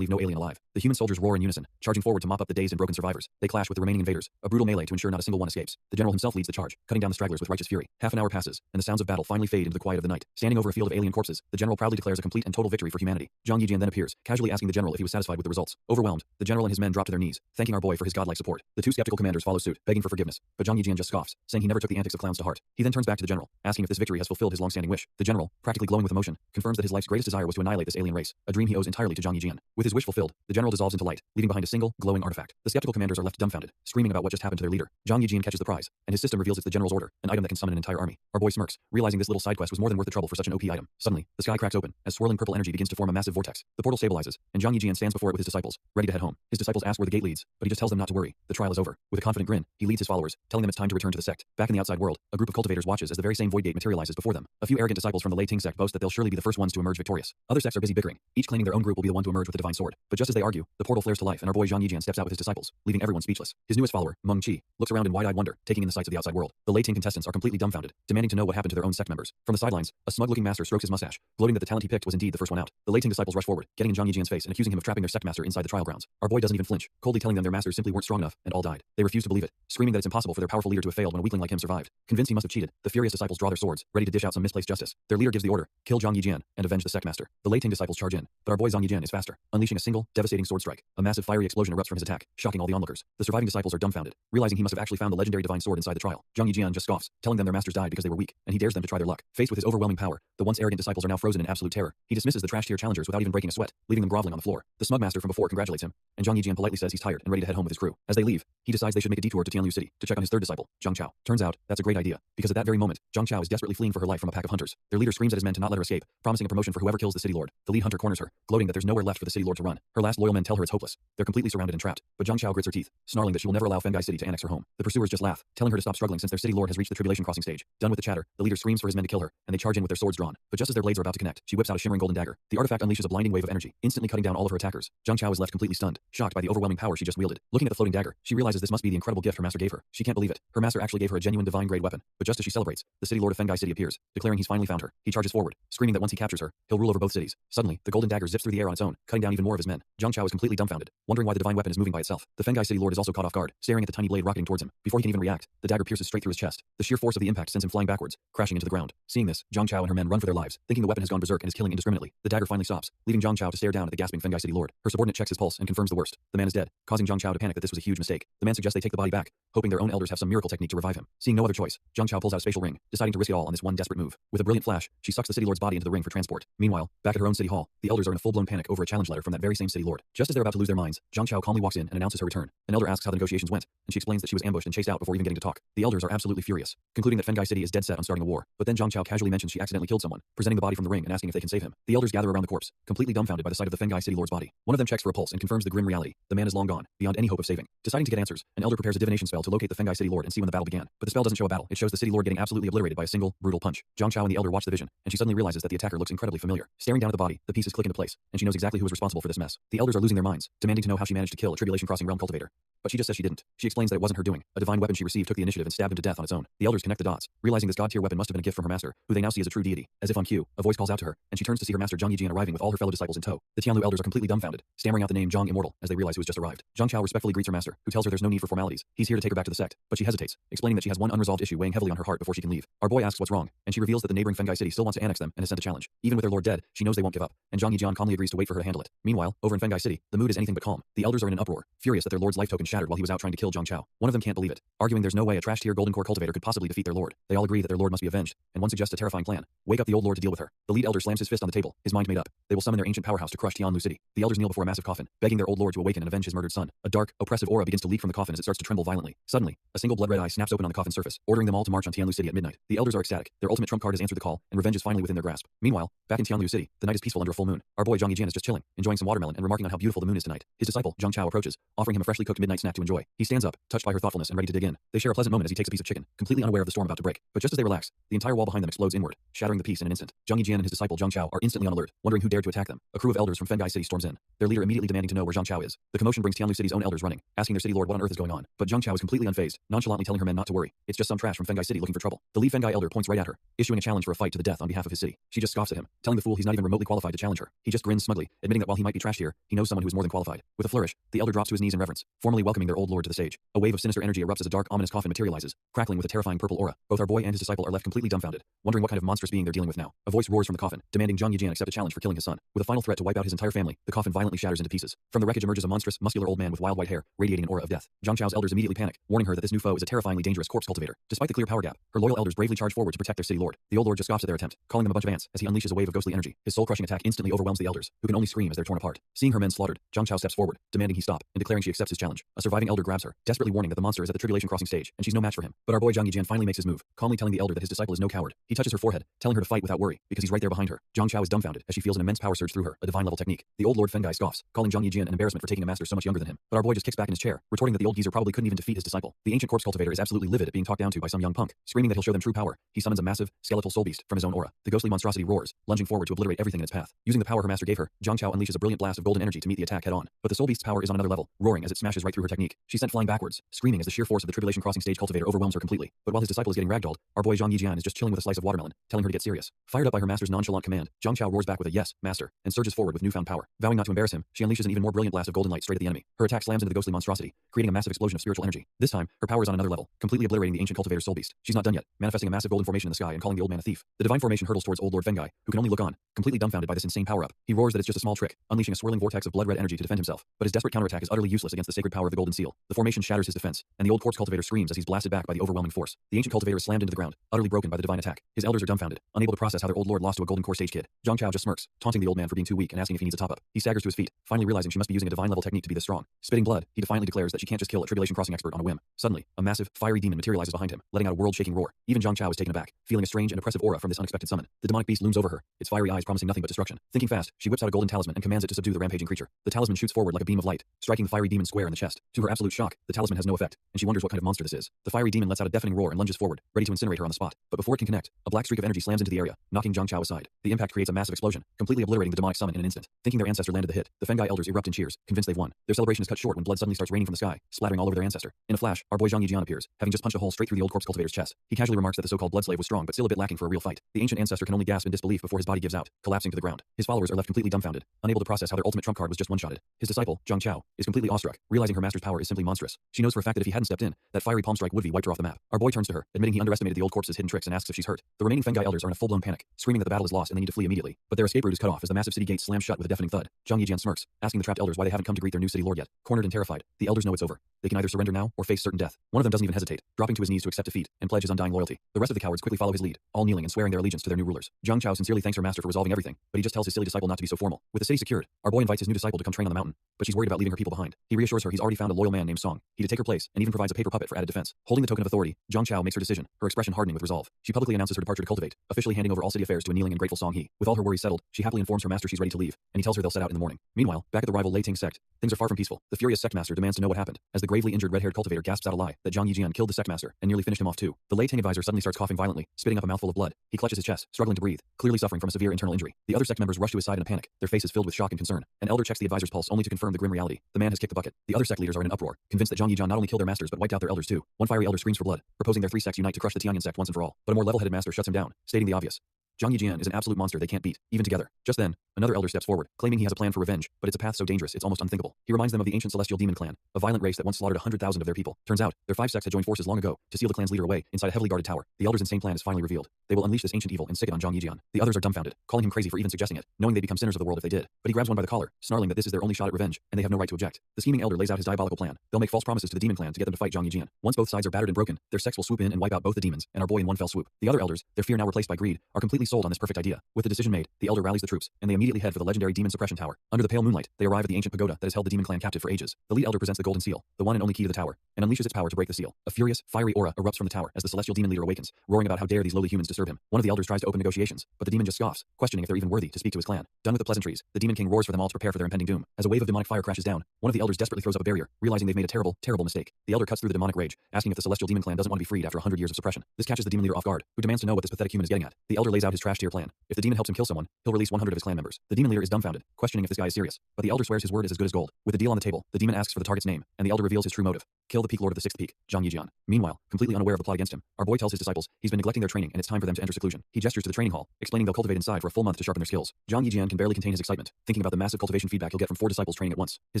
leave no alien alive. The human soldiers roar in unison, charging forward to mop up the dazed and broken survivors. They clash with the remaining invaders, a brutal melee to ensure not a single one escapes. The general himself leads the charge, cutting down the stragglers with righteous fury. Half an hour passes, and the sounds of battle finally fade into the quiet of the night. Standing over a field of alien corpses, the general proudly declares a complete and total victory for humanity. Zhang Yijian then appears, casually asking the general if he was satisfied with the results. Overwhelmed, the general and his men drop to their knees, thanking our boy for his godlike support. The two skeptical commanders follow suit, begging for forgiveness, but Zhang Yijian just scoffs, saying he never took the antics of clowns to heart. He then turns back to the general, asking if this victory has fulfilled his long-standing wish. The general, practically glowing with emotion, confirms that his life's greatest desire was to annihilate this alien race, a dream he owes entirely to Zhang Yijian. With his wish fulfilled, the general dissolves into light, leaving behind a single, glowing artifact. The skeptical commanders are left dumbfounded, screaming about what just happened to their leader. Zhang Yijian catches the prize, and his system reveals it's the general's order, an item that can summon an entire army. Our boy smirks, realizing this little side quest was more than worth the trouble for such an OP item. Suddenly, the sky cracks open, as swirling purple energy begins to form a massive vortex. The portal stabilizes, and Zhang Yijian stands before it with his disciples, ready to head home. His disciples ask where the gate leads, but he just tells them not to worry. The trial is over. With a confident grin, he leads his followers, telling them it's time to return to the sect. Back in the outside world, a group of cultivators watches as the very same void gate materializes before them. A few arrogant disciples from the Lei Ting sect boast that they'll surely be the first ones to emerge victorious. Other sects are busy bickering, each claiming their own group will be the one to emerge with the divine sword. But just as they argue, the portal flares to life and our boy Zhang Yijian steps out with his disciples, leaving everyone speechless. His newest follower, Meng Qi, looks around in wide-eyed wonder, taking in the sights of the outside world. The Lei Ting contestants are completely dumbfounded, demanding to know what happened to their own sect members. From the sidelines, a smug-looking master strokes his mustache, gloating that the talent he picked was indeed the first one out. The Lei Ting disciples rush forward, getting in Zhang Yijian's face and accusing him of trapping their sect master inside the trial grounds. Our boy doesn't even flinch, coldly telling them their masters simply weren't strong enough and all died. They refuse to believe it, screaming that it's impossible for their powerful leader to have failed when a weakling like him survived. Convinced he must have cheated, the furious disciples draw their swords, ready to dish out some misplaced justice. Their leader gives the order, kill Zhang Yijian and avenge the sect master. The Lei Ting disciples charge in, but our boy Zhang Yijian is faster, unleashing a single, devastating sword strike. A massive fiery explosion erupts from his attack, shocking all the onlookers. The surviving disciples are dumbfounded, realizing he must have actually found the legendary divine sword inside the trial. Zhang Yijian just scoffs, telling them their masters died because they were weak, and he dares them to try their luck. Faced with his overwhelming power, the once arrogant disciples are now frozen in absolute terror. He dismisses the trash tier challengers without even breaking a sweat, leaving them groveling on the floor. The smug master from before congratulates him, and Zhang Yijian politely says he's tired and ready to head home with his crew. As they leave, he decides they should make a detour to Tianlu City to check on his third disciple, Zhang Chao. Turns out, that's a great idea, because at that very moment, Zhang Chao is desperately fleeing for her life from a pack of hunters. Their leader screams at his men to not let her escape, promising a promotion for whoever kills the city lord. The lead hunter corners her, gloating that there's nowhere left for the city lord to run. Her last loyal men tell her it's hopeless. They're completely surrounded and trapped, but Zhang Chao grits her teeth, snarling that she will never allow Fengai City to annex her home. The pursuers just laugh, telling her to stop struggling since their city lord has reached the tribulation crossing stage. Done with the chatter, the leader screams for his men to kill her, and they charge in with their swords drawn. But just as their blades are about to connect, she whips out a shimmering golden dagger. The artifact unleashes a blinding wave of energy, instantly cutting down all of her attackers. Zhang Chao is left completely stunned, shocked by the overwhelming power she just wielded. Looking at the floating dagger, she realizes this must be the incredible gift her master gave her. She can't believe it. Her master actually gave her a genuine divine-grade weapon. But just as she celebrates, the city lord of Fengai City appears, declaring he's finally found her. He charges forward, screaming that once he captures her, he'll rule over both cities. Suddenly, the golden dagger zips through the air on its own, cutting down even more of his men. Zhang Chao is completely dumbfounded, wondering why the divine weapon is moving by itself. The Fengai City lord is also caught off guard, staring at the tiny blade rocketing towards him. Before he can even react, the dagger pierces straight through his chest. The sheer force of the impact sends him flying backwards, crashing into the ground. Seeing this, Zhang Chao and her men run for their lives, thinking the weapon has gone berserk and is killing indiscriminately. The dagger finally stops, leaving Zhang Chao to stare down at the gasping Fengai City lord. Her subordinate checks his pulse and confirms the worst. The man is dead, causing Zhang Chao to panic that this was a huge mistake. The man suggests they take the body back, hoping their own elders have some miracle technique to revive him. Seeing no other choice, Zhang Chao pulls out a spatial ring, deciding to risk it all on this one desperate move. With a brilliant flash, she sucks the city lord's body into the ring for transport. Meanwhile, back at her own city hall, the elders are in a full-blown panic over a challenge letter from that very same city lord. Just as they're about to lose their minds, Zhang Chao calmly walks in and announces her return. An elder asks how the negotiations went, and she explains that she was ambushed and chased out before even getting to talk. The elders are absolutely furious, concluding that Fengai City is dead set on starting a war. But then Zhang Chao casually mentions she accidentally killed someone, presenting the body from the ring and asking if they can save him. The elders gather around the corpse, completely dumbfounded by the sight of the Fengai City lord's body. One of them checks for a pulse and confirms the grim reality. The man is long gone, beyond any hope of saving. Deciding to get answers, an elder prepares a divination spell to locate the Fengai City lord and see when the battle began. But the spell doesn't show a battle. It shows the city lord getting absolutely obliterated by a single, brutal punch. Zhang Chao and the elder watch the vision, and she suddenly realizes that the attacker looks incredibly familiar. Staring down at the body, the pieces click into place, and she knows exactly who was responsible for this mess. The elders are losing their minds, demanding to know how she managed to kill a tribulation crossing realm cultivator. But she just says she didn't. She explains that it wasn't her doing. A divine weapon she received took the initiative and stabbed him to death on its own. The elders connect the dots, realizing this god-tier weapon must have been a gift from her master, who they now see as a true deity. As if on cue, a voice calls out to her, and she turns to see her master Zhang Yijian arriving with all her fellow disciples in tow. The Tianlu elders are completely dumbfounded, stammering out the name Zhang Immortal as they realize who has just arrived. Zhang Chao respectfully greets her master, who tells her there's no need for formalities. He's here to take her back to the sect, but she hesitates, explaining that she has one unresolved issue weighing heavily on her heart before she can leave. Our boy asks what's wrong, and she reveals that the neighboring Fengai City still wants to annex them and has sent a challenge. Even with their lord dead, she knows they won't give up, and Zhang Yijian calmly agrees to wait for her to handle it. Meanwhile, over in Fengai City, the mood is anything but calm. The elders are in an uproar, furious that their lord's life token shattered while he was out trying to kill Zhang Chao. One of them can't believe it, arguing there's no way a trash-tier golden core cultivator could possibly defeat their lord. They all agree that their lord must be avenged, and one suggests a terrifying plan. Wake up the old lord to deal with her. The lead elder slams his fist on the table, his mind made up. They will summon their ancient powerhouse to crush Tianlu City. The elders kneel before a massive coffin, begging their old lord to awaken and avenge his murdered son. A dark, oppressive aura begins to leak from the coffin as it starts to tremble violently. Suddenly, a single blood-red eye snaps open on the coffin's surface, ordering them all to march on Tianlu City at midnight. The elders are ecstatic. Their ultimate trump card has answered the call, and revenge is finally within their grasp. Meanwhile, back in Tianlu City, the night is peaceful under a full moon. Our boy Zhang Yijian is just chilling, enjoying some watermelon and remarking on how beautiful the moon is tonight. His disciple, Zhang Chao, approaches, offering him a freshly cooked midnight snack to enjoy. He stands up, touched by her thoughtfulness and ready to dig in. They share a pleasant moment as he takes a piece of chicken, completely unaware of the storm about to break. But just as they relax, the entire wall behind them explodes inward, shattering the peace in an instant. Zhang Yijian and his disciple Zhang Chao are instantly on alert, wondering who dared to attack them. A crew of elders from Fengai City storms in, their leader immediately demanding to know where Zhang Chao is. The commotion brings Tianlu City's own elders running, asking their city lord what on earth is going on. But Zhang Chao is completely unfazed, nonchalantly telling her men not to worry. It's just some trash from Fengai City looking for trouble. The lead Fengai elder points right at her, issuing a challenge for a fight to the death on behalf of his city. She just scoffs at him, telling the fool he's not even remotely qualified to challenge her. He just grins smugly, admitting that while he might be trashed here, he knows someone who is more than qualified. With a flourish, the elder drops to his knees in reverence, formally welcoming their old lord to the stage. A wave of sinister energy erupts as a dark, ominous coffin materializes, crackling with a terrifying purple aura. Both our boy and his disciple are left completely dumbfounded, wondering what kind of monstrous being they're dealing with now. A voice roars from the coffin, demanding Zhang Yijian accept a challenge for killing his son. With a final threat to wipe out his entire family, the coffin violently shatters into pieces. From the wreckage emerges a monstrous, muscular old man with wild white hair, radiating an aura of death. Zhang Chao's elders immediately panic, warning her that this new foe is a terrifyingly dangerous corpse cultivator. Despite the clear power gap, her loyal elders bravely charge forward to protect their city lord. The old lord just scoffs at their attempt, calling them a bunch of ants as he unleashes a wave of ghostly energy. His soul-crushing attack instantly overwhelms the elders, who can only scream as they're torn apart. Seeing her men slaughtered, Zhang Chao steps forward, demanding he stop, and declaring she accepts his challenge. A surviving elder grabs her, desperately warning that the monster is at the tribulation crossing stage, and she's no match for him. But our boy Zhang Yijian finally makes his move, calmly telling the elder that his disciple is no coward. He touches her forehead, telling her to fight without worry, because he's right there behind her. Zhang Chao is dumbfounded as she feels an immense power surge through her, a divine level technique. The old lord Fengai scoffs, calling Zhang Yijian an embarrassment for taking a master so much younger than him. But our boy just kicks back in his chair, retorting that the old geezer probably couldn't even defeat his disciple. The ancient corpse cultivator is absolutely livid at being talked down to by some young punk, screaming that he'll show them true power. He summons a massive, skeletal soul beast from his own aura. The ghostly monstrosity roars, lunging forward to obliterate everything in its path. Using the power her master gave her, Zhang Chao unleashes a brilliant blast of golden energy to meet the attack head-on. But the soul beast's power is on another level, roaring as it smashes right through her technique. She's sent flying backwards, screaming as the sheer force of the tribulation crossing stage cultivator overwhelms her completely. But while his disciple is getting ragdolled, our boy Zhang Yijian is just chilling with a slice of watermelon, telling her to get serious. Fired up by her master's nonchalant command, Zhang Chao roars back with a yes, master, and surges forward with newfound power. Vowing not to embarrass him, she unleashes an even more brilliant blast of golden light straight at the enemy. Her attack slams into the ghostly monstrosity, creating a massive explosion of spiritual energy. This time, her power is on another level, completely obliterating the ancient cultivator's soul beast. She's not done yet, manifesting a massive golden formation in the sky and calling the old man a thief. The divine formation hurtles towards old lord Fengai, who can only look on, completely dumbfounded by this insane power-up. He roars that it's just a small trick, unleashing a swirling vortex of blood-red energy to defend himself. But his desperate counterattack is utterly useless against the sacred power of the golden seal. The formation shatters his defense, and the old corpse cultivator screams as he's blasted back by the overwhelming force. The ancient cultivator is slammed into the ground, utterly broken by the divine attack. His elders are dumbfounded, unable to process how their old lord lost to a golden core stage kid. Zhang Chao just smirks, taunting the old man for being too weak and asking if he needs a top-up. He staggers to his feet, finally realizing she must be using a divine-level technique to be this strong. Spitting blood, he defiantly declares that she can't just kill a tribulation crossing expert on a whim. Suddenly, a massive, fiery demon materializes behind him, letting out a world-shaking roar. Even Zhang Chao is taken aback, feeling a strange and oppressive aura from this unexpected summon. The demonic beast looms over her, its fiery eyes promising nothing but destruction. Thinking fast, she whips out a golden talisman and commands it to subdue the rampaging creature. The talisman shoots forward like a beam of light, striking the fiery demon square in the chest. To her absolute shock, the talisman has no effect, and she wonders what kind of monster this is. The fiery demon lets out a deafening roar and lunges forward, ready to incinerate her on the spot. But before it can connect, a black streak of energy slams into the area, knocking Zhang Chao aside. The impact creates a massive explosion, completely obliterating the demonic summon in an instant. Thinking their ancestor landed the hit, the Fengai elders erupt in cheers, convinced they've won. Their celebration is cut short when blood suddenly starts raining from the sky, splattering all over their ancestor. In a flash, our boy Zhang Yijian appears, having just punched a hole straight through the old corpse cultivator's chest. He casually remarks that the so-called blood slave was strong but still a bit lacking for a real fight. The ancient ancestor can only gasp in disbelief before his body gives out, collapsing to the ground. His followers are left completely dumbfounded, unable to process how their ultimate trump card was just one-shotted. His disciple, Zhang Chao, is completely awestruck, realizing her master's power is simply monstrous. She knows for a fact that if he hadn't stepped in, that fiery palm strike would be wiped her off the map. Our boy turns to her, admitting he underestimated the old corpse's hidden tricks and asks if she's hurt. The remaining Fengai elders are in a full-blown panic, screaming that the battle is lost and they need to flee immediately. But their escape route is cut off as the massive city gates slam shut with a deafening thud. Zhang Yijian smirks, asking the trapped elders why they haven't come to greet their new city lord yet. Cornered and terrified, the elders know it's over. They can either surrender now or face certain death. One of them doesn't even hesitate, dropping to his knees to accept defeat and pledge his undying loyalty. The rest of the cowards quickly follow his lead, all kneeling and swearing their allegiance to their new rulers. Zhang Chao sincerely thanks her master for resolving everything, but he just tells his silly disciple not to be so formal. With the city secured, our boy invites his new disciple to come train on the mountain, but she's worried about leaving her people behind. He reassures her he's already found a loyal man named Song, he to take her place, and even provides a paper puppet for added defense. Holding the token of authority, Zhang Chao makes her decision, her expression hardening with resolve. She publicly announces her departure to cultivate, officially handing over all city affairs to a kneeling and grateful Song He. With all her worries settled, she happily informs her master she's ready to leave, and he tells her they'll set out in the morning. Meanwhile, back at the rival Lei Ting sect, things are far from peaceful. The furious sect master demands to know what happened, as the gravely injured red-haired cultivator gasps out a lie that Zhang Yijian killed the sect master and nearly finished him off too. The Lei Ting advisor suddenly starts coughing violently, spitting up a mouthful of blood. He clutches his chest, struggling to breathe, clearly suffering from a severe internal injury. The other sect members rush to his side in a panic, their faces filled with shock and concern. An elder checks the advisor's pulse only to confirm the grim reality. The man has kicked the bucket. The other sect leaders are in an uproar, convinced that Zhang Yijian not only killed their masters but wiped out their elders too. One fiery elder screams for blood, proposing their three sects unite to crush the Tianyan sect once and for all. But a more level-headed master shuts him down, stating the obvious. Zhang Yijian is an absolute monster they can't beat, even together. Just then, another elder steps forward, claiming he has a plan for revenge, but it's a path so dangerous it's almost unthinkable. He reminds them of the ancient celestial demon clan, a violent race that once slaughtered 100,000 of their people. Turns out, their 5 sects had joined forces long ago to seal the clan's leader away inside a heavily guarded tower. The elders' insane plan is finally revealed. They will unleash this ancient evil and sick it on Zhang Yijian. The others are dumbfounded, calling him crazy for even suggesting it, knowing they'd become sinners of the world if they did. But he grabs one by the collar, snarling that this is their only shot at revenge, and they have no right to object. The scheming elder lays out his diabolical plan. They'll make false promises to the demon clan to get them to fight Zhang Yijian. Once both sides are battered and broken, their sects will swoop in and wipe out both the demons and our boy in one fell swoop. The other elders, their fear now replaced by greed, are completely sold on this perfect idea. With the decision made, the elder rallies the troops, and they immediately head for the legendary demon suppression tower. Under the pale moonlight, they arrive at the ancient pagoda that has held the demon clan captive for ages. The lead elder presents the golden seal, the one and only key to the tower, and unleashes its power to break the seal. A furious, fiery aura erupts from the tower as the celestial demon leader awakens, roaring about how dare these lowly humans disturb him. One of the elders tries to open negotiations, but the demon just scoffs, questioning if they're even worthy to speak to his clan. Done with the pleasantries, the demon king roars for them all to prepare for their impending doom. As a wave of demonic fire crashes down, one of the elders desperately throws up a barrier, realizing they've made a terrible, terrible mistake. The elder cuts through the demonic rage, asking if the celestial demon clan doesn't want to be freed after 100 years of suppression. This catches the demon leader off guard, who demands to know what this pathetic human is getting at. The elder lays out his trash tier plan. If the demon helps him kill someone, he'll release 100 of his clan members. The demon leader is dumbfounded, questioning if this guy is serious, but the elder swears his word is as good as gold. With the deal on the table, the demon asks for the target's name, and the elder reveals his true motive. Kill the peak lord of the 6th peak, Zhang Yijian. Meanwhile, completely unaware of the plot against him, our boy tells his disciples he's been neglecting their training and it's time for them to enter seclusion. He gestures to the training hall, explaining they'll cultivate inside for a full month to sharpen their skills. Zhang Yijian can barely contain his excitement, thinking about the massive cultivation feedback he'll get from 4 disciples training at once. His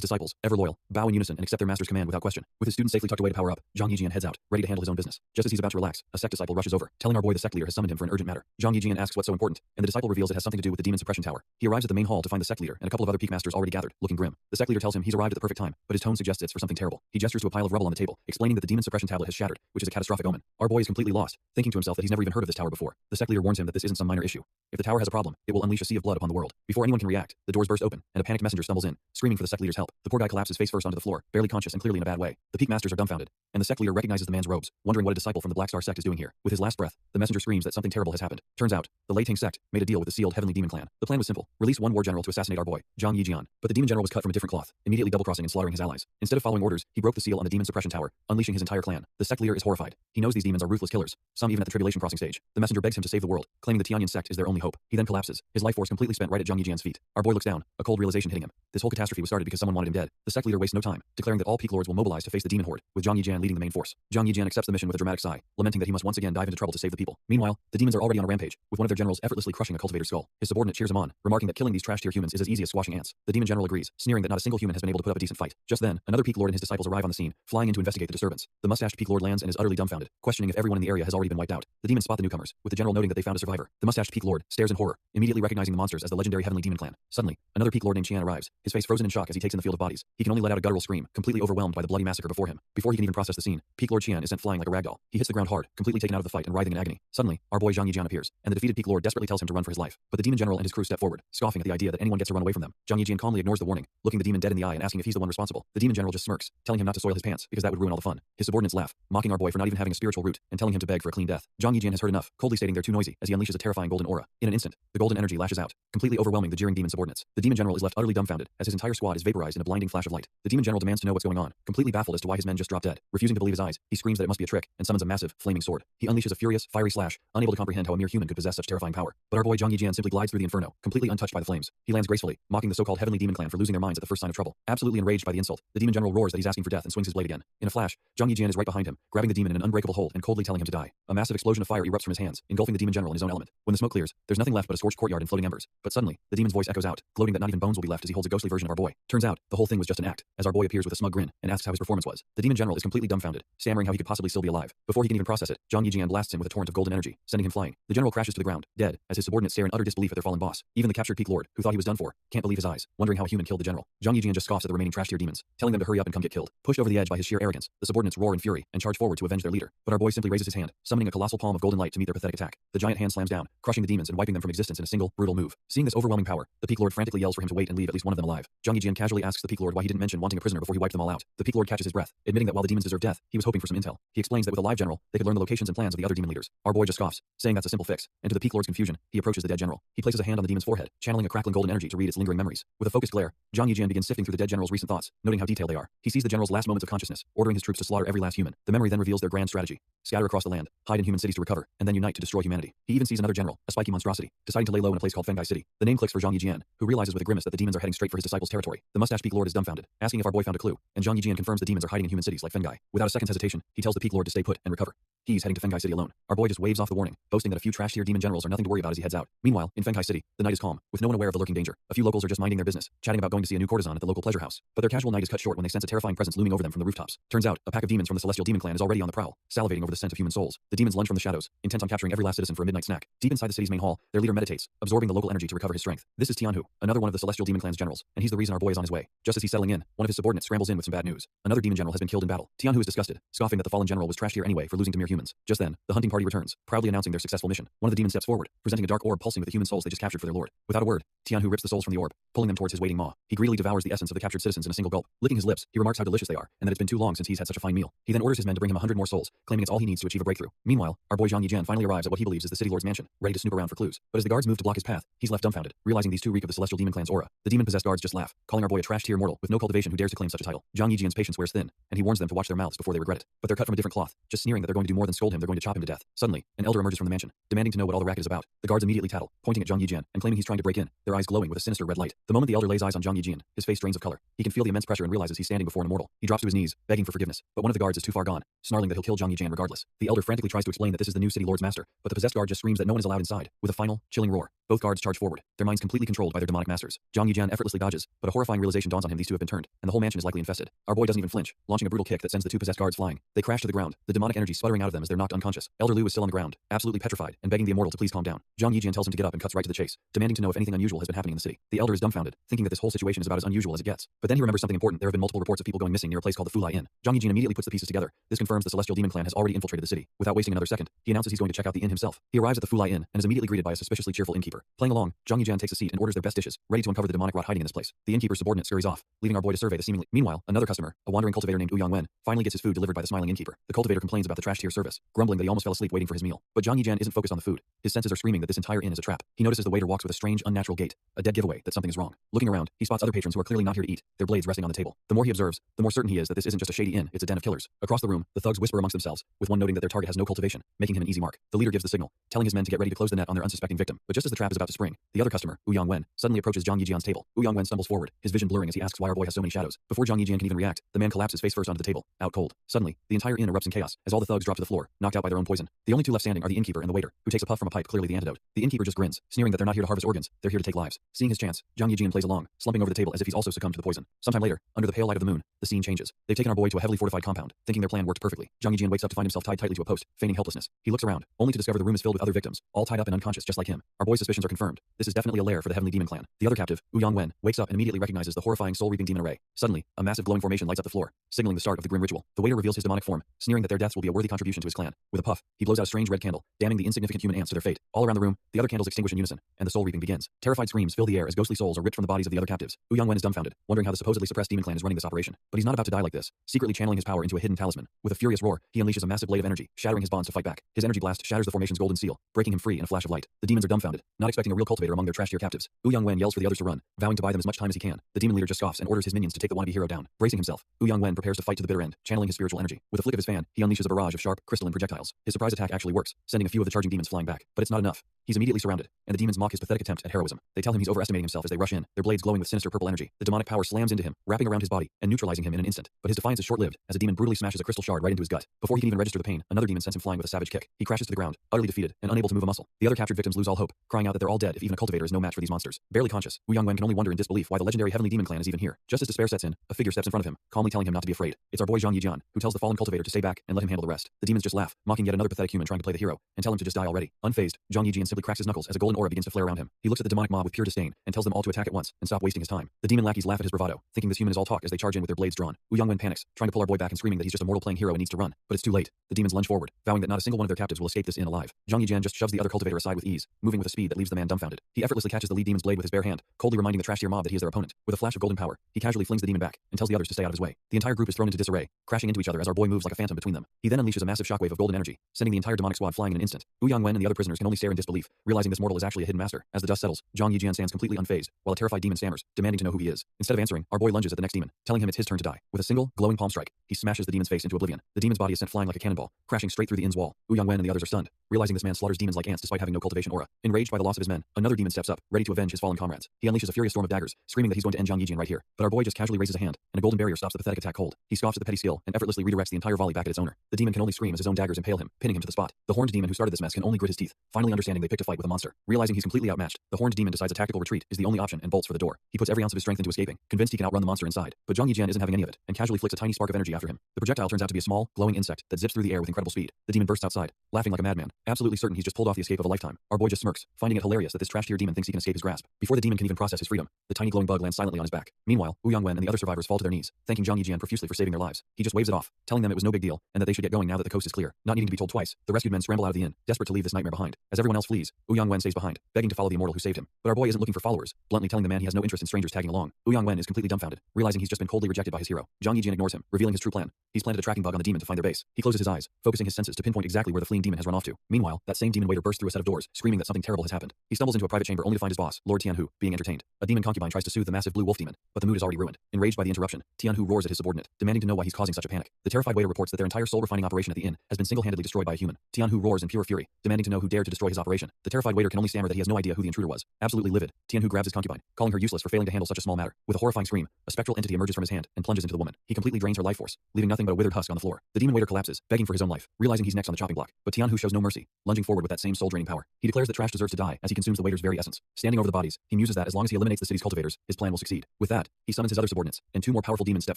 disciples, ever loyal, bow in unison and accept their master's command without question. With his students safely tucked away to power up, Zhang Yijian heads out, ready to handle his own business. Just as he's about to relax, a sect disciple rushes over, telling our boy the sect leader has summoned him for an urgent matter. Zhang Yijian asks what's so important, and the disciple reveals it has something to do with the demon suppression tower. He arrives at the main hall to find the sect leader and a couple of other peak masters already gathered, looking grim. The sect leader tells him he's arrived at the perfect time, but his tone suggests it's for something terrible. He gestures to a pile of rubble on the table, explaining that the demon suppression tablet has shattered, which is a catastrophic omen. Our boy is completely lost, thinking to himself that he's never even heard of this tower before. The sect leader warns him that this isn't some minor issue. If the tower has a problem, it will unleash a sea of blood upon the world. Before anyone can react, the doors burst open, and a panicked messenger stumbles in, screaming for the sect leader's help. The poor guy collapses face first onto the floor, barely conscious and clearly in a bad way. The peak masters are dumbfounded, and the sect leader recognizes the man's robes, wondering what a disciple from the Black Star sect is doing here. With his last breath, the messenger screams that something terrible has happened. Turns out, the Lei Ting sect made a deal with the sealed heavenly demon clan. The plan was simple: release one war general to assassinate our boy, Zhang Yijian. But the demon general was cut from a different cloth, immediately double-crossing and slaughtering his allies. Instead of following orders, he broke the seal on the demon suppression tower, unleashing his entire clan. The sect leader is horrified. He knows these demons are ruthless killers, some even at the tribulation crossing stage. The messenger begs him to save the world, claiming the Tianyan sect is their only hope. He then collapses, his life force completely spent right at Zhang Yijian's feet. Our boy looks down, a cold realization hitting him. This whole catastrophe was started because someone wanted him dead. The sect leader wastes no time, declaring that all peak lords will mobilize to face the demon horde, with Zhang Yijian leading the main force. Zhang Yijian accepts the mission with a dramatic sigh, lamenting that he must once again dive into trouble to save the people. Meanwhile, the demons are already on a rampage, with one of their generals effortlessly crushing a cultivator's skull. His subordinate cheers him on, remarking that killing these trash tier humans is as easy as squashing ants. The demon general agrees, sneering that not a single human has been able to put up a decent fight. Just then, another peak lord and his disciples arrive on the scene, flying in to investigate the disturbance. The mustached Peak Lord lands and is utterly dumbfounded, questioning if everyone in the area has already been wiped out. The demons spot the newcomers, with the general noting that they found a survivor. The mustached Peak Lord stares in horror, immediately recognizing the monsters as the legendary Heavenly Demon Clan. Suddenly, another Peak Lord named Qian arrives, his face frozen in shock as he takes in the field of bodies. He can only let out a guttural scream, completely overwhelmed by the bloody massacre before him. Before he can even process the scene, Peak Lord Qian is sent flying like a ragdoll. He hits the ground hard, completely taken out of the fight and writhing in agony. Suddenly, our boy Zhang Yijian appears, and the defeated Peak Lord desperately tells him to run for his life. But the demon general and his crew step forward, scoffing at the idea that anyone gets to run away from them. Zhang Yijian calmly ignores the warning, looking the demon dead in the eye and asking if he's the one responsible. The demon general just smirks, telling him not to soil his pants because that would ruin all the fun. His subordinates laugh, mocking our boy for not even having a spiritual root and telling him to beg for a clean death. Zhang Yijian has heard enough, coldly stating they're too noisy as he unleashes a terrifying golden aura. In an instant, the golden energy lashes out, completely overwhelming the jeering demon subordinates. The demon general is left utterly dumbfounded as his entire squad is vaporized in a blinding flash of light. The demon general demands to know what's going on, completely baffled as to why his men just dropped dead. Refusing to believe his eyes, he screams that it must be a trick and summons a massive, flaming sword. He unleashes a furious, fiery slash, unable to comprehend how a mere human could possess such terrifying power. But our boy Zhang Yijian simply glides through the inferno, completely untouched by the flames. He lands gracefully, mocking the so-called Heavenly Demon Clan for losing their minds at the first sign of trouble. Absolutely enraged by the insult, the demon general roars that he's asking for death and swings his blade again. In a flash, Zhang Yijian is right behind him, grabbing the demon in an unbreakable hold and coldly telling him to die. A massive explosion of fire erupts from his hands, engulfing the demon general in his own element. When the smoke clears, there's nothing left but a scorched courtyard and floating embers. But suddenly, the demon's voice echoes out, gloating that not even bones will be left as he holds a ghostly version of our boy. Turns out, the whole thing was just an act, as our boy appears with a smug grin and asks how his performance was. The demon general is completely dumbfounded, stammering how he could possibly still be alive. Before he can even process it, Zhang Yijian blasts him with a torrent of golden energy, sending him flying. The general crashes to the ground, dead, as his subordinates stare in utter disbelief at their fallen boss. Even the captured Peak Lord, who thought he was done for, can't believe his eyes, wondering how a human killed the general. Zhang Yijian just scoffs at the remaining trash tier demons, telling them to hurry up and come get killed. Pushed over the edge by his sheer arrogance, the subordinates roar in fury and charge forward to avenge their leader. But our boy simply raises his hand, summoning a colossal palm of golden light to meet their pathetic attack. The giant hand slams down, crushing the demons and wiping them from existence in a single, brutal move. Seeing this overwhelming power, the Peak Lord frantically yells for him to wait and leave at least one of them alive. Zhang Yijian casually asks the Peak Lord why he didn't mention wanting a prisoner before he wiped them all out. The Peak Lord catches his breath, admitting that while the demons deserve death, he was hoping for some intel. He explains that with a live general, they could learn the locations and plans of the other demon leaders. Our boy just scoffs, saying that's a simple fix, and to the Peak Lord's confusion, he approaches the dead general. He places a hand on the demon's forehead, channeling a crackling golden energy to read its lingering memories. With a focused glare, Zhang Yijian begins sifting through the dead general's recent thoughts, noting how detailed they are. He sees the general's last moments of consciousness, ordering his troops to slaughter every last human. The memory then reveals their grand strategy: scatter across the land, hide in human cities to recover, and then unite to destroy humanity. He even sees another general, a spiky monstrosity, deciding to lay low in a place called Fengai City. The name clicks for Zhang Yijian, who realizes with a grimace that the demons are heading straight for his disciples' territory. The mustache Peak Lord is dumbfounded, asking if our boy found a clue, and Zhang Yijian confirms the demons are hiding in human cities like Fengai. Without a second's hesitation, he tells the Peak Lord to stay put and recover. He's heading to Fengai City alone. Our boy just waves off the warning, boasting that a few trash-tier demon generals are nothing to worry about as he heads out. Meanwhile, in Fengai City, the night is calm, with no one aware of the lurking danger. A few locals are just minding their business, chatting about going to see a new courtesan at the local pleasure house. But their casual night is cut short when they sense a terrifying presence looming over them from the rooftops. Turns out, a pack of demons from the Celestial Demon Clan is already on the prowl, salivating over the scent of human souls. The demons lunge from the shadows, intent on capturing every last citizen for a midnight snack. Deep inside the city's main hall, their leader meditates, absorbing the local energy to recover his strength. This is Tianhu, another one of the Celestial Demon Clan's generals, and he's the reason our boy is on his way. Just as he's settling in, one of his subordinates scrambles in with some bad news. Another demon general has been killed in battle. Tianhu is disgusted, scoffing that the fallen general was trash tier anyway for losing to mere humans. Just then, the hunting party returns, proudly announcing their successful mission. One of the demons steps forward, presenting a dark orb pulsing with the human souls they just captured for their lord. Without a word, Tianhu rips the souls from the orb, pulling them towards his waiting maw. He greedily devours the essence of the captured citizens in a single gulp. Licking his lips, he remarks how delicious they are, and that it's been too long since he's had such a fine meal. He then orders his men to bring him 100 more souls, claiming it's all he needs to achieve a breakthrough. Meanwhile, our boy Zhang Yijian finally arrives at what he believes is the city lord's mansion, ready to snoop around for clues. But as the guards move to block his path, he's left dumbfounded, realizing these two reek of the Celestial Demon Clan's aura. The demon-possessed guards just laugh, calling our boy a trash-tier mortal with no cultivation who dares to claim such a title. Zhang Yijian's patience wears thin, and he warns them to watch their mouths before they regret it. But they're cut from a different cloth, just sneering that they're going to do more than scold him, they're going to chop him to death. Suddenly, an elder emerges from the mansion, demanding to know what all the racket is about. The guards immediately tattle, pointing at Zhang Yijian and claiming he's trying to break in, their eyes glowing with a sinister red light. The moment the elder lays eyes on Zhang Yijian, his face drains of color. He can feel the immense pressure and realizes he's standing before an immortal. He drops to his knees, begging for forgiveness, but one of the guards is too far gone, snarling that he'll kill Zhang Yijian regardless. The elder frantically tries to explain that this is the new city lord's master, but the possessed guard just screams that no one is allowed inside. With a final, chilling roar, both guards charge forward, their minds completely controlled by their demonic masters. Zhang Yijian effortlessly dodges, but a horrifying realization dawns on him: these two have been turned, and the whole mansion is likely infested. Our boy doesn't even flinch, launching a brutal kick that sends the two possessed guards flying. They crash to the ground, the demonic energy sputtering out of them as they're knocked unconscious. Elder Liu is still on the ground, absolutely petrified, and begging the immortal to please calm down. Zhang Yijian tells him to get up and cuts right to the chase, demanding to know if anything unusual has been happening in the city. The elder is dumbfounded, thinking that this whole situation is about as unusual as it gets. But then he remembers something important: there have been multiple reports of people going missing near a place called the Fulai Inn. Zhang Yijian immediately puts the pieces together. This confirms the Celestial Demon Clan has already infiltrated the city. Without wasting another second, he announces he's going to check out the inn himself. He arrives at the Fulai Inn and is immediately greeted by a suspiciously cheerful innkeeper. Playing along, Zhang Yijian takes a seat and orders their best dishes, ready to uncover the demonic rot hiding in this place. The innkeeper's subordinate scurries off, leaving our boy to survey the seemingly. Meanwhile, another customer, a wandering cultivator named Ouyang Wen, finally gets his food delivered by the smiling innkeeper. The cultivator complains about the trash tier service, grumbling that he almost fell asleep waiting for his meal. But Zhang Yijian isn't focused on the food. His senses are screaming that this entire inn is a trap. He notices the waiter walks with a strange, unnatural gait, a dead giveaway that something is wrong. Looking around, he spots other patrons who are clearly not here to eat, their blades resting on the table. The more he observes, the more certain he is that this isn't just a shady inn, it's a den of killers. Across the room, the thugs whisper amongst themselves, with one noting that their target has no cultivation, making him an easy mark. The leader gives the signal, telling his men to get ready to close the net on their unsuspecting victim. But just as the trap is about to spring, the other customer, Ouyang Wen, suddenly approaches Zhang Yijian's table. Ouyang Wen stumbles forward, his vision blurring as he asks why our boy has so many shadows. Before Zhang Yijian can even react, the man collapses face first onto the table, out cold. Suddenly, the entire inn erupts in chaos as all the thugs drop to the floor. floor, knocked out by their own poison. The only two left standing are the innkeeper and the waiter, who takes a puff from a pipe, clearly the antidote. The innkeeper just grins, sneering that they're not here to harvest organs, they're here to take lives. Seeing his chance, Zhang Yijian plays along, slumping over the table as if he's also succumbed to the poison. Sometime later, under the pale light of the moon, the scene changes. They've taken our boy to a heavily fortified compound, thinking their plan worked perfectly. Zhang Yijian wakes up to find himself tied tightly to a post, feigning helplessness. He looks around, only to discover the room is filled with other victims, all tied up and unconscious just like him. Our boy's suspicions are confirmed. This is definitely a lair for the Heavenly Demon Clan. The other captive, Wu Yongwen, wakes up and immediately recognizes the horrifying soul-reaping demon array. Suddenly, a massive glowing formation lights up the floor, signaling the start of the grim ritual. The waiter reveals his demonic form, sneering that their deaths will be a worthy contribution to his clan. With a puff, he blows out a strange red candle, damning the insignificant human ants to their fate. All around the room, the other candles extinguish in unison, and the soul reaping begins. Terrified screams fill the air as ghostly souls are ripped from the bodies of the other captives. Wu Yongwen is dumbfounded, wondering how the supposedly suppressed demon clan is running this operation. But he's not about to die like this, secretly channeling his power into a hidden talisman. With a furious roar, he unleashes a massive blade of energy, shattering his bonds to fight back. His energy blast shatters the formation's golden seal, breaking him free in a flash of light. The demons are dumbfounded, not expecting a real cultivator among their trash-tier captives. Wu Yongwen yells for the others to run, vowing to buy them as much time as he can. The demon leader just scoffs and orders his minions to take the wannabe hero down. Bracing himself, Wu Yongwen prepares to fight to the bitter end, channeling his spiritual energy. With a flick of his fan, he unleashes a barrage of sharp, crystalline projectiles. His surprise attack actually works, sending a few of the charging demons flying back. But it's not enough. He's immediately surrounded, and the demons mock his pathetic attempt at heroism. They tell him he's overestimating himself as they rush in, their blades glowing with sinister purple energy. The demonic power slams into him, wrapping around his body and neutralizing him in an instant. But his defiance is short-lived, as a demon brutally smashes a crystal shard right into his gut. Before he can even register the pain, another demon sends him flying with a savage kick. He crashes to the ground, utterly defeated and unable to move a muscle. The other captured victims lose all hope, crying out that they're all dead if even a cultivator is no match for these monsters. Barely conscious, Wu Yongwen can only wonder in disbelief why the legendary Heavenly Demon Clan is even here. Just as despair sets in, a figure steps in front of him, calmly telling him not to be afraid. It's our boy Zhang Yijian, who tells the fallen cultivator to stay back and let him handle the rest. The demons just laugh, mocking yet another pathetic human trying to play the hero, and tell him to just die already. Unfazed, Zhang Yijian simply cracks his knuckles as a golden aura begins to flare around him. He looks at the demonic mob with pure disdain and tells them all to attack at once and stop wasting his time. The demon lackeys laugh at his bravado, thinking this human is all talk as they charge in with their blades drawn. Wu Yongwen panics, trying to pull our boy back and screaming that he's just a mortal playing hero and needs to run. But it's too late. The demons lunge forward, vowing that not a single one of their captives will escape this inn alive. Zhang Yijian just shoves the other cultivator aside with ease, moving with a speed that leaves the man dumbfounded. He effortlessly catches the lead demon's blade with his bare hand, coldly reminding the trash-tier mob that he is their opponent. With a flash of golden power, he casually flings the demon back and tells the others to stay out of his way. The entire group is thrown into disarray, crashing into each other as our boy moves like a phantom between them. He then unleashes a massive shockwave of golden energy, sending the entire demonic squad flying in an instant. Wu Yongwen and the other prisoners can only stare in disbelief, realizing this mortal is actually a hidden master. As the dust settles, Zhang Yijian stands completely unfazed, while a terrified demon stammers, demanding to know who he is. Instead of answering, our boy lunges at the next demon, telling him it's his turn to die. With a single, glowing palm strike, he smashes the demon's face into oblivion. The demon's body is sent flying like a cannonball, crashing straight through the inn's wall. Wu Yongwen and the others are stunned, realizing this man slaughters demons like ants despite having no cultivation aura. Enraged by the loss of his men, another demon steps up, ready to avenge his fallen comrades. He unleashes a furious storm of daggers, screaming that he's going to end Zhang Yijian right here. But our boy just casually raises a hand, and a golden barrier stops the pathetic attack cold. He scoffs at the petty skill and effortlessly redirects the entire volley back at its owner. The demon can only scream as his own daggers impale him, pinning him to the spot. The horned demon who started this mess can only grit his teeth, finally understanding they picked a fight with a monster. Realizing he's completely outmatched, the horned demon decides a tactical retreat is the only option and bolts for the door. He puts every ounce of his strength into escaping, convinced he can outrun the monster inside. But Zhang Yijian isn't having any of it, and casually flicks a tiny spark of energy after him. The projectile turns out to be a small, glowing insect that zips through the air with incredible speed. The demon bursts outside, laughing like a madman, absolutely certain he's just pulled off the escape of a lifetime. Our boy just smirks, finding it hilarious that this trash-tier demon thinks he can escape his grasp. Before the demon can even process his freedom, the tiny glowing bug lands silently on his back. Meanwhile, Wu Yongwen and the other survivors fall to their knees, thanking Zhang Yijian profusely for saving their lives. He just waves it off, telling them it was no big deal, and that they should get going now that the coast is clear. Not needing to be told twice, the rescued men scramble out of the inn, desperate to leave this nightmare behind. As everyone else flees, Wu Yongwen stays behind, begging to follow the immortal who saved him. But our boy isn't looking for followers, bluntly telling the man he has no interest in strangers tagging along. Wu Yongwen is completely dumbfounded, realizing he's just been coldly rejected by his hero. Zhang Yijian ignores him, revealing his true plan. He's planted a tracking bug on the demon to find their base. He closes his eyes, focusing his senses to pinpoint exactly where the fleeing demon has run off to. Meanwhile, that same demon waiter bursts through a set of doors, screaming that something terrible has happened. He stumbles into a private chamber only to find his boss, Lord Tianhu, being entertained. A demon concubine tries to soothe the massive blue wolf demon, but the mood is already ruined. Enraged by the interruption, Tianhu roars at his subordinate, demanding to know why he's causing such a panic. The terrified waiter reports that their entire soul-refining operation at the inn has been single-handedly destroyed by a human. Tianhu roars in pure fury, demanding to know who dared to destroy his operation. The terrified waiter can only stammer that he has no idea who the intruder was. Absolutely livid, Tianhu grabs his concubine, calling her useless for failing to handle such a small matter. With a horrifying scream, a spectral entity emerges from his hand and plunges into the woman. He completely drains her life force, leaving nothing but a withered husk on the floor. The demon waiter collapses, begging for his own life, realizing he's next on the chopping block. But Tianhu shows no mercy, lunging forward with that same soul-draining power. He declares that trash deserves to die as he consumes the waiter's very essence. Standing over the bodies, he muses that as long as he eliminates the city's cultivators, his plan will succeed. With that, he summons his other subordinates, and two more powerful demons step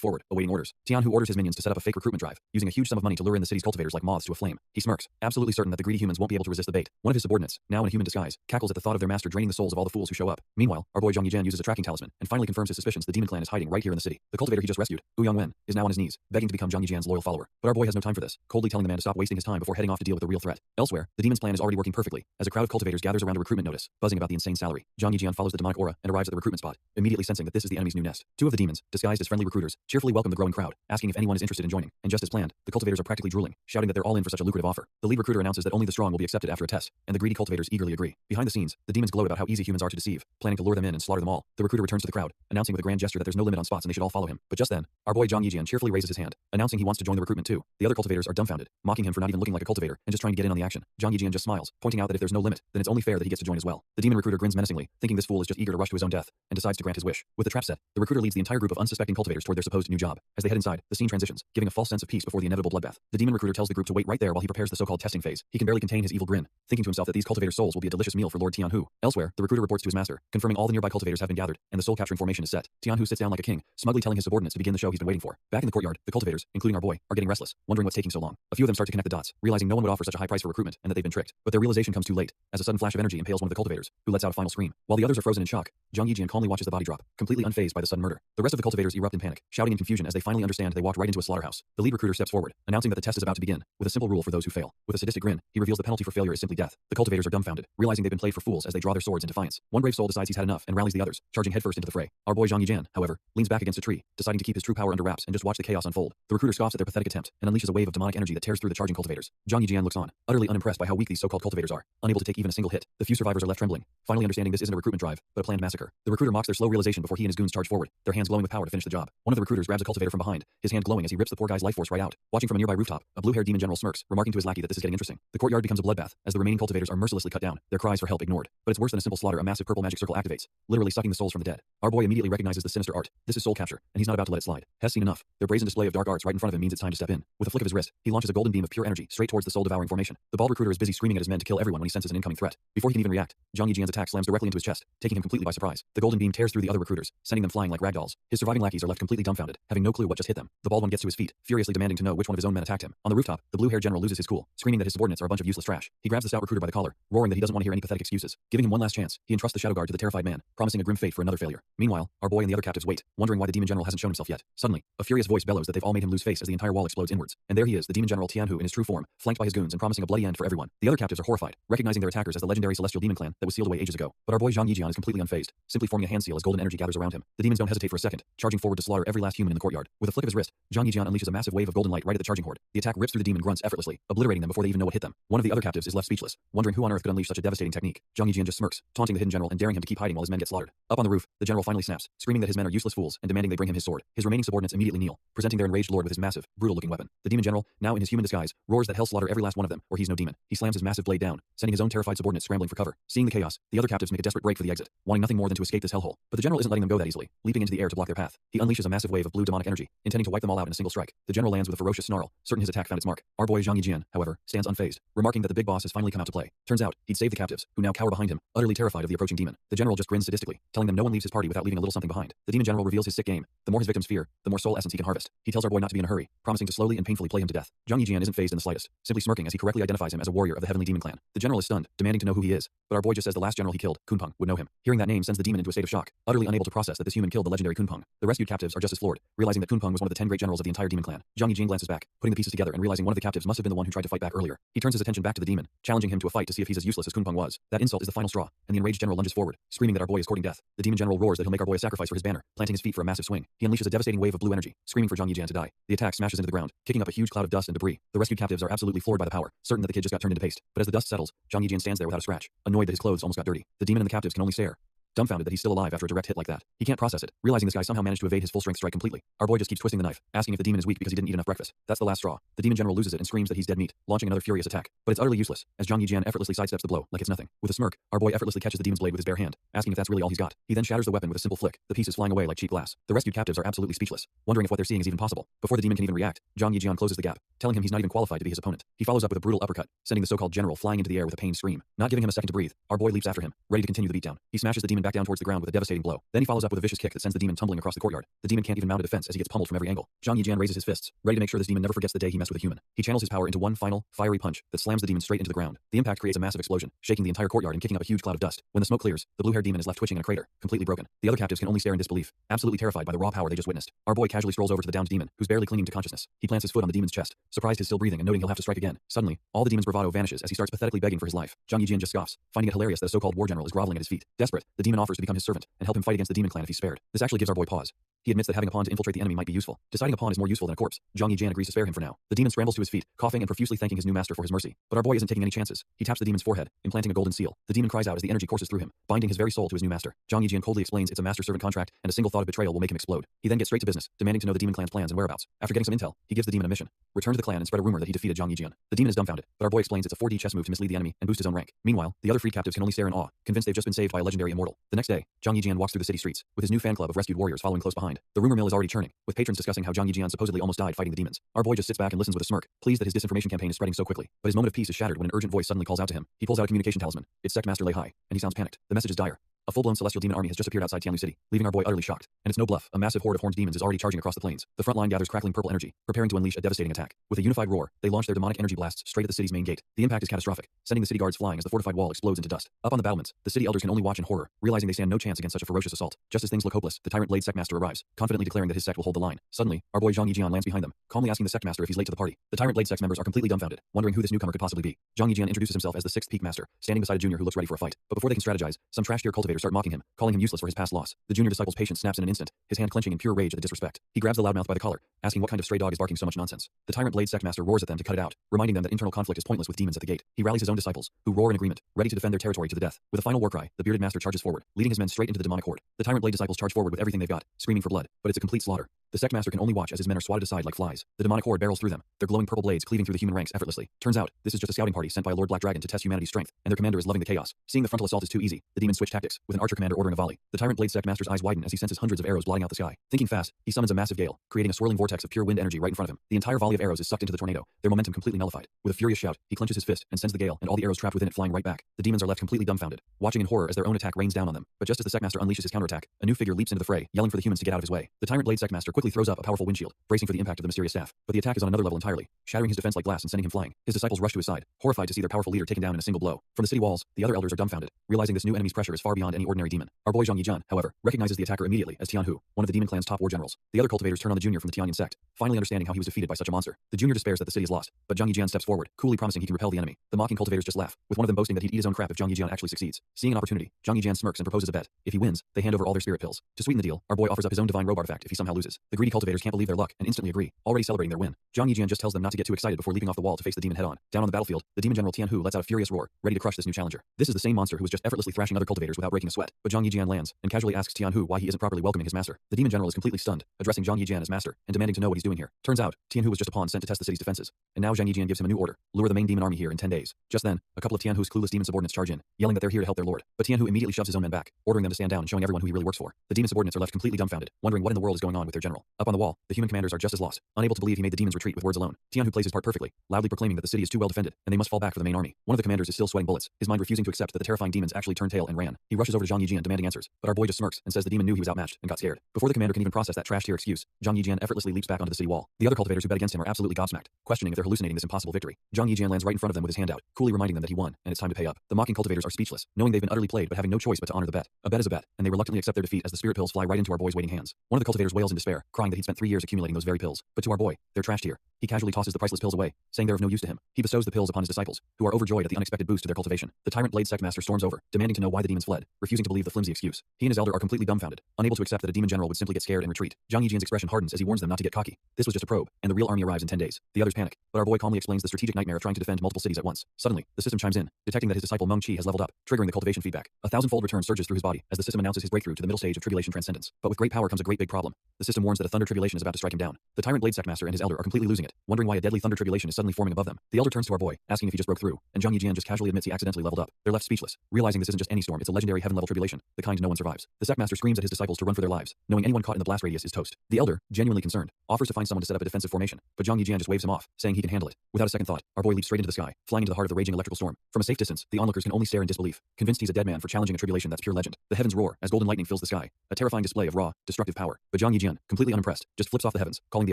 forward, awaiting orders. Tianhu orders his minions to set up a fake recruitment drive, using a huge sum of money to lure in the city's cultivators like moths to a flame. He smirks, absolutely certain that the greedy humans won't be able to resist the bait. One of his subordinates, now in a human disguise, cackles at the thought of their master draining the souls of all the fools who show up. Meanwhile, our boy Zhang Yijian uses a tracking talisman and finally confirms his suspicions the demon clan is hiding right here in the city. The cultivator he just rescued, Wu Yongwen, is now on his knees, begging to become Zhang Yijian's loyal follower. But our boy has no time for this, coldly telling the man to stop wasting his time before heading off to deal with the real threat. Elsewhere, the demon's plan is already working perfectly, as a crowd of cultivators gathers around a recruitment notice, buzzing about the insane salary. Zhang Yijian follows the demonic aura and arrives at the recruitment spot, immediately sensing that this is the enemy's new nest. Two of the demons, disguised as friendly recruiters, cheerfully welcome the growing crowd, asking if anyone is interested in joining. And just as planned, the cultivators are practically drooling, shouting that they're all in for such a lucrative offer. The lead recruiter announces that only the strong will be accepted after a test, and the greedy cultivators eagerly agree. Behind the scenes, the demons gloat about how easy humans are to deceive, planning to lure them in and slaughter them all. The recruiter returns to the crowd, announcing with a grand gesture that there's no limit on spots and they should all follow him. But just then, our boy Zhang Yijian cheerfully raises his hand, announcing announcing he wants to join the recruitment too. The other cultivators are dumbfounded, mocking him for not even looking like a cultivator and just trying to get in on the action. Zhang Yijian just smiles, pointing out that if there's no limit, then it's only fair that he gets to join as well. The demon recruiter grins menacingly, thinking this fool is just eager to rush to his own death, and decides to grant his wish. With the trap set, the recruiter leads the entire group of unsuspecting cultivators toward their supposed new job. As they head inside, the scene transitions, giving a false sense of peace before the inevitable bloodbath. The demon recruiter tells the group to wait right there while he prepares the so-called testing phase. He can barely contain his evil grin, thinking to himself that these cultivator souls will be a delicious meal for Lord Tianhu. Elsewhere, the recruiter reports to his master, confirming all the nearby cultivators have been gathered, and the soul capturing formation is set. Tianhu sits down like a king, smugly telling his subordinates to begin the show he's been waiting for. Back in the courtyard, the cultivators, including our boy, are getting restless, wondering what's taking so long. A few of them start to connect the dots, realizing no one would offer such a high price for recruitment and that they've been tricked. But their realization comes too late, as a sudden flash of energy impales one of the cultivators, who lets out a final scream. While the others are frozen in shock, Zhang Yijian calmly watches the body drop, completely unfazed by the sudden murder. The rest of the cultivators erupt in panic, shouting in confusion as they finally understand they walked right into a slaughterhouse. The lead recruiter steps forward, announcing that the test is about to begin, with a simple rule for those who fail. With a sadistic grin, he reveals the penalty for failure is simply death. The cultivators are dumbfounded, realizing they've been played for fools as they draw their swords in defiance. One brave soul decides he's had enough and rallies the others, charging headfirst into the fray. Our boy Zhang Yijian, however, leans back against a tree, deciding to keep his true power under wraps and just watch the chaos unfold. The recruiter scoffs at their pathetic attempt and unleashes a wave of demonic energy that tears through the charging cultivators. Zhang Yijian looks on, utterly unimpressed by how weak these so-called cultivators are, unable to take even a single hit. The few survivors are left trembling, finally understanding this isn't a recruitment drive, but a planned massacre. The recruiter mocks their slow realization before he and his goons charge forward, their hands glowing with power to finish the job. One of the recruiters grabs a cultivator from behind, his hand glowing as he rips the poor guy's life force right out. Watching from a nearby rooftop, a blue-haired demon general smirks, remarking to his lackey that this is getting interesting. The courtyard becomes a bloodbath as the remaining cultivators are mercilessly cut down, their cries for help ignored. But it's worse than a simple slaughter. A massive purple magic circle activates, literally sucking the souls from the dead. Our boy immediately recognizes the sinister art. This is soul capture, and he's not about to let it slide. Has seen enough. Their brazen display of dark arts right in front of him means it's time to step in. With a flick of his wrist, he launches a golden beam of pure energy straight towards the soul-devouring formation. The bald recruiter is busy screaming at his men to kill everyone when he senses an incoming threat. Before he can even react, Zhang Yijian's attack slams directly into his chest, taking him completely by surprise. The golden beam tears through the other recruiters, sending them flying like ragdolls. His surviving lackeys are left completely dumbfounded, having no clue what just hit them. The bald one gets to his feet, furiously demanding to know which one of his own men attacked him. On the rooftop, the blue-haired general loses his cool, screaming that his subordinates are a bunch of useless trash. He grabs the stout recruiter by the collar, roaring that he doesn't want to hear any pathetic excuses. Giving him one last chance, he entrusts the shadow guard to the terrified man, promising a grim fate for another failure. Meanwhile, our boy and the other captives wait, wondering why the demon general hasn't shown himself yet. Suddenly, a furious voice bellows that they've all made him lose face as the entire wall explodes inwards. And there he is, the demon general Tianhu in his true form, flanked by his goons and promising a bloody end for everyone. The other captives are horrified, recognizing their attackers as the legendary celestial demon clan that was sealed away ages ago. But our boy Zhang Yijian is completely unfazed, simply forming a hand seal as golden energy gathers around him. The demons don't hesitate for a second, charging forward to slaughter every last human in the courtyard. With a flick of his wrist, Zhang Yijian unleashes a massive wave of golden light right at the charging horde. The attack rips through the demon grunts effortlessly, obliterating them before they even know what hit them. One of the other captives is left speechless, wondering who on earth could unleash such a devastating technique. Zhang Yijian just smirks, taunting the hidden general and daring him to keep hiding while his men get slaughtered. Up on the roof, the general finally snaps, screaming that his men are useless fools and demanding they bring him his sword. His remaining subordinates immediately kneel, presenting their enraged lord with his massive, brutal-looking weapon. The demon general, now in his human disguise, roars that hell slaughter every last one of them, or he's no demon. He slams his massive blade down, sending his own terrified subordinates scrambling for cover. Seeing the chaos, the other captives make a desperate break for the exit, wanting nothing more than to escape this hellhole. But the general isn't letting them go that easily, leaping into the air to block their path. He unleashes a massive wave of blue demonic energy, intending to wipe them all out in a single strike. The general lands with a ferocious snarl, certain his attack found its mark. Our boy Zhang Yijian, however, stands unfazed, remarking that the big boss has finally come out to play. Turns out, he'd saved the captives, who now cower behind him, utterly terrified of the approaching demon. The general just grins sadistically, telling them no one leaves his party without leaving a little something behind. The demon general reveals his sick game. The more his victims fear, the more soul essence he can harvest. He tells our boy not to be in a hurry, promising to slowly and painfully play him to death. Zhang Yijian isn't fazed in the slightest, simply smirking as he correctly identifies him as a warrior of the heavenly demon clan. The general is stunned, demanding to know who he is, but our boy just says the last general he killed, Kunpeng, would know him. Hearing that name sends the demon into a state of shock, utterly unable to process that this human killed the legendary Kunpeng. The rescued captives are just as floored, realizing that Kunpeng was one of the 10 great generals of the entire demon clan. Zhang Yijian glances back, putting the pieces together and realizing one of the captives must have been the one who tried to fight back earlier. He turns his attention back to the demon, challenging him to a fight to see if he's as useless as Kunpeng was. That insult is the final straw, and the enraged general lunges forward, screaming that our boy is courting death. The demon general roars that he'll make our boy a sacrifice for his banner, planting his feet for a massive swing. He unleashes a devastating wave of blue energy, screaming for Zhang Yijian to die. The attack smashes into the ground, kicking up a huge cloud of dust and debris. The rescued captives are absolutely floored by the power, certain that the kid just got turned into paste. But as the dust settles, Zhang Yijian stands there without a scratch, annoyed that his clothes almost got dirty. The demon and the captives can only stare, dumbfounded that he's still alive after a direct hit like that. He can't process it, realizing this guy somehow managed to evade his full-strength strike completely. Our boy just keeps twisting the knife, asking if the demon is weak because he didn't eat enough breakfast. That's the last straw. The demon general loses it and screams that he's dead meat, launching another furious attack. But it's utterly useless, as Zhang Yijian effortlessly sidesteps the blow like it's nothing. With a smirk, our boy effortlessly catches the demon's blade with his bare hand, asking if that's really all he's got. He then shatters the weapon with a simple flick, the pieces flying away like cheap glass. The rescued captives are absolutely speechless, wondering if what they're seeing is even possible. Before the demon can even react, Zhang Yijian closes the gap, telling him he's not even qualified to be his opponent. He follows up with a brutal uppercut, sending the so-called general flying into the air with a pained scream. Not giving him a second to breathe, our boy leaps after him, ready to continue the beatdown. He smashes the demon back down towards the ground with a devastating blow. Then he follows up with a vicious kick that sends the demon tumbling across the courtyard. The demon can't even mount a defense as he gets pummeled from every angle. Zhang Yijian raises his fists, ready to make sure this demon never forgets the day he messed with a human. He channels his power into one final, fiery punch that slams the demon straight into the ground. The impact creates a massive explosion, shaking the entire courtyard and kicking up a huge cloud of dust. When the smoke clears, the blue-haired demon is left twitching in a crater, completely broken. The other captives can only stare in disbelief, absolutely terrified by the raw power they just witnessed. Our boy casually strolls over to the downed demon, who's barely clinging to consciousness. He plants his foot on the demon's chest, surprised he's still breathing and noting he'll have to strike again. Suddenly, all the demon's bravado vanishes as he starts pathetically begging for his life. Zhang Yijian just scoffs, finding it hilarious that a so-called war general is groveling at his feet. Desperate, the demon even offers to become his servant and help him fight against the demon clan if he's spared. This actually gives our boy pause. He admits that having a pawn to infiltrate the enemy might be useful. Deciding a pawn is more useful than a corpse. Zhang Yijian agrees to spare him for now. The demon scrambles to his feet, coughing and profusely thanking his new master for his mercy. But our boy isn't taking any chances. He taps the demon's forehead, implanting a golden seal. The demon cries out as the energy courses through him, binding his very soul to his new master. Zhang Yijian coldly explains it's a master-servant contract, and a single thought of betrayal will make him explode. He then gets straight to business, demanding to know the demon clan's plans and whereabouts. After getting some intel, he gives the demon a mission: return to the clan and spread a rumor that he defeated Zhang Yijian. The demon is dumbfounded, but our boy explains it's a 4D chess move to mislead the enemy and boost his own rank. Meanwhile, the other freed captives can only stare in awe, convinced they've just been saved by a legendary immortal. The next day, Zhang Yijian walks through the city streets, with his new fan club of rescued warriors following close behind. The rumor mill is already churning, with patrons discussing how Zhang Yijian supposedly almost died fighting the demons. Our boy just sits back and listens with a smirk, pleased that his disinformation campaign is spreading so quickly. But his moment of peace is shattered when an urgent voice suddenly calls out to him. He pulls out a communication talisman. It's Sect Master Lei Hai, and he sounds panicked. The message is dire. A full-blown celestial demon army has just appeared outside Tianlu City, leaving our boy utterly shocked. And it's no bluff. A massive horde of horned demons is already charging across the plains. The front line gathers crackling purple energy, preparing to unleash a devastating attack. With a unified roar, they launch their demonic energy blasts straight at the city's main gate. The impact is catastrophic, sending the city guards flying as the fortified wall explodes into dust. Up on the battlements, the city elders can only watch in horror, realizing they stand no chance against such a ferocious assault. Just as things look hopeless, the Tyrant Blade Sect Master arrives, confidently declaring that his sect will hold the line. Suddenly, our boy Zhang Yijian lands behind them, calmly asking the Sect Master if he's late to the party. The Tyrant Blade Sect members are completely dumbfounded, wondering who this newcomer could possibly be. Zhang Yijian introduces himself as the 6th Peak Master, standing beside a junior who looks ready for a fight. But before they can strategize, some trash-tier cultivators start mocking him, calling him useless for his past loss. The junior disciple's patience snaps in an instant, his hand clenching in pure rage at the disrespect. He grabs the loudmouth by the collar, asking what kind of stray dog is barking so much nonsense. The Tyrant Blade Sect Master roars at them to cut it out, reminding them that internal conflict is pointless with demons at the gate. He rallies his own disciples, who roar in agreement, ready to defend their territory to the death. With a final war cry, the bearded master charges forward, leading his men straight into the demonic horde. The Tyrant Blade disciples charge forward with everything they've got, screaming for blood, but it's a complete slaughter. The Sect Master can only watch as his men are swatted aside like flies. The demonic horde barrels through them, their glowing purple blades cleaving through the human ranks effortlessly. Turns out, this is just a scouting party sent by Lord Black Dragon to test humanity's strength, and their commander is loving the chaos. Seeing the frontal assault is too easy, the demons switch tactics, with an archer commander ordering a volley. The Tyrant Blade Sect Master's eyes widen as he senses hundreds of arrows blotting out the sky. Thinking fast, he summons a massive gale, creating a swirling vortex of pure wind energy right in front of him. The entire volley of arrows is sucked into the tornado, their momentum completely nullified. With a furious shout, he clenches his fist and sends the gale and all the arrows trapped within it flying right back. The demons are left completely dumbfounded, watching in horror as their own attack rains down on them. But just as the Sect Master unleashes his counterattack, a new figure leaps into the fray, yelling for the humans to get out of his way. The Tyrant Blade Sect Master quickly throws up a powerful windshield, bracing for the impact of the mysterious staff. But the attack is on another level entirely, shattering his defense like glass and sending him flying. His disciples rush to his side, horrified to see their powerful leader taken down in a single blow. From the city walls, the other elders are dumbfounded, realizing this new enemy's pressure is far beyond any ordinary demon. Our boy Zhang Yijian, however, recognizes the attacker immediately as Tian Hu, one of the demon clan's top war generals. The other cultivators turn on the junior from the Tianyan sect, finally understanding how he was defeated by such a monster. The junior despairs that the city is lost, but Zhang Yijian steps forward, coolly promising he can repel the enemy. The mocking cultivators just laugh, with one of them boasting that he'd eat his own crap if Zhang Yijian actually succeeds. Seeing an opportunity, Zhang Yijian smirks and proposes a bet. If he wins, they hand over all their spirit pills. To sweeten the deal, our boy offers up his own divine robe artifact if he somehow loses. The greedy cultivators can't believe their luck and instantly agree, already celebrating their win. Zhang Yijian just tells them not to get too excited before leaping off the wall to face the demon head on. Down on the battlefield, the demon general Tian Hu lets out a furious roar, ready to crush this new challenger. This is the same monster who was just effortlessly thrashing other cultivators without breaking a sweat. But Zhang Yijian lands and casually asks Tian Hu why he isn't properly welcoming his master. The demon general is completely stunned, addressing Zhang Yijian as master and demanding to know what he's doing here. Turns out, Tian Hu was just a pawn sent to test the city's defenses, and now Zhang Yijian gives him a new order: lure the main demon army here in 10 days. Just then, a couple of Tian Hu's clueless demon subordinates charge in, yelling that they're here to help their lord. But Tian Hu immediately shoves his own men back, ordering them to stand down and showing everyone who he really works for. The demon subordinates are left completely dumbfounded, wondering what in the world is going on with their general. Up on the wall, the human commanders are just as lost, unable to believe he made the demons retreat with words alone. Tian Hu plays his part perfectly, loudly proclaiming that the city is too well defended and they must fall back for the main army. One of the commanders is still sweating bullets, his mind refusing to accept that the terrifying demons actually turned tail and ran. He rushes over to Zhang Yijian demanding answers, but our boy just smirks and says the demon knew he was outmatched and got scared. Before the commander can even process that trash-tier excuse, Zhang Yijian effortlessly leaps back onto the city wall. The other cultivators who bet against him are absolutely gobsmacked, questioning if they're hallucinating this impossible victory. Zhang Yijian lands right in front of them with his hand out, coolly reminding them that he won and it's time to pay up. The mocking cultivators are speechless, knowing they've been utterly played but having no choice but to honor the bet. A bet is a bet, and they reluctantly accept their defeat as the spirit pills fly right into our boy's waiting hands. One of the cultivators wails in despair, crying that he'd spent 3 years accumulating those very pills. But to our boy, they're trash tier. He casually tosses the priceless pills away, saying they're of no use to him. He bestows the pills upon his disciples, who are overjoyed at the unexpected boost to their cultivation. The Tyrant Blade Sect Master storms over, demanding to know why the demons fled, refusing to believe the flimsy excuse. He and his elder are completely dumbfounded, unable to accept that a demon general would simply get scared and retreat. Zhang Yijian's expression hardens as he warns them not to get cocky. This was just a probe, and the real army arrives in 10 days. The others panic, but our boy calmly explains the strategic nightmare of trying to defend multiple cities at once. Suddenly, the system chimes in, detecting that his disciple Meng Qi has leveled up, triggering the cultivation feedback. A thousandfold return surges through his body as the system announces his breakthrough to the middle stage of tribulation transcendence. But with great power comes a great big problem. The system warns that a thunder tribulation is about to strike him down. The Tyrant Blade Sect Master and his elder are completely losing it, wondering why a deadly thunder tribulation is suddenly forming above them. The elder turns to our boy, asking if he just broke through, and Zhang Yijian just casually admits he accidentally leveled up. They're left speechless, realizing this isn't just any storm, it's a legendary heaven-level tribulation, the kind no one survives. The Sect Master screams at his disciples to run for their lives, knowing anyone caught in the blast radius is toast. The elder, genuinely concerned, offers to find someone to set up a defensive formation, but Zhang Yijian just waves him off, saying he can handle it. Without a second thought, our boy leaps straight into the sky, flying into the heart of the raging electrical storm. From a safe distance, the onlookers can only stare in disbelief, convinced he's a dead man for challenging a tribulation that's pure legend. The heavens roar as golden lightning fills the sky, a terrifying display of raw, destructive power. But Zhang Yijian, completely unimpressed, just flips off the heavens, calling the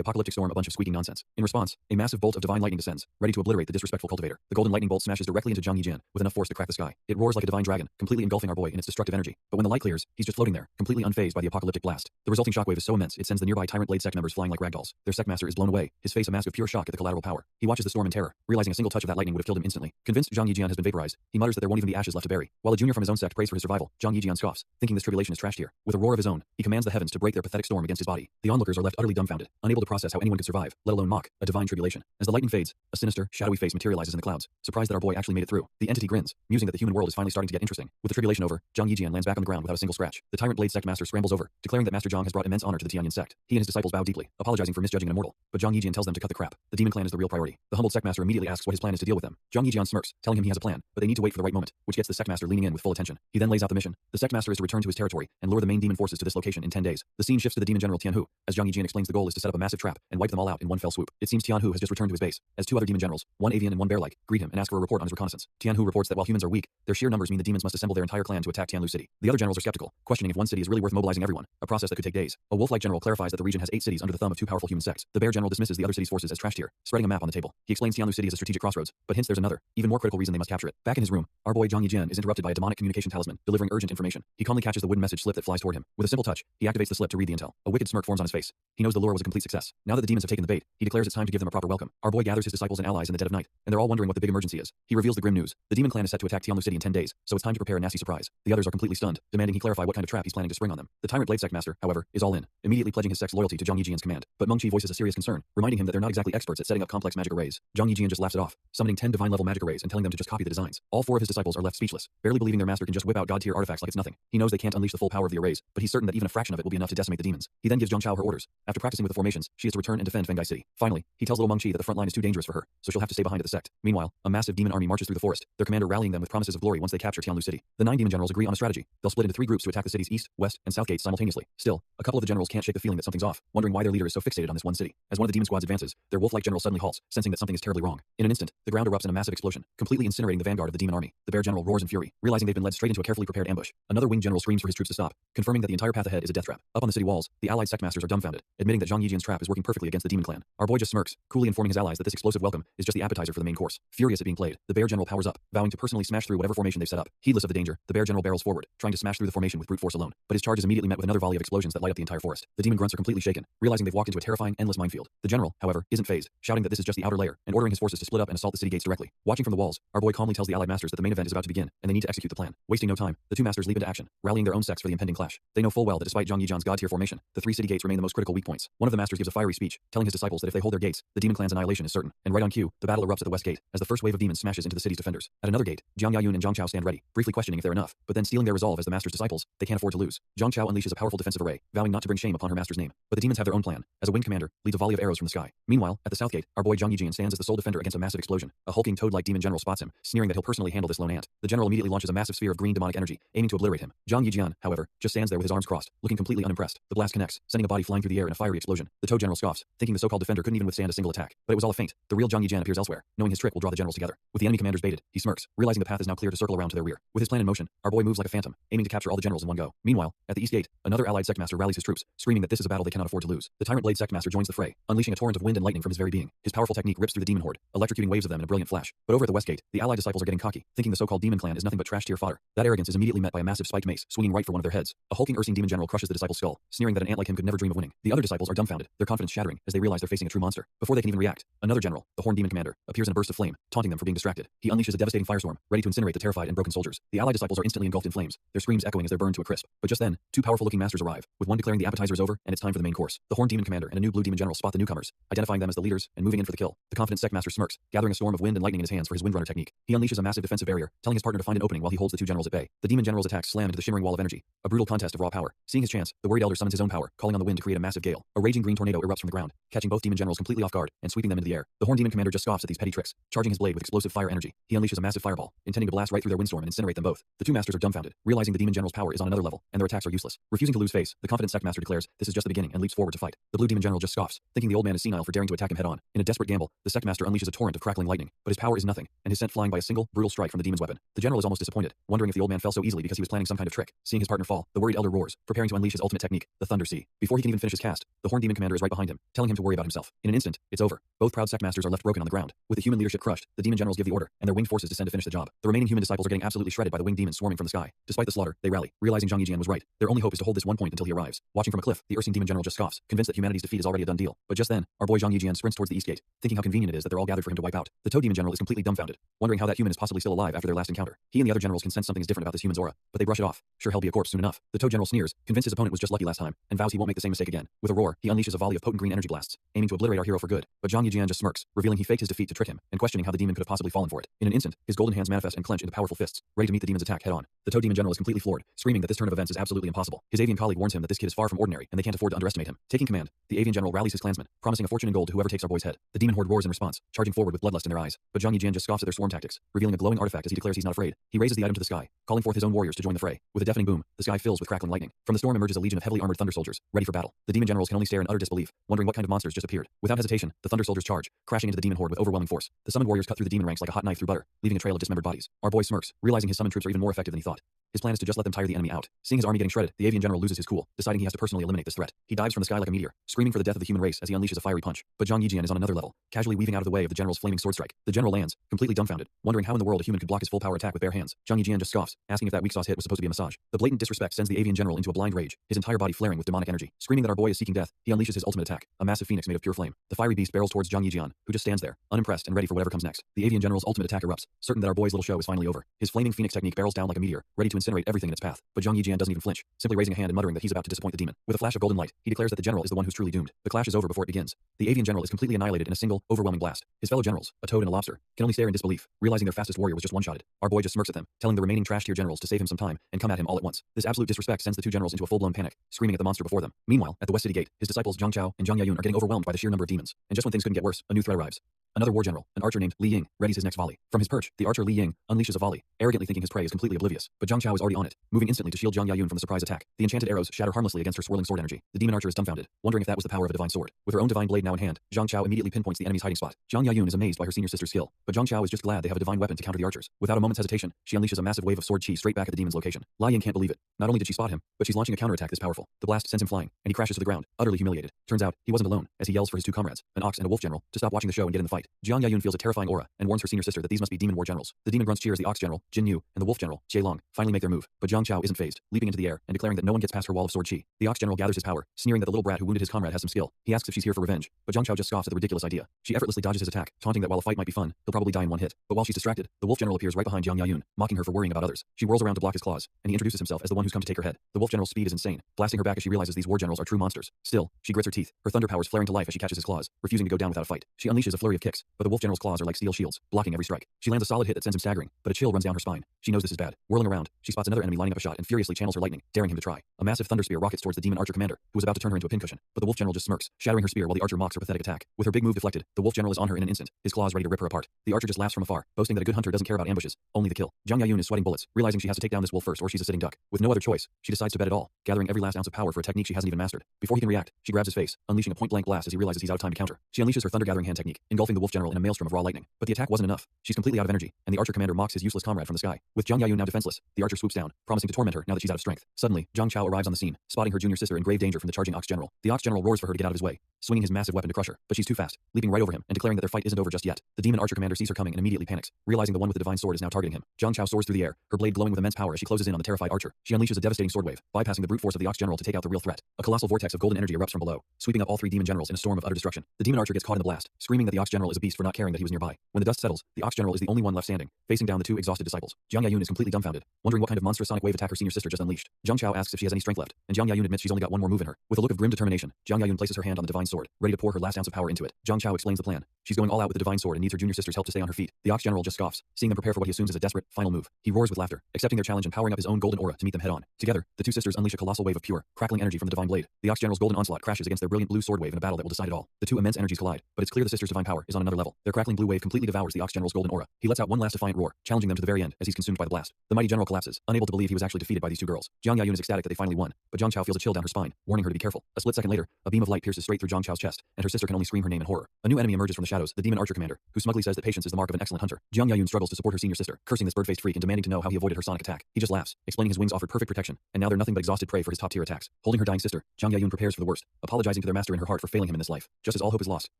apocalyptic storm a bunch of squeaking nonsense. In response, a massive bolt of divine lightning descends, ready to obliterate the disrespectful cultivator. The golden lightning bolt smashes directly into Zhang Yijian with enough force to crack the sky. It roars like a divine dragon, completely engulfing our boy in its destructive energy. But when the light clears, he's just floating there, completely unfazed by the apocalyptic blast. The resulting shockwave is so immense it sends the nearby Tyrant Blade sect members flying like ragdolls. Their sectmaster is blown away, his face a mask of pure shock at the collateral power. He watches the storm in terror, realizing a single touch of that lightning would have killed him instantly. Convinced Zhang Yijian has been vaporized, he mutters that there won't even be ashes left to bury. While a junior from his own sect prays for his survival, Zhang Yijian scoffs, thinking this tribulation is trashed here. With a roar of his own, he commands the heavens to break their pathetic storm against his body. The onlookers are left utterly dumbfounded, unable to process how anyone could survive, let alone mock a divine tribulation. As the lightning fades, a sinister, shadowy face materializes in the clouds. Surprised that our boy actually made it through, the entity grins, musing that the human world is finally starting to get interesting. With the tribulation over, Zhang Yijian lands back on the ground without a single scratch. The Tyrant Blade sect master scrambles over, declaring that Master Zhang has brought immense honor to the Tianyan sect. He and his disciples bow deeply, apologizing for misjudging an immortal. But Zhang Yijian tells them to cut the crap. The demon clan is the real priority. The humbled sect master immediately asks what his plan is to deal with them. Zhang Yijian smirks, telling him he has a plan, but they need to wait for the right moment, which gets the sect master leaning in with full attention. He then lays out the mission. The sect master is to return to his territory and lure the main demon forces to this location in 10 days. The scene shifts to the demon general Tianhu, as Zhang Yijian explains the goal is to set up a massive trap and wipe them all out in one fell swoop. It seems Tianhu has just returned to his base, as two other demon generals, one avian and one bear-like, greet him and ask for a report on his reconnaissance. Tianhu reports that while humans are weak, their sheer numbers mean the demons must assemble their entire clan to attack Tianlu City. The other generals are skeptical, questioning if one city is really worth mobilizing everyone, a process that could take days. A wolf-like general clarifies that the region has 8 cities under the thumb of 2 powerful human sects. The bear general dismisses the other cities' forces as trash tier, spreading a map on the table. He explains Tianlu City is a strategic crossroads, but hints there's another, even more critical reason they must capture it. Back in his room, our boy Zhang Yijian is interrupted by a demonic communication talisman, delivering urgent information. He calmly catches the wooden message slip that flies toward him. With a simple touch, he activates the slip to read the intel. A wicked smirk forms on his face. He knows the lure was a complete success. Now that the demons have taken the bait, he declares it's time to give them a proper welcome. Our boy gathers his disciples and allies in the dead of night, and they're all wondering what the big emergency is. He reveals the grim news. The demon clan is set to attack Tianlu City in 10 days, so it's time to prepare a nasty surprise. The others are completely stunned, demanding he clarify what kind of trap he's planning to spring on them. The Tyrant Blade sect master, however, is all in, immediately pledging his sect's loyalty to Zhang Yijian's command. But Meng Qi voices a serious concern, reminding him that they're not exactly experts at setting up complex magic arrays. Zhang Yijian just laughs it off, summoning 10 divine level magic arrays and telling them to just copy the designs. All 4 of his disciples are left speechless, barely believing their master can just whip out god-tier artifacts like it's nothing. He knows they can't unleash the full power of the arrays, but he's certain that even a fraction of it will be enough to decimate the demons. He then gives Zhang Chao her orders. After practicing with the formations, she is to return and defend Fengai City. Finally, he tells little Meng Qi that the front line is too dangerous for her, so she'll have to stay behind at the sect. Meanwhile, a massive demon army marches through the forest, their commander rallying them with promises of glory once they capture Tianlu City. The 9 demon generals agree on a strategy. They'll split into 3 groups to attack the city's east, west, and south gates simultaneously. Still, a couple of the generals can't shake the feeling that something's off, wondering why their leader is so fixated on this one city. As one of the demon squads advances, their wolf-like general suddenly halts, sensing that something is terribly wrong. In an instant, the ground erupts in a massive explosion, completely incinerating the vanguard of the demon army. The bear general roars in fury, realizing they've been led straight into a carefully prepared ambush. Another winged general screams for his troops to stop, confirming that the entire path ahead is a death trap. Up on the city walls, the allied sect masters are dumbfounded, admitting that Zhang Yijian's trap is working perfectly against the demon clan. Our boy just smirks, coolly informing his allies that this explosive welcome is just the appetizer for the main course. Furious at being played, the bear general powers up, vowing to personally smash through whatever formation they've set up. Heedless of the danger, the bear general barrels forward, trying to smash through the formation with brute force alone. But his charge is immediately met with another volley of explosions that light up the entire forest. The demon grunts are completely shaken, realizing they've walked into a terrifying, endless minefield. The general, however, isn't phased, shouting that this is just the outer layer, and ordering his forces to split up and assault the city gates directly. Watching from the walls, our boy calmly tells the allied masters that the main event is about to begin, and they need to execute the plan. Wasting no time, the 2 masters leap into action, rallying their own sects for the impending clash. They know full well that despite Zhang Yijian's god-tier formation, the 3 city gates remain the most critical weak points. One of the masters gives a fiery speech, telling his disciples that if they hold their gates, the demon clan's annihilation is certain. And right on cue, the battle erupts at the west gate, as the first wave of demons smashes into the city's defenders. At another gate, Jiang Yayun and Zhang Chao stand ready, briefly questioning if they're enough, but then stealing their resolve as the master's disciples, they can't afford to lose. Zhang Chao unleashes a powerful defensive array, vowing not to bring shame upon her master's name. But the demons have their own plan. As a winged commander, leads a volley of arrows from the sky. Meanwhile, at the south gate, our boy Zhang Yijian stands as the sole defender against a massive explosion. A hulking toad-like demon general spots him, sneering that he'll personally handle this lone ant. The general immediately launches a massive sphere of green demonic energy, aiming to obliterate him. Zhang Yijian, however, just stands there with his arms crossed, looking completely unimpressed. The blast connects, sending a body flying through the air in a fiery explosion. The toad general scoffs, thinking the so-called defender couldn't even withstand a single attack. But it was all a feint. The real Zhang Yijian appears elsewhere, knowing his trick will draw the generals together. With the enemy commanders baited, he smirks, realizing the path is now clear to circle around to their rear. With his plan in motion, our boy moves like a phantom, aiming to capture all the generals in one go. Meanwhile, at the east gate, another allied sect master rallies his troops, screaming that this is a battle they cannot afford to lose. The Tyrant Blade sect master joins the fray, unleashing a torrent of wind and lightning from his very being. His powerful technique rips through the demon horde, electrocuting waves of them in a brilliant flash. But over at the west gate, the allied disciples are getting cocky, thinking the so-called demon clan is nothing but trash tier fodder. That arrogance is immediately met by a massive spiked mace swinging right for one of their heads. A hulking Ursine demon general crushes the disciple's skull, sneering that an ant like him could never dream of winning. The other disciples are dumbfounded, their confidence shattering as they realize they're facing a true monster. Before they can even react, another general, the Horn Demon Commander, appears in a burst of flame, taunting them for being distracted. He unleashes a devastating firestorm, ready to incinerate the terrified and broken soldiers. The allied disciples are instantly engulfed in flames, their screams echoing as they're burned to a crisp. But just then, 2 powerful-looking masters arrive, with one declaring the appetizer is over and it's time for the main course. The Horn Demon Commander and a new blue demon general spot the newcomers, identifying them as the leaders and moving in for the kill. The confident sect master smirks, gathering a storm of wind and lightning in his hands for his windrunner technique. He unleashes a massive defensive barrier, telling his partner to find an opening while he holds the 2 generals at bay. The demon general's attacks slam into the shimmering wall of energy, a brutal contest of raw power. Seeing his chance, the worried elder summons his own power, calling on the wind to create a massive gale. A raging green tornado erupts from the ground, catching both demon generals completely off guard and sweeping them into the air. The Horn Demon Commander just scoffs at these petty tricks, charging his blade with explosive fire energy. He unleashes a massive fireball, intending to blast right through their windstorm and incinerate them both. The 2 masters are dumbfounded, realizing the demon general's power is on another level, and their attacks are useless. Refusing to lose face, the confident sect master declares this is just the beginning and leaps forward to fight. The blue demon general just scoffs, thinking the old man is senile for daring to attack him head on. In a desperate gamble, the sect master unleashes a torrent of crackling lightning, but his power is nothing, and is sent flying by a single, brutal strike from the demon's weapon. The general is almost disappointed, wondering if the old man fell so easily because he was planning some kind of trick. Seeing his partner fall, the worried elder roars, preparing to unleash his ultimate technique, the Thunder Sea. Before he can even finish his cast, the Horn Demon Commander is right behind him, telling him to worry about himself. In an instant, it's over. Both proud sect masters are left broken on the ground. With the human leadership crushed, the demon generals give the order, and their winged forces descend to finish the job. The remaining human disciples are getting absolutely shredded by the winged demons swarming from the sky. Despite the slaughter, they rally, realizing Zhang Yijian was right. Their only hope is to hold this one point until he arrives. Watching from a cliff, the Ursine demon general just scoffs, convinced that humanity's defeat is already a done deal. But just then, our boy Zhang Yijian sprints towards the east gate, thinking how convenient it is that they're all gathered for him to wipe out. The Toad demon general is completely dumbfounded, wondering how that human is possibly still alive after their last encounter. He and the other generals can sense something is different about this human's aura, but they brush it off. Sure, he'll be a corpse soon enough. The Toad general sneers, convinced his opponent was just lucky last time, and vows he won't make the same mistake again. With a roar, he unleashes a volley of potent green energy blasts, aiming to obliterate our hero for good. But Zhang Yijian just smirks, revealing he faked his defeat to trick him, and questioning how the demon could have possibly fallen for it. In an instant, his golden hands manifest and clench into powerful fists, ready to meet the demon's attack head-on. The Toad demon general is completely floored, screaming that this turn of events is absolutely impossible. His avian colleague warns him that this kid is far from ordinary, and they can't afford to underestimate him. Taking command, the avian general rallies his clansmen, promising a fortune in gold to whoever takes our boy's head. The demon horde roars in response, charging forward with bloodlust in their eyes. But Zhang Yijian just scoffs at their swarm tactics, revealing a glowing artifact as he declares he's not afraid. He raises the item to the sky, calling forth his own warriors to join the fray. With a deafening boom, the sky fills with crackling lightning. From the storm emerges a legion of heavily armored thunder soldiers, ready for battle. The demon generals can only stare in utter disbelief, wondering what kind of monsters just appeared. Without hesitation, the thunder soldiers charge, crashing into the demon horde with overwhelming force. The summoned warriors cut through the demon ranks like a hot knife through butter, leaving a trail of dismembered bodies. Our boy smirks, realizing his summoned troops are even more effective than he thought. His plan is to just let them tire the enemy out. Seeing his army getting shredded, the avian general loses his cool, deciding he has to personally eliminate this threat. He dives from the sky like a meteor, screaming for the death of the human race as he unleashes a fiery punch. But Zhang Yijian is on another level, casually weaving out of the way of the general's flaming sword strike. The general lands, completely dumbfounded, wondering how in the world a human could block his full power attack with bare hands. Zhang Yijian just scoffs, asking if that weak sauce hit was supposed to be a massage. The blatant disrespect sends the avian general into a blind rage, his entire body flaring with demonic energy. Screaming that our boy is seeking death, he unleashes his ultimate attack, a massive phoenix made of pure flame. The fiery beast barrels towards Zhang Yijian, who just stands there, unimpressed and ready for whatever comes next. The avian general's ultimate attack erupts, certain that our boy's little show is finally over. His flaming phoenix technique barrels down like a meteor, ready to incinerate everything in its path. But Zhang Yijian doesn't even flinch, simply raising a hand and muttering that he's about to disappoint the demon. With a flash of golden light, he declares that the general is the one who's truly doomed. The clash is over before it begins. The avian general is completely annihilated in a single, overwhelming blast. His fellow generals, a toad and a lobster, can only stare in disbelief, realizing their fastest warrior was just one-shotted. Our boy just smirks at them, telling the remaining trash-tier generals to save him some time and come at him all at once. This absolute disrespect sends the two generals into a full-blown panic, screaming at the monster before them. Meanwhile, at the West City Gate, his disciples Zhang Chao and Zhang Yayun are getting overwhelmed by the sheer number of demons. And just when things couldn't get worse, a new threat arrives. Another war general, an archer named Li Ying, readies his next volley. From his perch, the archer Li Ying unleashes a volley, arrogantly thinking his prey is completely oblivious. But Zhang Chao is already on it, moving instantly to shield Zhang Yayun from the surprise attack. The enchanted arrows shatter harmlessly against her swirling sword energy. The demon archer is dumbfounded, wondering if that was the power of a divine sword. With her own divine blade now in hand, Zhang Chao immediately pinpoints the enemy's hiding spot. Zhang Yayun is amazed by her senior sister's skill, but Zhang Chao is just glad they have a divine weapon to counter the archers. Without a moment's hesitation, she unleashes a massive wave of sword chi straight back at the demon's location. Li Ying can't believe it. Not only did she spot him, but she's launching a counterattack this powerful. The blast sends him flying, and he crashes to the ground, utterly humiliated. Turns out, he wasn't alone, as he yells for his two comrades, an ox and a wolf general, to stop watching the show and get in the fight. Zhang Yayun feels a terrifying aura, and warns her senior sister that these must be demon war generals. The demon grunts cheer as the ox general, Jin Yu, and the wolf general, Jie Long, finally make their move. But Zhang Chao isn't phased, leaping into the air and declaring that no one gets past her wall of sword chi. The ox general gathers his power, sneering that the little brat who wounded his comrade has some skill. He asks if she's here for revenge, but Zhang Chao just scoffs at the ridiculous idea. She effortlessly dodges his attack, taunting that while a fight might be fun, he'll probably die in one hit. But while she's distracted, the wolf general appears right behind Zhang Yayun, mocking her for worrying about others. She whirls around to block his claws, and he introduces himself as the one who's come to take her head. The wolf general's speed is insane, blasting her back as she realizes these war generals are true monsters. Still, she grits her teeth, her thunder powers flaring to life as she catches his claws, refusing to go down without a fight. She unleashes a flurry of kicks, but the wolf general's claws are like steel shields, blocking every strike. She lands a solid hit that sends him staggering, but a chill runs down her spine. She knows this is bad. Whirling around, she spots another enemy lining up a shot and furiously channels her lightning, daring him to try. A massive thunder spear rockets towards the demon archer commander, who was about to turn her into a pincushion. But the wolf general just smirks, shattering her spear while the archer mocks her pathetic attack. With her big move deflected, the wolf general is on her in an instant, his claws ready to rip her apart. The archer just laughs from afar, boasting that a good hunter doesn't care about ambushes, only the kill. Zhang Yayun is sweating bullets, realizing she has to take down this wolf first or she's a sitting duck. With no other choice, she decides to bet it all, gathering every last ounce of power for a technique she hasn't even mastered. Before he can react, she grabs his face, unleashing a point-blank blast as he realizes he's out of time to counter. She unleashes her thunder-gathering hand technique, engulfing the wolf general in a maelstrom of raw lightning. But the attack wasn't enough. She's completely out of energy, and the archer commander mocks his useless comrade from the sky. With Zhang Yayun now defenseless, the archer swoops down, promising to torment her now that she's out of strength. Suddenly, Zhang Chao arrives on the scene, spotting her junior sister in grave danger from the charging ox general. The ox general roars for her to get out of his way, swinging his massive weapon to crush her, but she's too fast, leaping right over him and declaring that their fight isn't over just yet. The demon archer commander sees her coming and immediately panics, realizing the one with the divine sword is now targeting him. Zhang Chao soars through the air, her blade glowing with immense power as she closes in on the terrified archer. She unleashes a devastating sword wave, bypassing the brute force of the ox general to take out the real threat. A colossal vortex of golden energy erupts from below, sweeping up all three demon generals in a storm of utter destruction. The demon archer gets caught in the blast, screaming that the ox general is a beast for not caring that he was nearby. When the dust settles, the ox general is the only one left standing, facing down the two exhausted disciples. Zhang Yayun is completely dumbfounded, wondering what kind of monstrous sonic wave attack her senior sister just unleashed. Zhang Chao asks if she has any strength left, and Zhang Yayun admits she's only got one more move in her. With a look of grim determination, Zhang Yayun places her hand on the divine sword, ready to pour her last ounce of power into it. Zhang Chao explains the plan. She's going all out with the divine sword and needs her junior sister's help to stay on her feet. The ox general just scoffs, seeing them prepare for what he assumes is a desperate, final move. He roars with laughter, accepting their challenge and powering up his own golden aura to meet them head on. Together, the two sisters unleash a colossal wave of pure, crackling energy from the divine blade. The ox general's golden onslaught crashes against their brilliant blue sword wave in a battle that will decide it all. The two immense energies collide, but it's clear the sisters' divine power is on another level. Their crackling blue wave completely devours the Ox General's golden aura. He lets out one last defiant roar, challenging them to the very end as he's consumed by the blast. The mighty general collapses, unable to believe he was actually defeated by these two girls. Jiang Yayun is ecstatic that they finally won, but Zhang Chao feels a chill down her spine, warning her to be careful. A split second later, a beam of light pierces straight through Zhang Chao's chest, and her sister can only scream her name in horror. A new enemy emerges from the shadows, the demon archer commander, who smugly says that patience is the mark of an excellent hunter. Jiang Yayun struggles to support her senior sister, cursing this bird-faced freak and demanding to know how he avoided her sonic attack. He just laughs, explaining his wings offered perfect protection, and now they're nothing but exhausted prey for his top-tier attacks. Holding her dying sister, Jiang Yayun prepares for the worst, apologizing to their master in her heart for failing him in this life. Just as all hope is lost,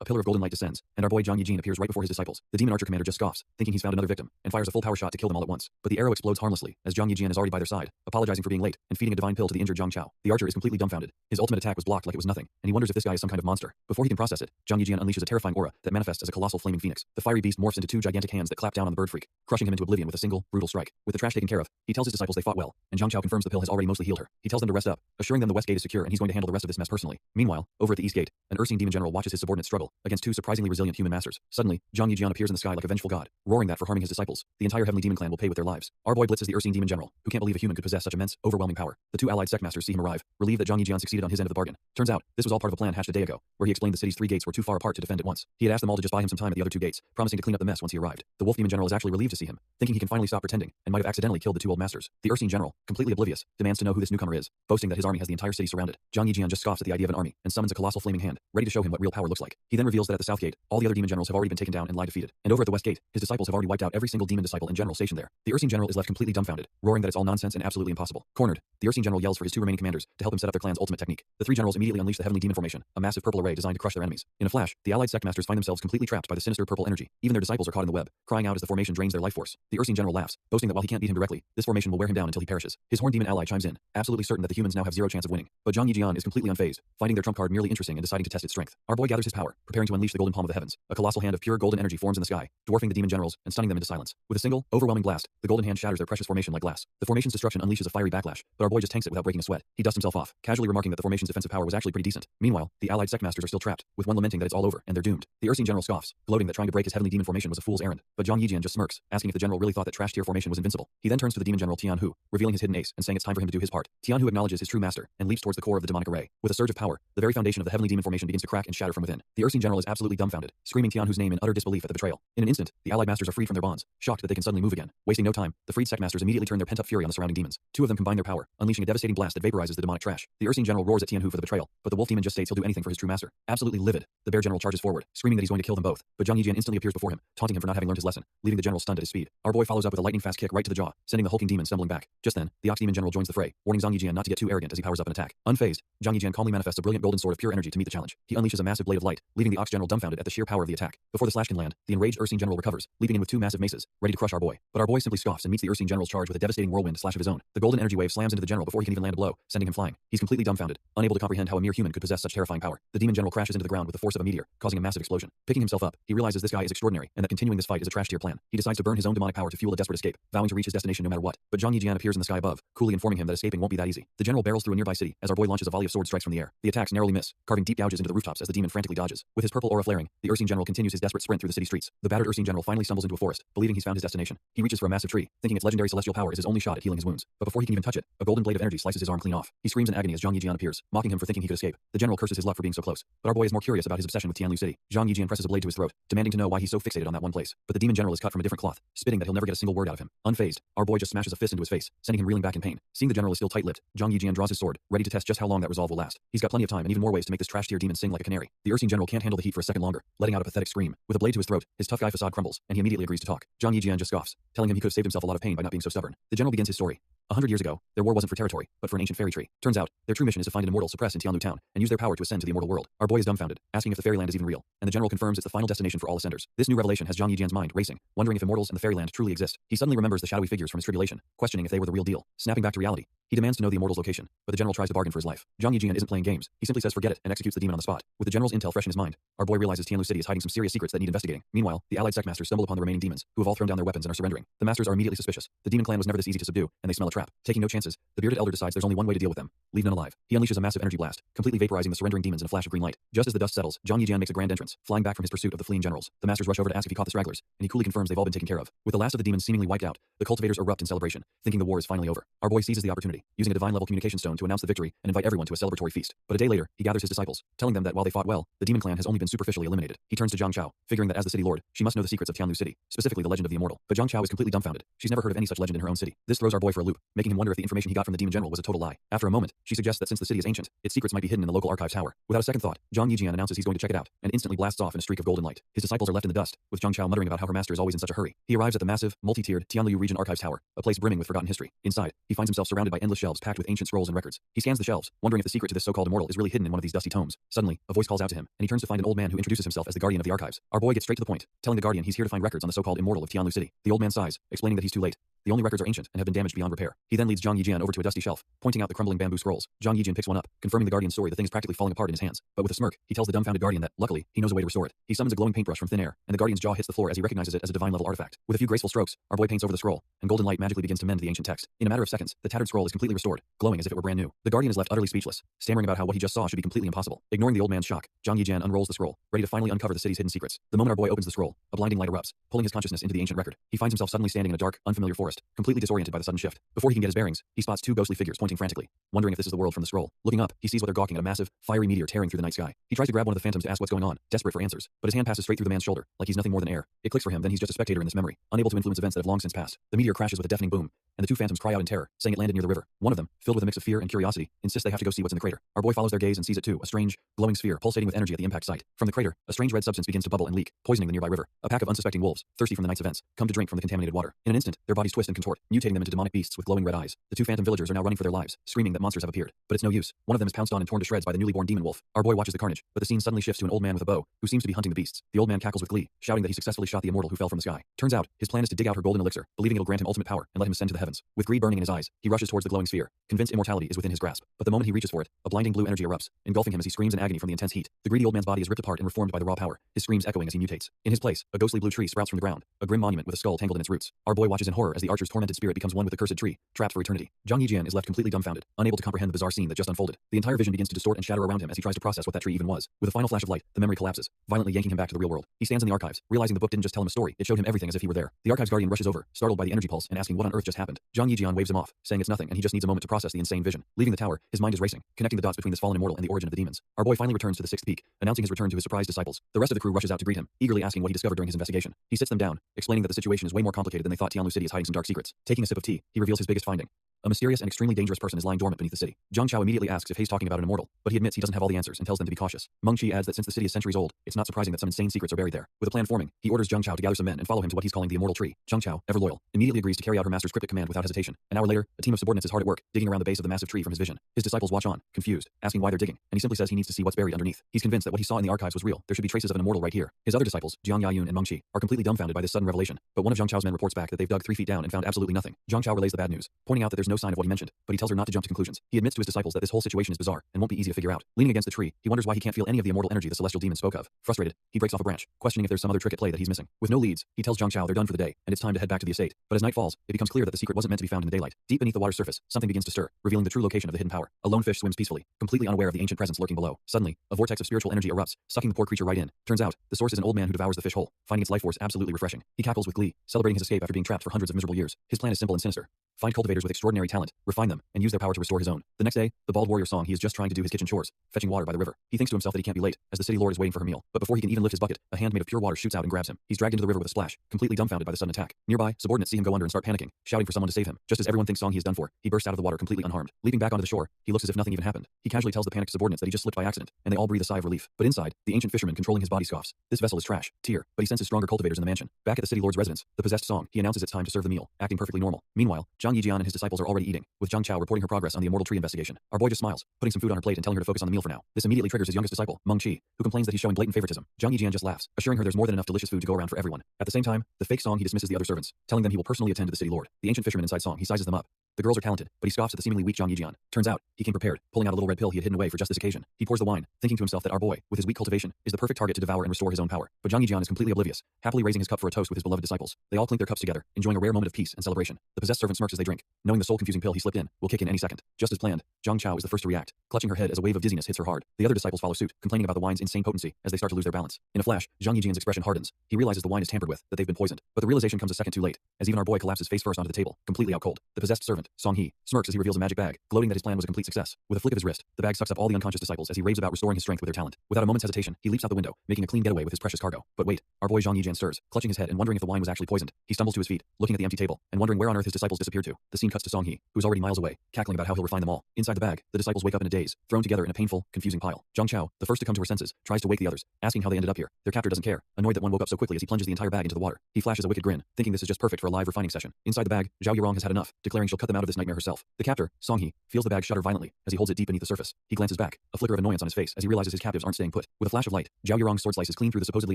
a pillar of golden light descends, and our boy Zhang Yijin appears right before his disciples. The demon archer commander just scoffs, thinking he's found another victim, and fires a full power shot to kill them all at once. But the arrow explodes harmlessly, as Zhang Yijin is already by their side, apologizing for being late, and feeding a divine pill to the injured Zhang Chao. The archer is completely dumbfounded. His ultimate attack was blocked like it was nothing, and he wonders if this guy is some kind of monster. Before he can process it, Zhang Yijin unleashes a terrifying aura that manifests as a colossal flaming phoenix. The fiery beast morphs into two gigantic hands that clap down on the bird freak, crushing him into oblivion with a single, brutal strike. With the trash taken care of, he tells his disciples they fought well, and Zhang Chao confirms the pill has already mostly healed her. He tells them to rest up, assuring them the west gate is secure and he's going to handle the rest of this mess personally. Meanwhile, over at the east gate, an Ursine demon general watches his subordinates struggle against two surprisingly resilient human masters. Suddenly, Zhang Yijian appears in the sky like a vengeful god, roaring that for harming his disciples, the entire heavenly demon clan will pay with their lives. Our boy blitzes the Ursine demon general, who can't believe a human could possess such immense, overwhelming power. The two allied sect masters see him arrive, relieved that Zhang Yijian succeeded on his end of the bargain. Turns out, this was all part of a plan hatched a day ago, where he explained the city's three gates were too far apart to defend at once. He had asked them all to just buy him some time at the other two gates, promising to clean up the mess once he arrived. The wolf demon general is actually relieved to see him, thinking he can finally stop pretending, and might have accidentally killed the two old masters. The Ursine general, completely oblivious, demands to know who this newcomer is, boasting that his army has the entire city surrounded. Zhang Yijian just scoffs at the idea of an army, and summons a colossal flaming hand, ready to show him what real power looks like. He then reveals that at the south gate, all the other demon generals have already been taken down and lie defeated. And over at the west gate, his disciples have already wiped out every single demon disciple and general stationed there. The Ursine general is left completely dumbfounded, roaring that it's all nonsense and absolutely impossible. Cornered, the Ursine general yells for his two remaining commanders to help him set up their clan's ultimate technique. The three generals immediately unleash the heavenly demon formation, a massive purple array designed to crush their enemies. In a flash, the allied sect masters find themselves completely trapped by the sinister purple energy. Even their disciples are caught in the web, crying out as the formation drains their life force. The Ursine general laughs, boasting that while he can't beat him directly, this formation will wear him down until he perishes. His horn demon ally chimes in, absolutely certain that the humans now have zero chance of winning. But Zhang Yijian is completely unfazed, finding their trump card merely interesting and deciding to test its strength. Our boy gathers his power, preparing to unleash the golden palm of the heavens. A colossal hand of pure golden energy forms in the sky, dwarfing the demon generals and stunning them into silence. With a single, overwhelming blast, the golden hand shatters their precious formation like glass. The formation's destruction unleashes a fiery backlash, but our boy just tanks it without breaking a sweat. He dusts himself off, casually remarking that the formation's defensive power was actually pretty decent. Meanwhile, the allied sect masters are still trapped, with one lamenting that it's all over and they're doomed. The Ursine general scoffs, gloating that trying to break his heavenly demon formation was a fool's errand. But Zhang Yijian just smirks, asking if the general really thought that trash tier formation was invincible. He then turns to the demon general Tianhu, revealing his hidden ace and saying it's time for him to do his part. Tianhu acknowledges his true master and leaps towards the core of the demonic array. With a surge of power, the very foundation of the heavenly demon formation begins to crack and shatter from within. The Ursine general is absolutely dumbfounded, screaming Tianhu's name in utter disbelief at the betrayal. In an instant, the allied masters are freed from their bonds, shocked that they can suddenly move again. Wasting no time, the freed sect masters immediately turn their pent-up fury on the surrounding demons. Two of them combine their power, unleashing a devastating blast that vaporizes the demonic trash. The Ursine general roars at Tianhu for the betrayal, but the wolf demon just states he'll do anything for his true master. Absolutely livid, the bear general charges forward, screaming that he's going to kill them both. But Zhang Yijian instantly appears before him, taunting him for not having learned his lesson, leaving the general stunned at his speed. Our boy follows up with a lightning-fast kick right to the jaw, sending the hulking demon stumbling back. Just then, the ox demon general joins the fray, warning Zhang Yijian not to get too arrogant as he powers up an attack. Unfazed, Zhang Yijian calmly manifests a brilliant golden sword of pure energy to meet the challenge. He unleashes a massive blade of light, leaving the ox general dumbfounded at the sheer power of the attack. Before the slash can land, the enraged Ursine general recovers, leaping in with two massive maces, ready to crush our boy. But our boy simply scoffs and meets the Ursine general's charge with a devastating whirlwind slash of his own. The golden energy wave slams into the general before he can even land a blow, sending him flying. He's completely dumbfounded, unable to comprehend how a mere human could possess such terrifying power. The demon general crashes into the ground with the force of a meteor, causing a massive explosion. Picking himself up, he realizes this guy is extraordinary and that continuing this fight is a trash tier plan. He decides to burn his own demonic power to fuel a desperate escape, vowing to reach his destination no matter what. But Zhang Yijian appears in the sky above, coolly informing him that escaping won't be that easy. The general barrels through a nearby city as our boy launches a volley of sword strikes from the air. The attacks narrowly miss, carving deep gouges into the rooftops as the demon frantically dodges. With his purple aura flaring, the Ursine general continues his desperate sprint through the city streets. The battered Ursine general finally stumbles into a forest, believing he's found his destination. He reaches for a massive tree, thinking its legendary celestial power is his only shot at healing his wounds. But before he can even touch it, a golden blade of energy slices his arm clean off. He screams in agony as Zhang Yijian appears, mocking him for thinking he could escape. The general curses his luck for being so close. But our boy is more curious about his obsession with Tianlu City. Zhang Yijian presses a blade to his throat, demanding to know why he's so fixated on that one place. But the demon general is cut from a different cloth, spitting that he'll never get a single word out of him. Unfazed, our boy just smashes a fist into his face, sending him reeling back in pain. Seeing the general is still tight-lipped, Zhang Yijian draws his sword, ready to test just how long that resolve will last. He's got plenty of time and even more ways to make this trash tier demon sing like a canary. The Ursine general can't handle the heat for a second longer, letting out a pathetic scream. With a blade to his throat, his tough guy facade crumbles, and he immediately agrees to talk. Zhang Yijian just scoffs, telling him he could have saved himself a lot of pain by not being so stubborn. The general begins his story. 100 years ago, their war wasn't for territory, but for an ancient fairy tree. Turns out, their true mission is to find an immortal suppressed in Tianlu town and use their power to ascend to the immortal world. Our boy is dumbfounded, asking if the fairyland is even real, and the general confirms it's the final destination for all ascenders. This new revelation has Zhang Yijian's mind racing, wondering if immortals and the fairyland truly exist. He suddenly remembers the shadowy figures from his tribulation, questioning if they were the real deal. Snapping back to reality, he demands to know the immortal's location, but the general tries to bargain for his life. Zhang Yijian isn't playing games. He simply says forget it and executes the demon on the spot. With the general's intel fresh in his mind, our boy realizes Tianlu City is hiding some serious secrets that need investigating. Meanwhile, the allied sect masters stumble upon the remaining demons, who have all thrown down their weapons and are surrendering. The masters are immediately suspicious. The demon clan was never this easy to subdue, and they smell a trap. Taking no chances, the bearded elder decides there's only one way to deal with them: leave none alive. He unleashes a massive energy blast, completely vaporizing the surrendering demons in a flash of green light. Just as the dust settles, Zhang Yijian makes a grand entrance, flying back from his pursuit of the fleeing generals. The masters rush over to ask if he caught the stragglers, and he coolly confirms they've all been taken care of. With the last of the demons seemingly wiped out, the cultivators erupt in celebration, thinking the war is finally over. Our boy seizes the opportunity, using a divine-level communication stone to announce the victory and invite everyone to a celebratory feast. But a day later, he gathers his disciples, telling them that while they fought well, the demon clan has only been superficially eliminated. He turns to Zhang Chao, figuring that as the city lord, she must know the secrets of Tianlu City, specifically the legend of the immortal. But Zhang Chao is completely dumbfounded. She's never heard of any such legend in her own city. This throws our boy for a loop, making him wonder if the information he got from the demon general was a total lie. After a moment, she suggests that since the city is ancient, its secrets might be hidden in the local archives tower. Without a second thought, Zhang Yijian announces he's going to check it out, and instantly blasts off in a streak of golden light. His disciples are left in the dust, with Zhang Chao muttering about how her master is always in such a hurry. He arrives at the massive, multi-tiered Tianlu region archives tower, a place brimming with forgotten history. Inside, he finds himself surrounded by endless shelves packed with ancient scrolls and records. He scans the shelves, wondering if the secret to this so-called immortal is really hidden in one of these dusty tomes. Suddenly, a voice calls out to him, and he turns to find an old man who introduces himself as the guardian of the archives. Our boy gets straight to the point, telling the guardian he's here to find records on the so-called immortal of Tianlu City. The old man sighs, explaining that he's too late. The only records are ancient and have been damaged beyond repair. He then leads Zhang Yijian over to a dusty shelf, pointing out the crumbling bamboo scrolls. Zhang Yijian picks one up, confirming the guardian's story. The thing is practically falling apart in his hands. But with a smirk, he tells the dumbfounded guardian that, luckily, he knows a way to restore it. He summons a glowing paintbrush from thin air, and the guardian's jaw hits the floor as he recognizes it as a divine-level artifact. With a few graceful strokes, our boy paints over the scroll, and golden light magically begins to mend the ancient text. In a matter of seconds, the tattered scroll is completely restored, glowing as if it were brand new. The guardian is left utterly speechless, stammering about how what he just saw should be completely impossible. Ignoring the old man's shock, Zhang Yijian unrolls the scroll, ready to finally uncover the city's hidden secrets. The moment our boy opens the scroll, a blinding light erupts, pulling his consciousness into the ancient record. He finds himself suddenly standing in a dark, unfamiliar forest, completely disoriented by the sudden shift. Before he can get his bearings, he spots two ghostly figures pointing frantically, wondering if this is the world from the scroll. Looking up, he sees what they're gawking at: a massive, fiery meteor tearing through the night sky. He tries to grab one of the phantoms to ask what's going on, desperate for answers, but his hand passes straight through the man's shoulder, like he's nothing more than air. It clicks for him, then he's just a spectator in this memory, unable to influence events that have long since passed. The meteor crashes with a deafening boom, and the two phantoms cry out in terror, saying it landed near the river. One of them, filled with a mix of fear and curiosity, insists they have to go see what's in the crater. Our boy follows their gaze and sees it too, a strange, glowing sphere pulsating with energy at the impact site. From the crater, a strange red substance begins to bubble and leak, poisoning the nearby river. A pack of unsuspecting wolves, thirsty from the night's events, come to drink from the contaminated water. In an instant, their bodies twist and contort, mutating them into demonic beasts with glowing red eyes. The two phantom villagers are now running for their lives, screaming that monsters have appeared. But it's no use. One of them is pounced on and torn to shreds by the newly born demon wolf. Our boy watches the carnage, but the scene suddenly shifts to an old man with a bow, who seems to be hunting the beasts. The old man cackles with glee, shouting that he successfully shot the immortal who fell from the sky. Turns out, his plan is to dig out her golden elixir, believing it'll grant him ultimate power and let him ascend to the heavens. With greed burning in his eyes, he rushes towards the glowing sphere, convinced immortality is within his grasp. But the moment he reaches for it, a blinding blue energy erupts, engulfing him as he screams in agony from the intense heat. The greedy old man's body is ripped apart and reformed by the raw power, his screams echoing as he mutates. In his place, a ghostly blue tree sprouts from the ground, a grim monument with a skull tangled in its roots. Our boy watches in horror as the archer's tormented spirit becomes one with the cursed tree, trapped for eternity. Zhang Yijian is left completely dumbfounded, unable to comprehend the bizarre scene that just unfolded. The entire vision begins to distort and shatter around him as he tries to process what that tree even was. With a final flash of light, the memory collapses, violently yanking him back to the real world. He stands in the archives, realizing the book didn't just tell him a story, it showed him everything as if he were there. The archives guardian rushes over, startled by the energy pulse and asking what on earth just happened. Zhang Yijian waves him off, saying it's nothing and he just needs a moment to process the insane vision. Leaving the tower, his mind is racing, connecting the dots between this fallen immortal and the origin of the demons. Our boy finally returns to the sixth peak, announcing his return to his surprised disciples. The rest of the crew rushes out to greet him, eagerly asking what he discovered during his investigation. He sits them down, explaining that the situation is way more complicated than they thought. Tianlu City is hiding some dark secrets. Taking a sip of tea, he reveals his biggest finding. A mysterious and extremely dangerous person is lying dormant beneath the city. Zhang Chao immediately asks if he's talking about an immortal, but he admits he doesn't have all the answers and tells them to be cautious. Meng Qi adds that since the city is centuries old, it's not surprising that some insane secrets are buried there. With a plan forming, he orders Zhang Chao to gather some men and follow him to what he's calling the immortal tree. Zhang Chao, ever loyal, immediately agrees to carry out her master's cryptic command without hesitation. An hour later, a team of subordinates is hard at work, digging around the base of the massive tree from his vision. His disciples watch on, confused, asking why they're digging, and he simply says he needs to see what's buried underneath. He's convinced that what he saw in the archives was real. There should be traces of an immortal right here. His other disciples, Jiang Yayun and Meng Qi, are completely dumbfounded by this sudden revelation, but one of Zhang Chao's men reports back that they've dug 3 feet down and found absolutely nothing. Zhang Chao relays the bad news, pointing out that there's no sign of what he mentioned, but he tells her not to jump to conclusions. He admits to his disciples that this whole situation is bizarre and won't be easy to figure out. Leaning against the tree, he wonders why he can't feel any of the immortal energy the celestial demon spoke of. Frustrated, he breaks off a branch, questioning if there's some other trick at play that he's missing. With no leads, he tells Zhang Chao they're done for the day, and it's time to head back to the estate. But as night falls, it becomes clear that the secret wasn't meant to be found in the daylight. Deep beneath the water's surface, something begins to stir, revealing the true location of the hidden power. A lone fish swims peacefully, completely unaware of the ancient presence lurking below. Suddenly, a vortex of spiritual energy erupts, sucking the poor creature right in. Turns out, the source is an old man who devours the fish whole, finding its life force absolutely refreshing. He cackles with glee, celebrating his escape after being trapped for hundreds of miserable years. His plan is simple and sinister. Find cultivators with extraordinary talent, refine them, and use their power to restore his own. The next day, the bald warrior song he is just trying to do his kitchen chores, fetching water by the river. He thinks to himself that he can't be late, as the city lord is waiting for her meal. But before he can even lift his bucket, a hand made of pure water shoots out and grabs him. He's dragged into the river with a splash, completely dumbfounded by the sudden attack. Nearby, subordinates see him go under and start panicking, shouting for someone to save him. Just as everyone thinks Song he is done for, he bursts out of the water completely unharmed. Leaping back onto the shore, he looks as if nothing even happened. He casually tells the panicked subordinates that he just slipped by accident, and they all breathe a sigh of relief. But inside, the ancient fisherman controlling his body scoffs. This vessel is trash, tear, but he senses stronger cultivators in the mansion. Back at the city lord's residence, the possessed Song, he announces it's time to serve the meal, acting perfectly normal. Meanwhile, Zhang Yijian and his disciples are already eating, with Zhang Chao reporting her progress on the immortal tree investigation. Our boy just smiles, putting some food on her plate and telling her to focus on the meal for now. This immediately triggers his youngest disciple, Meng Qi, who complains that he's showing blatant favoritism. Zhang Yijian just laughs, assuring her there's more than enough delicious food to go around for everyone. At the same time, the fake Song he dismisses the other servants, telling them he will personally attend to the city lord. The ancient fisherman inside Song he sizes them up, The girls are talented, but he scoffs at the seemingly weak Zhang Yijian. Turns out, he came prepared, pulling out a little red pill he had hidden away for just this occasion. He pours the wine, thinking to himself that our boy, with his weak cultivation, is the perfect target to devour and restore his own power. But Zhang Yijian is completely oblivious, happily raising his cup for a toast with his beloved disciples. They all clink their cups together, enjoying a rare moment of peace and celebration. The possessed servant smirks as they drink, knowing the soul-confusing pill he slipped in will kick in any second. Just as planned, Zhang Chao is the first to react, clutching her head as a wave of dizziness hits her hard. The other disciples follow suit, complaining about the wine's insane potency as they start to lose their balance. In a flash, Zhang Yijian's expression hardens. He realizes the wine is tampered with, that they've been poisoned. But the realization comes a second too late, as even our boy collapses face first onto the table, completely out cold. The possessed servant, Song He, smirks as he reveals a magic bag, gloating that his plan was a complete success. With a flick of his wrist, the bag sucks up all the unconscious disciples as he raves about restoring his strength with their talent. Without a moment's hesitation, he leaps out the window, making a clean getaway with his precious cargo. But wait, our boy Zhang Yijian stirs, clutching his head and wondering if the wine was actually poisoned. He stumbles to his feet, looking at the empty table, and wondering where on earth his disciples disappeared to. The scene cuts to Song He, who's already miles away, cackling about how he'll refine them all. Inside the bag, the disciples wake up in a daze, thrown together in a painful, confusing pile. Zhang Chao, the first to come to her senses, tries to wake the others, asking how they ended up here. Their captor doesn't care, annoyed that one woke up so quickly as he plunges the entire bag into the water. He flashes a wicked grin, thinking this is just perfect for a live refining session. Inside the bag, Zhao Yurong has had enough, declaring she'll cut them out of this nightmare herself. The captor, Song He, feels the bag shudder violently as he holds it deep beneath the surface. He glances back, a flicker of annoyance on his face as he realizes his captives aren't staying put. With a flash of light, Zhao Yurong's sword slices clean through the supposedly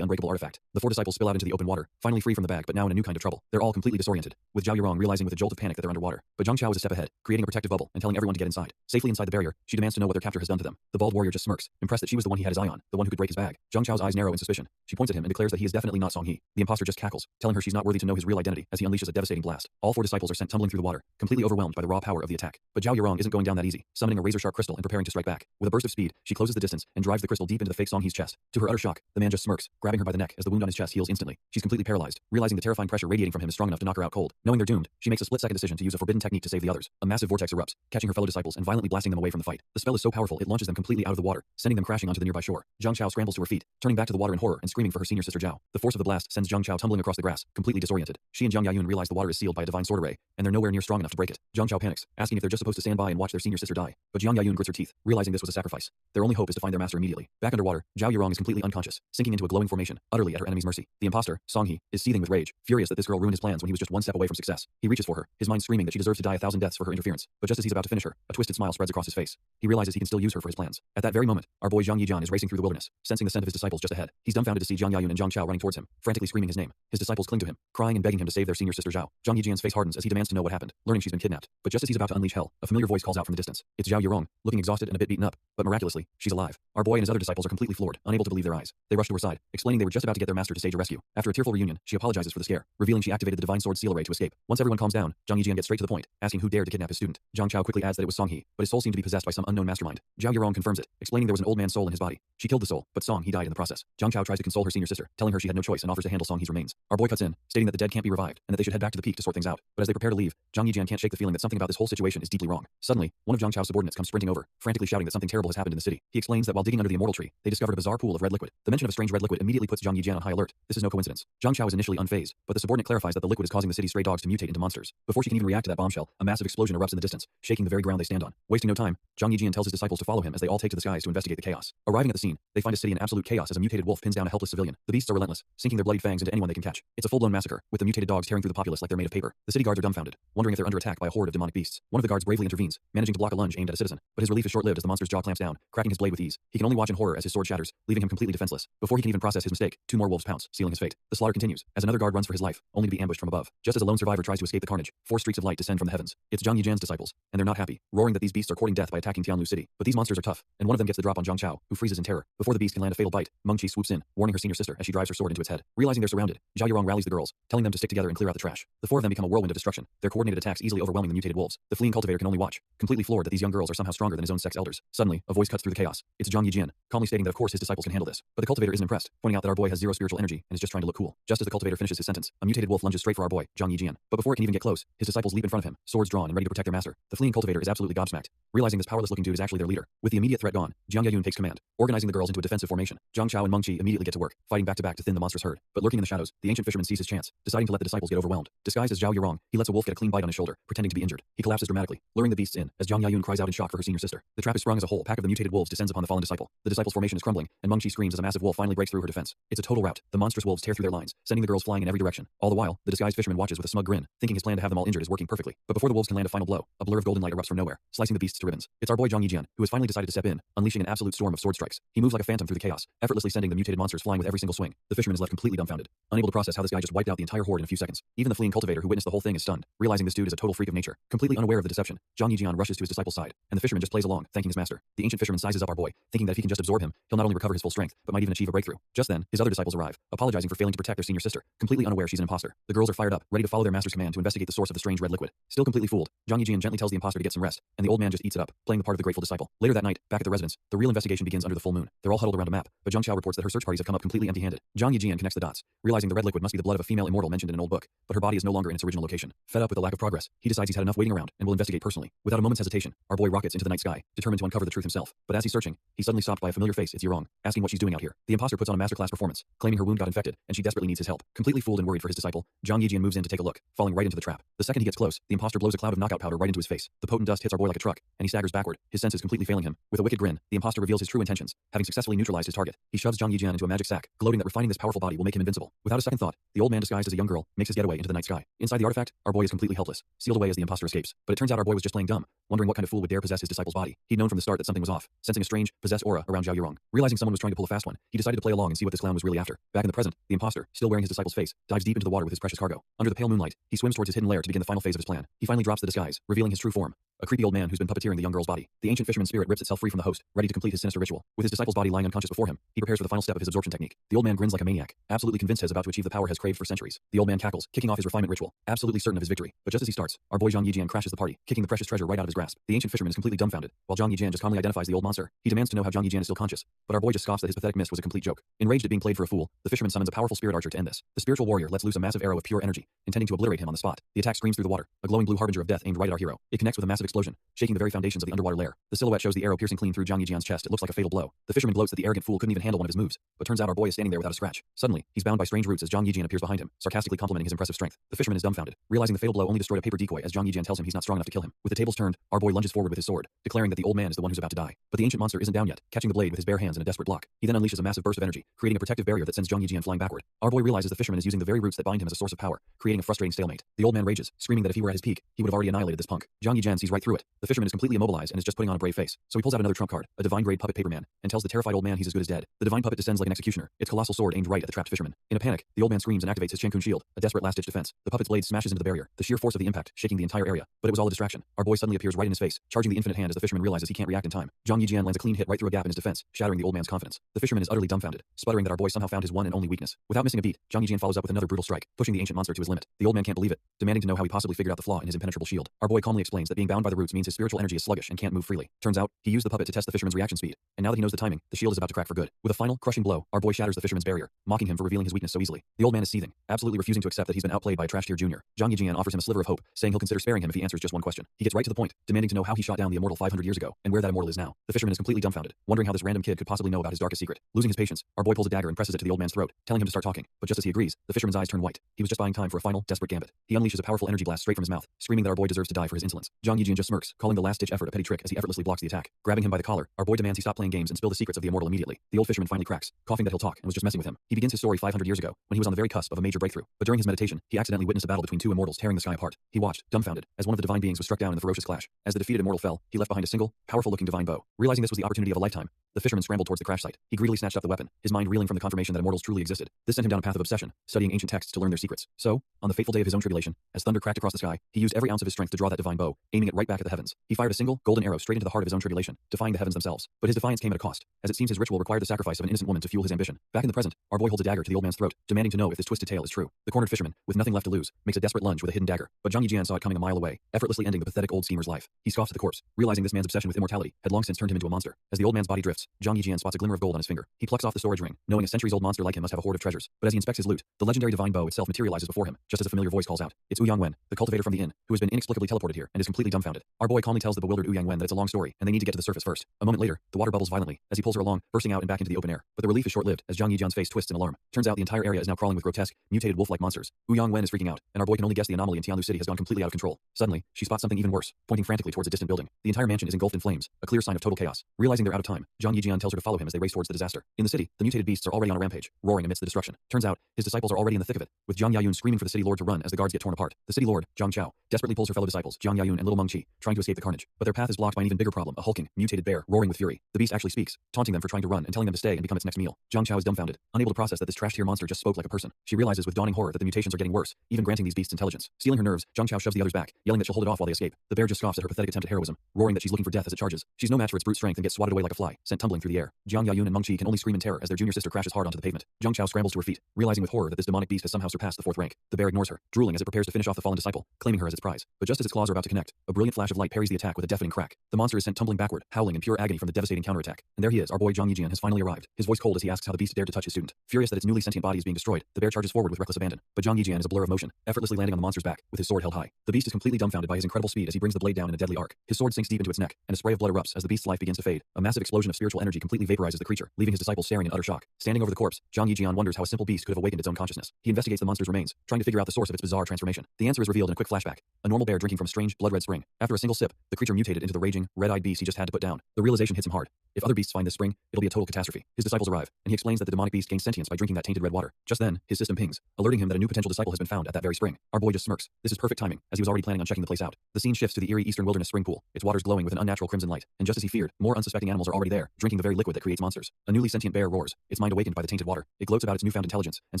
unbreakable artifact. The four disciples spill out into the open water, finally free from the bag but now in a new kind of trouble. They're all completely disoriented, with Zhao Yurong realizing with a jolt of panic that they're underwater. But Zhang Chao is a step ahead, creating a protective bubble and telling everyone to get inside. Safely inside the barrier, she demands to know what their captor has done to them. The bald warrior just smirks, impressed that she was the one he had his eye on, the one who could break his bag. Zhang Chao's eyes narrow in suspicion. She points at him and declares that he is definitely not Song He. The imposter just cackles, telling her she's not worthy to know his real identity as he unleashes a devastating blast. All four disciples are sent tumbling through the water, completely overwhelmed by the raw power of the attack. But Zhao Yurong isn't going down that easy, summoning a razor-sharp crystal and preparing to strike back. With a burst of speed, she closes the distance and drives the crystal deep into the fake Song He's chest. To her utter shock, the man just smirks, grabbing her by the neck as the wound on his chest heals instantly. She's completely paralyzed, realizing the terrifying pressure radiating from him is strong enough to knock her out cold. Knowing they're doomed, she makes a split-second decision to use a forbidden technique to save the others. A massive vortex erupts, catching her fellow disciples and violently blasting them away from the fight. The spell is so powerful it launches them completely out of the water, sending them crashing onto the nearby shore. Zhang Chao scrambles to her feet, turning back to the water in horror and screaming for her senior sister Zhao. The force of the blast sends Zhang Chao tumbling across the grass, completely disoriented. She and Zhang Yayun realize the water is sealed by a divine sword array, and they're nowhere near strong enough to break it. Zhang Chao panics, asking if they're just supposed to stand by and watch their senior sister die. But Zhang Yayun grits her teeth, realizing this was a sacrifice. Their only hope is to find their master immediately. Back underwater, Zhao Yurong is completely unconscious, sinking into a glowing formation, utterly at her enemy's mercy. The imposter, Song He, is seething with rage, furious that this girl ruined his plans when he was just one step away from success. He reaches for her, his mind screaming that she deserves to die 1,000 deaths for her interference. But just as he's about to finish her, a twisted smile spreads across his face. He realizes he can still use her for his plans. At that very moment, our boy Zhang Yijian is racing through the wilderness, sensing the scent of his disciples just ahead. He's dumbfounded to see Zhang Yayun and Zhang Chao running towards him, frantically screaming his name. His disciples cling to him, crying and begging him to save their senior sister Zhao. Zhang Yijian's face hardens as he demands to know what happened, learning she's been kidnapped. But just as he's about to unleash hell, a familiar voice calls out from the distance. It's Zhao Yurong, looking exhausted and a bit beaten up, but miraculously, she's alive. Our boy and his other disciples are completely floored, unable to believe their eyes. They rush to her side, explaining they were just about to get their master to stage a rescue. After a tearful reunion, she apologizes for the scare, revealing she activated the divine sword seal array to escape. Once everyone calms down, Zhang Yijian gets straight to the point, asking who dared to kidnap his student. Zhang Chao quickly adds that it was Song He, but his soul seemed to be possessed by some unknown mastermind. Zhao Yurong confirms it, explaining there was an old man's soul in his body. She killed the soul, but Song He died in the process. Zhang Chao tries to console her senior sister, telling her she had no choice and offers to handle Song He's remains. Our boy cuts in, stating that the dead can't be revived and that they should head back to the peak to sort things out. But as they prepare to leave, Zhang Yijian can't shake the feeling that something about this whole situation is deeply wrong. Suddenly, one of Zhang Chao's subordinates comes sprinting over, frantically shouting that something terrible has happened in the city. He explains that while digging under the immortal tree, they discovered a bizarre pool of red liquid. The mention of a strange red liquid immediately puts Zhang Yijian on high alert. This is no coincidence. Zhang Chao is initially unfazed, but the subordinate clarifies that the liquid is causing the city's stray dogs to mutate into monsters. Before she can even react to that bombshell, a massive explosion erupts in the distance, shaking the very ground they stand on. Wasting no time, Zhang Yijian tells his disciples to follow him as they all take to the skies to investigate the chaos. Arriving at the scene, they find a city in absolute chaos as a mutated wolf pins down a helpless civilian. The beasts are relentless, sinking their bloodied fangs into anyone they can catch. It's a full-blown massacre, with the mutated dogs tearing through the populace like they're made of paper. The city guards are dumbfounded, wondering if they're under attack by a horde of demonic beasts. One of the guards bravely intervenes, managing to block a lunge aimed at a citizen, but his relief is short-lived as the monster's jaw clamps down, cracking his blade with ease. He can only watch in horror as his sword shatters, leaving him completely defenseless. Before he can even process his mistake, two more wolves pounce, sealing his fate. The slaughter continues, as another guard runs for his life, only to be ambushed from above. Just as a lone survivor tries to escape the carnage, four streaks of light descend from the heavens. It's Zhang Yijian's disciples, and they're not happy, roaring that these beasts are courting death by attacking Tianlu City. But these monsters are tough, and one of them gets the drop on Zhang Chao, who freezes in terror. Before the beast can land a fatal bite, Meng Qi swoops in, warning her senior sister as she drives her sword into its head. Realizing they're surrounded, Zhao Yurong rallies the girls, telling them to stick together and clear out the trash. The four of them become a whirlwind of destruction, their coordinated attacks easily overwhelming the mutated wolves. The fleeing cultivator can only watch, completely floored that these young girls are somehow stronger than his own sex elders. Suddenly, a voice cuts through the chaos. It's Zhang Yijian, calmly stating that of course his disciples can handle this. But the cultivator isn't impressed, pointing out that our boy has zero spiritual energy and is just trying to look cool. Just as the cultivator finishes his sentence, a mutated wolf lunges straight for our boy, Zhang Yijian. But before it can even get close, his disciples leap in front of him, swords drawn and ready to protect their master. The fleeing cultivator is absolutely gobsmacked, realizing this powerless-looking dude is actually their leader. With the immediate threat gone, Zhang Yayun takes command, organizing the girls into a defensive formation. Zhang Chao and Meng Qi immediately get to work, fighting back-to-back to thin the monster's herd. But lurking in the shadows, the ancient fisherman sees his chance, deciding to let the disciples get overwhelmed. Disguised as Zhao Yurong, he lets a wolf get a clean bite on his shoulder, pretending to be injured. He collapses dramatically, luring the beasts in, as Zhang Yayun cries out in shock for her senior sister. The trap is sprung as a whole pack of the mutated wolves descends upon the fallen disciple. The disciple's formation is crumbling, and Meng Qi screams as a massive wolf finally breaks through her defense. It's a total rout. The monstrous wolves tear through their lines, sending the girls flying in every direction. All the while, the disguised fisherman watches with a smug grin, thinking his plan to have them all injured is working perfectly. But before the wolves can land a final blow, a blur of golden light erupts from nowhere, slicing the beasts to ribbons. It's our boy Zhang Yijian, who has finally decided to step in, unleashing an absolute storm of sword strikes. He moves like a phantom through the chaos, effortlessly sending the mutated monsters flying with every single swing. The fisherman is left completely dumbfounded, unable to process how this guy just wiped out the entire horde in a few seconds. Even the fleeing cultivator who witnessed the whole thing is stunned, realizing this dude is a total freak of of nature. Completely unaware of the deception, Zhang Yijian rushes to his disciple's side, and the fisherman just plays along, thanking his master. The ancient fisherman sizes up our boy, thinking that if he can just absorb him, he'll not only recover his full strength, but might even achieve a breakthrough. Just then, his other disciples arrive, apologizing for failing to protect their senior sister, completely unaware she's an imposter. The girls are fired up, ready to follow their master's command to investigate the source of the strange red liquid. Still completely fooled, Zhang Yijian gently tells the imposter to get some rest, and the old man just eats it up, playing the part of the grateful disciple. Later that night, back at the residence, the real investigation begins under the full moon. They're all huddled around a map, but Zhang Qiao reports that her search parties have come up completely empty-handed. Zhang Yijian connects the dots, realizing the red liquid must be the blood of a female immortal mentioned in an old book, but her body is no longer in its original location. Fed up with the lack of progress, he decides he's had enough waiting around and will investigate personally. Without a moment's hesitation, our boy rockets into the night sky, determined to uncover the truth himself. But as he's searching, he's suddenly stopped by a familiar face. It's Yurong, asking what she's doing out here. The imposter puts on a masterclass performance, claiming her wound got infected and she desperately needs his help. Completely fooled and worried for his disciple, Zhang Yijian moves in to take a look, falling right into the trap. The second he gets close, the imposter blows a cloud of knockout powder right into his face. The potent dust hits our boy like a truck, and he staggers backward, his senses completely failing him. With a wicked grin, the imposter reveals his true intentions. Having successfully neutralized his target, he shoves Zhang Yijian into a magic sack, gloating that refining this powerful body will make him invincible. Without a second thought, the old man disguised as a young girl makes his getaway into the night sky. Inside the artifact, our boy is completely helpless, sealed away as the imposter escapes. But it turns out our boy was just playing dumb, wondering what kind of fool would dare possess his disciple's body. He'd known from the start that something was off, sensing a strange, possessed aura around Zhao Yurong. Realizing someone was trying to pull a fast one, he decided to play along and see what this clown was really after. Back in the present, the imposter, still wearing his disciple's face, dives deep into the water with his precious cargo. Under the pale moonlight, he swims towards his hidden lair to begin the final phase of his plan. He finally drops the disguise, revealing his true form. A creepy old man who's been puppeteering the young girl's body. The ancient fisherman's spirit rips itself free from the host, ready to complete his sinister ritual. With his disciple's body lying unconscious before him, he prepares for the final step of his absorption technique. The old man grins like a maniac, absolutely convinced he is about to achieve the power has craved for centuries. The old man cackles, kicking off his refinement ritual, absolutely certain of his victory. But just as he starts, our boy Zhang Yijian crashes the party, kicking the precious treasure right out of his grasp. The ancient fisherman is completely dumbfounded, while Zhang Yijian just calmly identifies the old monster. He demands to know how Zhang Yijian is still conscious, but our boy just scoffs that his pathetic miss was a complete joke. Enraged at being played for a fool, the fisherman summons a powerful spirit archer to end this. The spiritual warrior lets loose a massive arrow of pure energy, intending to obliterate him on the spot. The attack screams through the water, a glowing blue harbinger of death aimed right at our hero. It connects with a massive explosion, shaking the very foundations of the underwater lair. The silhouette shows the arrow piercing clean through Zhang Yijian's chest. It looks like a fatal blow. The fisherman gloats that the arrogant fool couldn't even handle one of his moves, but turns out our boy is standing there without a scratch. Suddenly, he's bound by strange roots as Zhang Yijian appears behind him, sarcastically complimenting his impressive strength. The fisherman is dumbfounded, realizing the fatal blow only destroyed a paper decoy as Zhang Yijian tells him he's not strong enough to kill him. With the tables turned, our boy lunges forward with his sword, declaring that the old man is the one who's about to die. But the ancient monster isn't down yet, catching the blade with his bare hands in a desperate block. He then unleashes a massive burst of energy, creating a protective barrier that sends Zhang Yijian flying backward. Our boy realizes the fisherman is using the very roots that bind him as a source of power, creating a frustrating stalemate. The old man rages, screaming that if he were at his peak, he would have already annihilated this punk. Zhang Yijian sees right through it. The fisherman is completely immobilized and is just putting on a brave face. So he pulls out another trump card, a divine grade puppet paper man, and tells the terrified old man he's as good as dead. The divine puppet descends like an executioner, its colossal sword aimed right at the trapped fisherman. In a panic, the old man screams and activates his Chen Kun shield, a desperate last-ditch defense. The puppet's blade smashes into the barrier, the sheer force of the impact shaking the entire area. But it was all a distraction. Our boy suddenly appears right in his face, charging the infinite hand as the fisherman realizes he can't react in time. Zhang Yijian lands a clean hit right through a gap in his defense, shattering the old man's confidence. The fisherman is utterly dumbfounded, sputtering that our boy somehow found his one and only weakness. Without missing a beat, Zhang Yijian follows up with another brutal strike, pushing the ancient monster to his limit. The old man can't believe it, demanding to know how he possibly figured out the flaw in his impenetrable shield. Our boy calmly explains that being bound by the roots means his spiritual energy is sluggish and can't move freely. Turns out, he used the puppet to test the fisherman's reaction speed, and now that he knows the timing, the shield is about to crack for good. With a final, crushing blow, our boy shatters the fisherman's barrier, mocking him for revealing his weakness so easily. The old man is seething, absolutely refusing to accept that he's been outplayed by a trash-tier junior. Zhang Yijian offers him a sliver of hope, saying he'll consider sparing him if he answers just one question. He gets right to the point, demanding to know how he shot down the immortal 500 years ago, and where that immortal is now. The fisherman is completely dumbfounded, wondering how this random kid could possibly know about his darkest secret. Losing his patience, our boy pulls a dagger and presses it to the old man's throat, telling him to start talking. But just as he agrees, the fisherman's eyes turn white. He was just buying time for a final, desperate gambit. He unleashes a powerful energy blast straight from his mouth, screaming that our boy deserves to die for his insolence. Zhang Yijian just smirks, calling the last-ditch effort a petty trick as he effortlessly blocks the attack. Grabbing him by the collar, our boy demands he stop playing games and spill the secrets of the immortal immediately. The old fisherman finally cracks, coughing that he'll talk and was just messing with him. He begins his story 500 years ago, when he was on the very cusp of a major breakthrough. But during his meditation, he accidentally witnessed a battle between two immortals tearing the sky apart. He watched, dumbfounded, as one of the divine beings was struck down in the ferocious clash. As the defeated immortal fell, he left behind a single, powerful-looking divine bow. Realizing this was the opportunity of a lifetime, the fisherman scrambled towards the crash site. He greedily snatched up the weapon, his mind reeling from the confirmation that immortals truly existed. This sent him down a path of obsession, studying ancient texts to learn their secrets. So, on the fateful day of his own tribulation, as thunder cracked across the sky, he used every ounce of his strength to draw that divine bow, aiming it right back at the heavens. He fired a single, golden arrow straight into the heart of his own tribulation, defying the heavens themselves. But his defiance came at a cost, as it seems his ritual required the sacrifice of an innocent woman to fuel his ambition. Back in the present, our boy holds a dagger to the old man's throat, demanding to know if this twisted tale is true. The cornered fisherman, with nothing left to lose, makes a desperate lunge with a hidden dagger, but Zhang Yijian saw it coming a mile away, effortlessly ending the pathetic old schemer's life. He scoffs at the corpse, realizing this man's obsession with immortality had long since turned him into a monster. As the old man's body drifts, Zhang Yijian spots a glimmer of gold on his finger. He plucks off the storage ring, knowing a centuries-old monster like him must have a hoard of treasures. But as he inspects his loot, the legendary divine bow itself materializes before him, just as a familiar voice calls out. It's Ouyang Wen, the cultivator from the inn, who has been inexplicably teleported here and is completely dumbfounded. Our boy calmly tells the bewildered Ouyang Wen that it's a long story and they need to get to the surface first. A moment later, the water bubbles violently as he pulls her along, bursting out and back into the open air. But the relief is short-lived as Zhang Yijian's face twists in alarm. Turns out the entire area is now crawling with grotesque, mutated wolf-like monsters. Ouyang Wen is freaking out, and our boy can only guess the anomaly in Tianlu City has gone completely out of control. Suddenly, she spots something even worse, pointing frantically towards a distant building. The entire mansion is engulfed in flames, a clear sign of total chaos. Realizing they're out of time, Zhang Yijian tells her to follow him as they race towards the disaster. In the city, the mutated beasts are already on a rampage, roaring amidst the destruction. Turns out, his disciples are already in the thick of it, with Zhang Yayun screaming for the city lord to run as the guards get torn apart. The city lord, Zhang Chao, desperately pulls her fellow disciples, Zhang Yayun and little Meng Qi, trying to escape the carnage. But their path is blocked by an even bigger problem, a hulking, mutated bear, roaring with fury. The beast actually speaks, taunting them for trying to run and telling them to stay and become its next meal. Zhang Chao is dumbfounded, unable to process that this trash-tier monster just spoke like a person. She realizes with dawning horror that the mutations are getting worse, even granting these beasts intelligence. Stealing her nerves, Zhang Chao shoves the others back, yelling that she'll hold it off while they escape. The bear just scoffs at her pathetic attempt at heroism, roaring that she's looking for death as it charges. She's no match for its brute strength and gets swatted away like a fly, sent tumbling through the air. Jiang Yayun and Meng Qi can only scream in terror as their junior sister crashes hard onto the pavement. Zhang Chao scrambles to her feet, realizing with horror that this demonic beast has somehow surpassed the fourth rank. The bear ignores her, drooling as it prepares to finish off the fallen disciple, claiming her as its prize. But just as its claws are about to connect, a brilliant flash of light parries the attack with a deafening crack. The monster is sent tumbling backward, howling in pure agony from the devastating counterattack. And there he is, our boy Zhang Yijian has finally arrived, his voice cold as he asks how the beast dared to touch his student. Furious that its newly sentient body is being destroyed, the bear charges forward with reckless abandon. But Zhang Yijian is a blur of motion, effortlessly landing on the monster's back, with his sword held high. The beast is completely dumbfounded by his incredible speed as he brings the blade down in a deadly arc. His sword sinks deep into its neck, and a spray of blood erupts as the beast's life begins to fade. A massive explosion of spiritual energy completely vaporizes the creature, leaving his disciples staring in utter shock. Standing over the corpse, Zhang Yijian wonders how a simple beast could have awakened its own consciousness. He investigates the monster's remains, trying to figure out the source of its bizarre transformation. The answer is revealed in a quick flashback. A normal bear drinking from a strange, blood-red spring. After a single sip, the creature mutated into the raging, red-eyed beast he just had to put down. The realization hits him hard. If other beasts find this spring, it'll be a total catastrophe. His disciples arrive, and he explains that the demonic beast gains sentience by drinking that tainted red water. Just then, his system pings, alerting him that a new potential disciple has been found at that very spring. Our boy just smirks. This is perfect timing, as he was already planning on checking the place out. The scene shifts to the eerie eastern wilderness spring pool, its waters glowing with an unnatural crimson light. And just as he feared, more unsuspecting animals are already there, drinking the very liquid that creates monsters. A newly sentient bear roars, its mind awakened by the tainted water. It gloats about its newfound intelligence, and